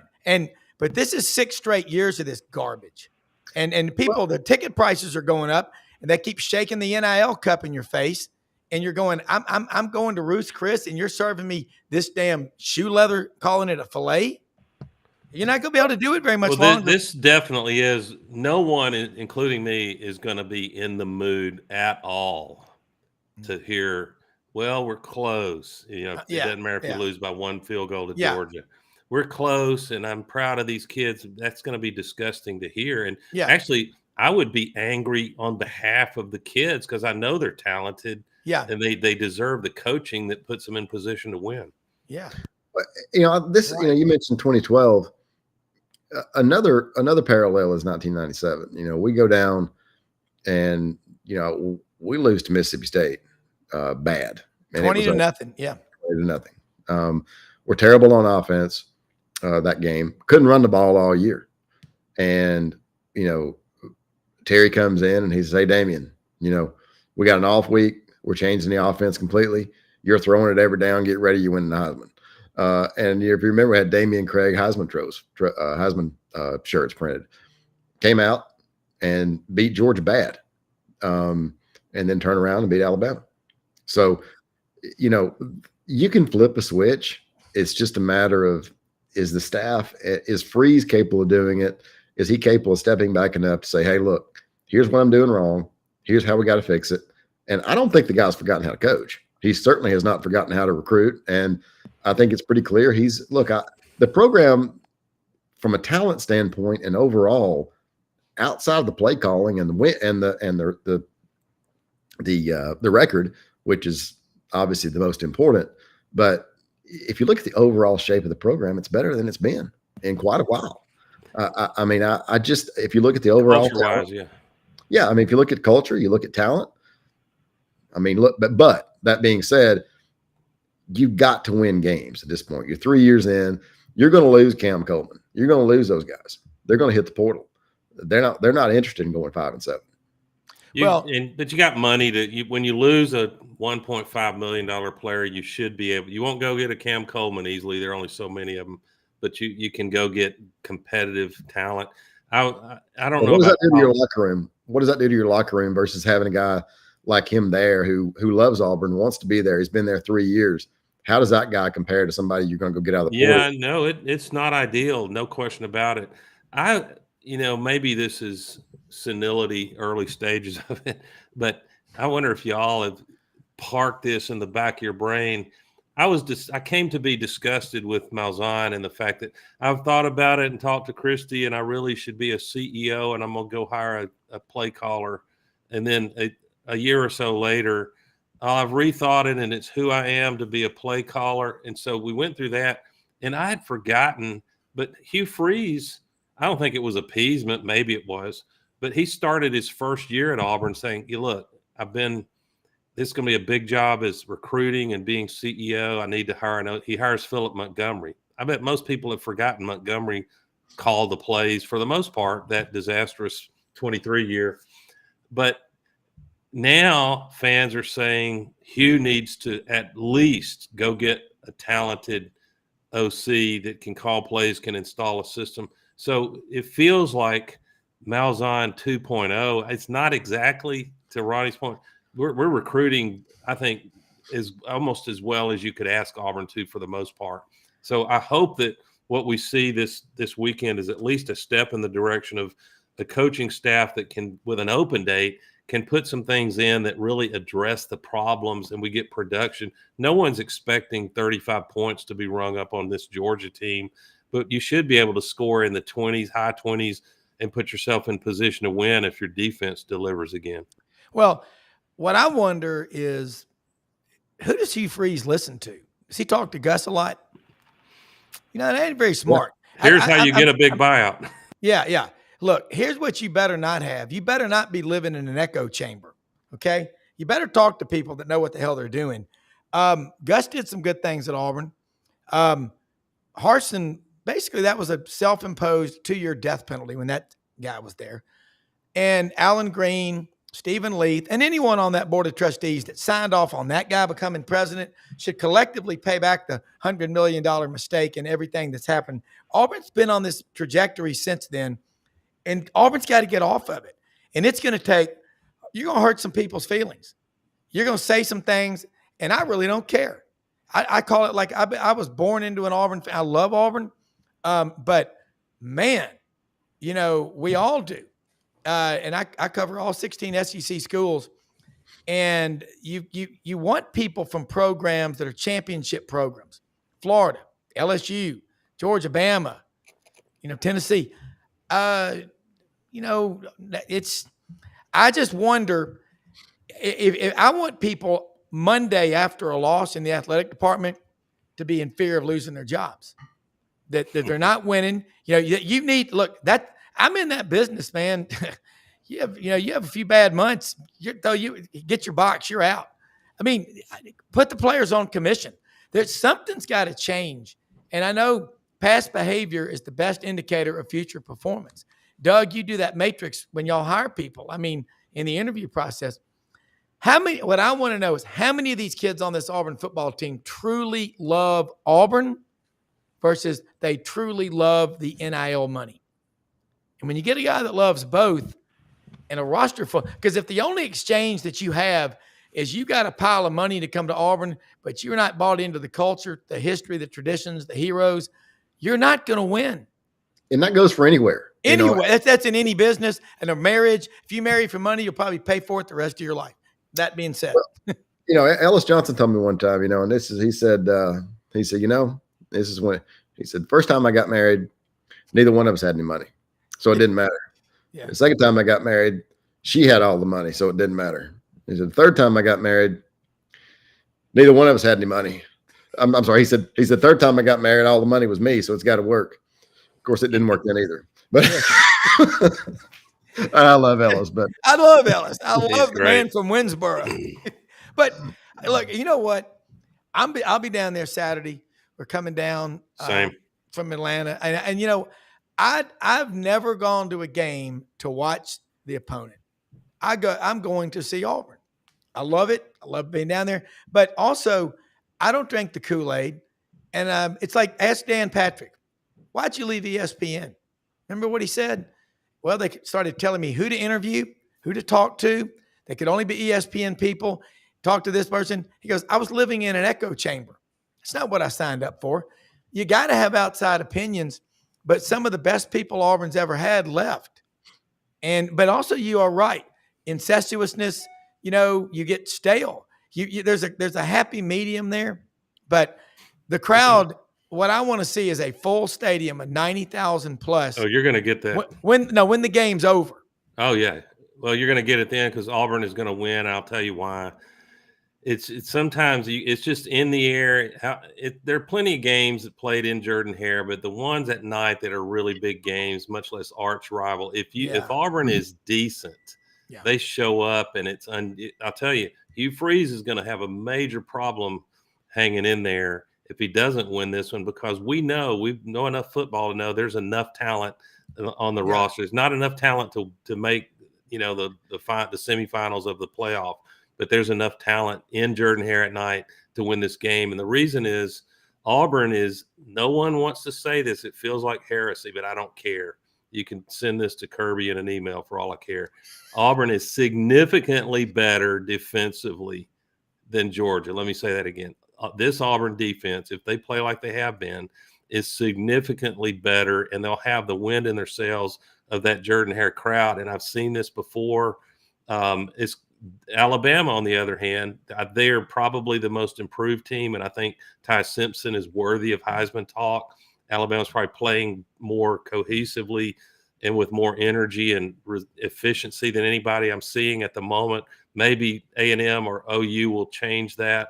But this is 6 straight years of this garbage. And people, the ticket prices are going up, and they keep shaking the NIL cup in your face. And you're going, I'm going to Ruth's Chris, and you're serving me this damn shoe leather, calling it a filet. You're not going to be able to do it very much longer. This definitely is. No one, including me, is going to be in the mood at all to hear, well, we're close. It doesn't matter if you lose by 1 field goal to Georgia. We're close, and I'm proud of these kids. That's going to be disgusting to hear. And actually, I would be angry on behalf of the kids because I know they're talented. Yeah. And they deserve the coaching that puts them in position to win. Yeah. You mentioned 2012. Another parallel is 1997. We go down and, we lose to Mississippi State bad. 20-0. Yeah. 20-0. We're terrible on offense that game. Couldn't run the ball all year. And, Terry comes in and he says, hey, Damian, we got an off week. We're changing the offense completely. You're throwing it every down. Get ready. You win the Heisman. And if you remember, we had Damian Craig Heisman shirts printed. Came out and beat Georgia bad, and then turn around and beat Alabama. So, you can flip a switch It's just a matter of, is the staff, is Freeze capable of doing it? Is he capable of stepping back enough to say, hey, look, here's what I'm doing wrong. Here's how we got to fix it. And I don't think the guy's forgotten how to coach. He certainly has not forgotten how to recruit. And I think it's pretty clear the program from a talent standpoint and overall, outside of the play calling and the record, which is obviously the most important, but if you look at the overall shape of the program, it's better than it's been in quite a while. If you look at the overall talent, yeah. I mean, if you look at culture, you look at talent. I mean, look, but that being said, you've got to win games at this point. You're 3 years in. You're going to lose Cam Coleman. You're going to lose those guys. They're going to hit the portal. They're not interested in going 5-7. But you got money when you lose a $1.5 million player, you should be able. You won't go get a Cam Coleman easily. There are only so many of them, but you can go get competitive talent. I don't know. What does that do to your locker room? What does that do to your locker room versus having a guy like him there who loves Auburn, wants to be there? He's been there 3 years. How does that guy compare to somebody you're going to go get out of the portal? Yeah, no, it's not ideal. No question about it. Maybe this is senility, early stages of it, but I wonder if y'all have parked this in the back of your brain. I came to be disgusted with Malzahn and the fact that I've thought about it and talked to Christy, and I really should be a CEO, and I'm going to go hire a play caller. And then a year or so later, I've rethought it, and it's who I am to be a play caller. And so we went through that, and I had forgotten, but Hugh Freeze, I don't think it was appeasement. Maybe it was, but he started his first year at Auburn saying, look, this is going to be a big job as recruiting and being CEO. I need to hire. He hires Philip Montgomery. I bet most people have forgotten Montgomery called the plays for the most part, that disastrous 23 year. But now fans are saying Hugh needs to at least go get a talented OC that can call plays, can install a system. So it feels like Malzahn 2.0. It's not exactly, to Ronnie's point, we're recruiting, I think, is almost as well as you could ask Auburn to for the most part. So I hope that what we see this weekend is at least a step in the direction of the coaching staff that can, with an open date, can put some things in that really address the problems and we get production. No one's expecting 35 points to be rung up on this Georgia team, but you should be able to score in the 20s, high 20s, and put yourself in position to win if your defense delivers again. Well, what I wonder is, who does Hugh Freeze listen to? Does he talk to Gus a lot? That ain't very smart. Here's how you get a big buyout. Yeah. Look, here's what you better not have. You better not be living in an echo chamber, okay? You better talk to people that know what the hell they're doing. Gus did some good things at Auburn. Harsin, basically that was a self-imposed 2-year death penalty when that guy was there. And Alan Green, Stephen Leith, and anyone on that board of trustees that signed off on that guy becoming president should collectively pay back the $100 million mistake and everything that's happened. Auburn's been on this trajectory since then, and Auburn's got to get off of it. And it's going to take – you're going to hurt some people's feelings. You're going to say some things, and I really don't care. I call it like I was born into an Auburn – I love Auburn, but, man, we all do. And I cover all 16 SEC schools, and you want people from programs that are championship programs, Florida, LSU, Georgia, Bama, Tennessee. I just wonder if I want people Monday after a loss in the athletic department to be in fear of losing their jobs, that they're not winning. You need, look, that I'm in that business, man. You have a few bad months. You get your box, you're out. I mean, put the players on commission. Something's got to change. And I know past behavior is the best indicator of future performance. Doug, you do that matrix when y'all hire people. I mean, in the interview process, what I want to know is how many of these kids on this Auburn football team truly love Auburn versus they truly love the NIL money. And when you get a guy that loves both and a roster full, because if the only exchange that you have is you got a pile of money to come to Auburn, but you're not bought into the culture, the history, the traditions, the heroes, you're not going to win. And that goes for anywhere. Anyway, that's in any business and a marriage. If you marry for money, you'll probably pay for it the rest of your life. That being said, Ellis Johnson told me one time, and he said, this is when he said, first time I got married, neither one of us had any money, so it didn't matter. Yeah. The second time I got married, she had all the money, so it didn't matter. He said, the third time I got married, neither one of us had any money. I'm sorry. He said, third time I got married, all the money was me, so it's got to work. Of course, it didn't work then either. But I love Ellis. But I love Ellis. I love the man from Winsboro. But look, you know what? I'll be down there Saturday. We're coming down from Atlanta, and I've never gone to a game to watch the opponent. I'm going to see Auburn. I love it. I love being down there. But also, I don't drink the Kool-Aid. And it's like, ask Dan Patrick, why'd you leave ESPN? Remember what he said? Well, they started telling me who to interview, who to talk to. They could only be ESPN people. Talk to this person. He goes, I was living in an echo chamber. It's not what I signed up for. You got to have outside opinions, but some of the best people Auburn's ever had left. But also you are right. Incestuousness, you get stale. There's a happy medium there, but the crowd, what I want to see is a full stadium of 90,000 plus. Oh, you're going to get that. When the game's over. Oh, yeah. Well, you're going to get it then because Auburn is going to win. I'll tell you why. It's sometimes it's just in the air. There are plenty of games that played in Jordan-Hare, but the ones at night that are really big games, much less arch rival. If Auburn is decent, they show up, and I'll tell you, Hugh Freeze is going to have a major problem hanging in there if he doesn't win this one, because we know enough football to know there's enough talent on the roster. There's not enough talent to make the semifinals of the playoff, but there's enough talent in Jordan-Hare at night to win this game. And the reason is Auburn is, no one wants to say this, it feels like heresy, but I don't care. You can send this to Kirby in an email for all I care. Auburn is significantly better defensively than Georgia. Let me say that again. This Auburn defense, if they play like they have been, is significantly better, and they'll have the wind in their sails of that Jordan-Hare crowd. And I've seen this before. It's Alabama, on the other hand, they're probably the most improved team, and I think Ty Simpson is worthy of Heisman talk. Alabama's probably playing more cohesively and with more energy and efficiency than anybody I'm seeing at the moment. Maybe A&M or OU will change that.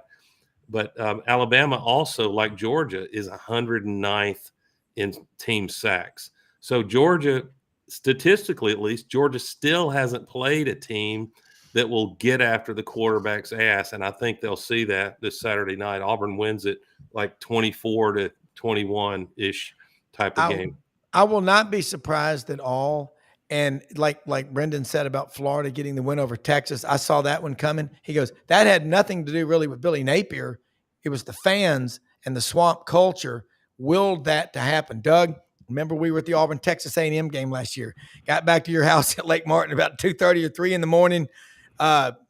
But Alabama also, like Georgia, is 109th in team sacks. So Georgia, statistically at least, Georgia still hasn't played a team that will get after the quarterback's ass, and I think they'll see that this Saturday night. Auburn wins it like 24-21-ish type of game. I will not be surprised at all. And like Brendan said about Florida getting the win over Texas, I saw that one coming. He goes, that had nothing to do really with Billy Napier. It was the fans and the swamp culture willed that to happen. Doug, remember we were at the Auburn Texas A&M game last year. Got back to your house at Lake Martin about 2:30 or 3 in the morning.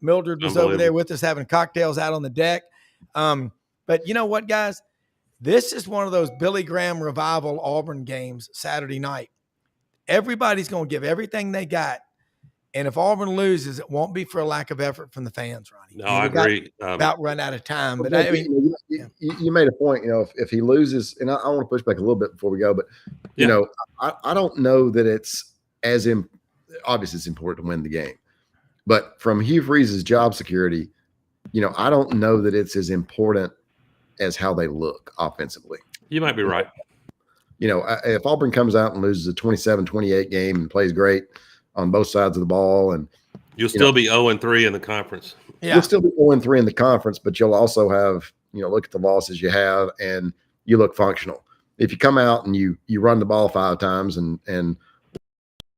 Mildred was over there with us having cocktails out on the deck. But you know what, guys? This is one of those Billy Graham revival Auburn games Saturday night. Everybody's going to give everything they got. And if Auburn loses, it won't be for a lack of effort from the fans, Ronnie. No, I agree. About run out of time. But you made a point, if he loses, and I want to push back a little bit before we go, but, I don't know that it's obviously it's important to win the game. But from Hugh Freeze's job security, I don't know that it's as important as how they look offensively. You might be right. If Auburn comes out and loses a 27-28 game and plays great on both sides of the ball, and you'll still be 0-3 in the conference. Yeah. You'll still be 0-3 in the conference, but you'll also have, look at the losses you have and you look functional. If you come out and you run the ball 5 times and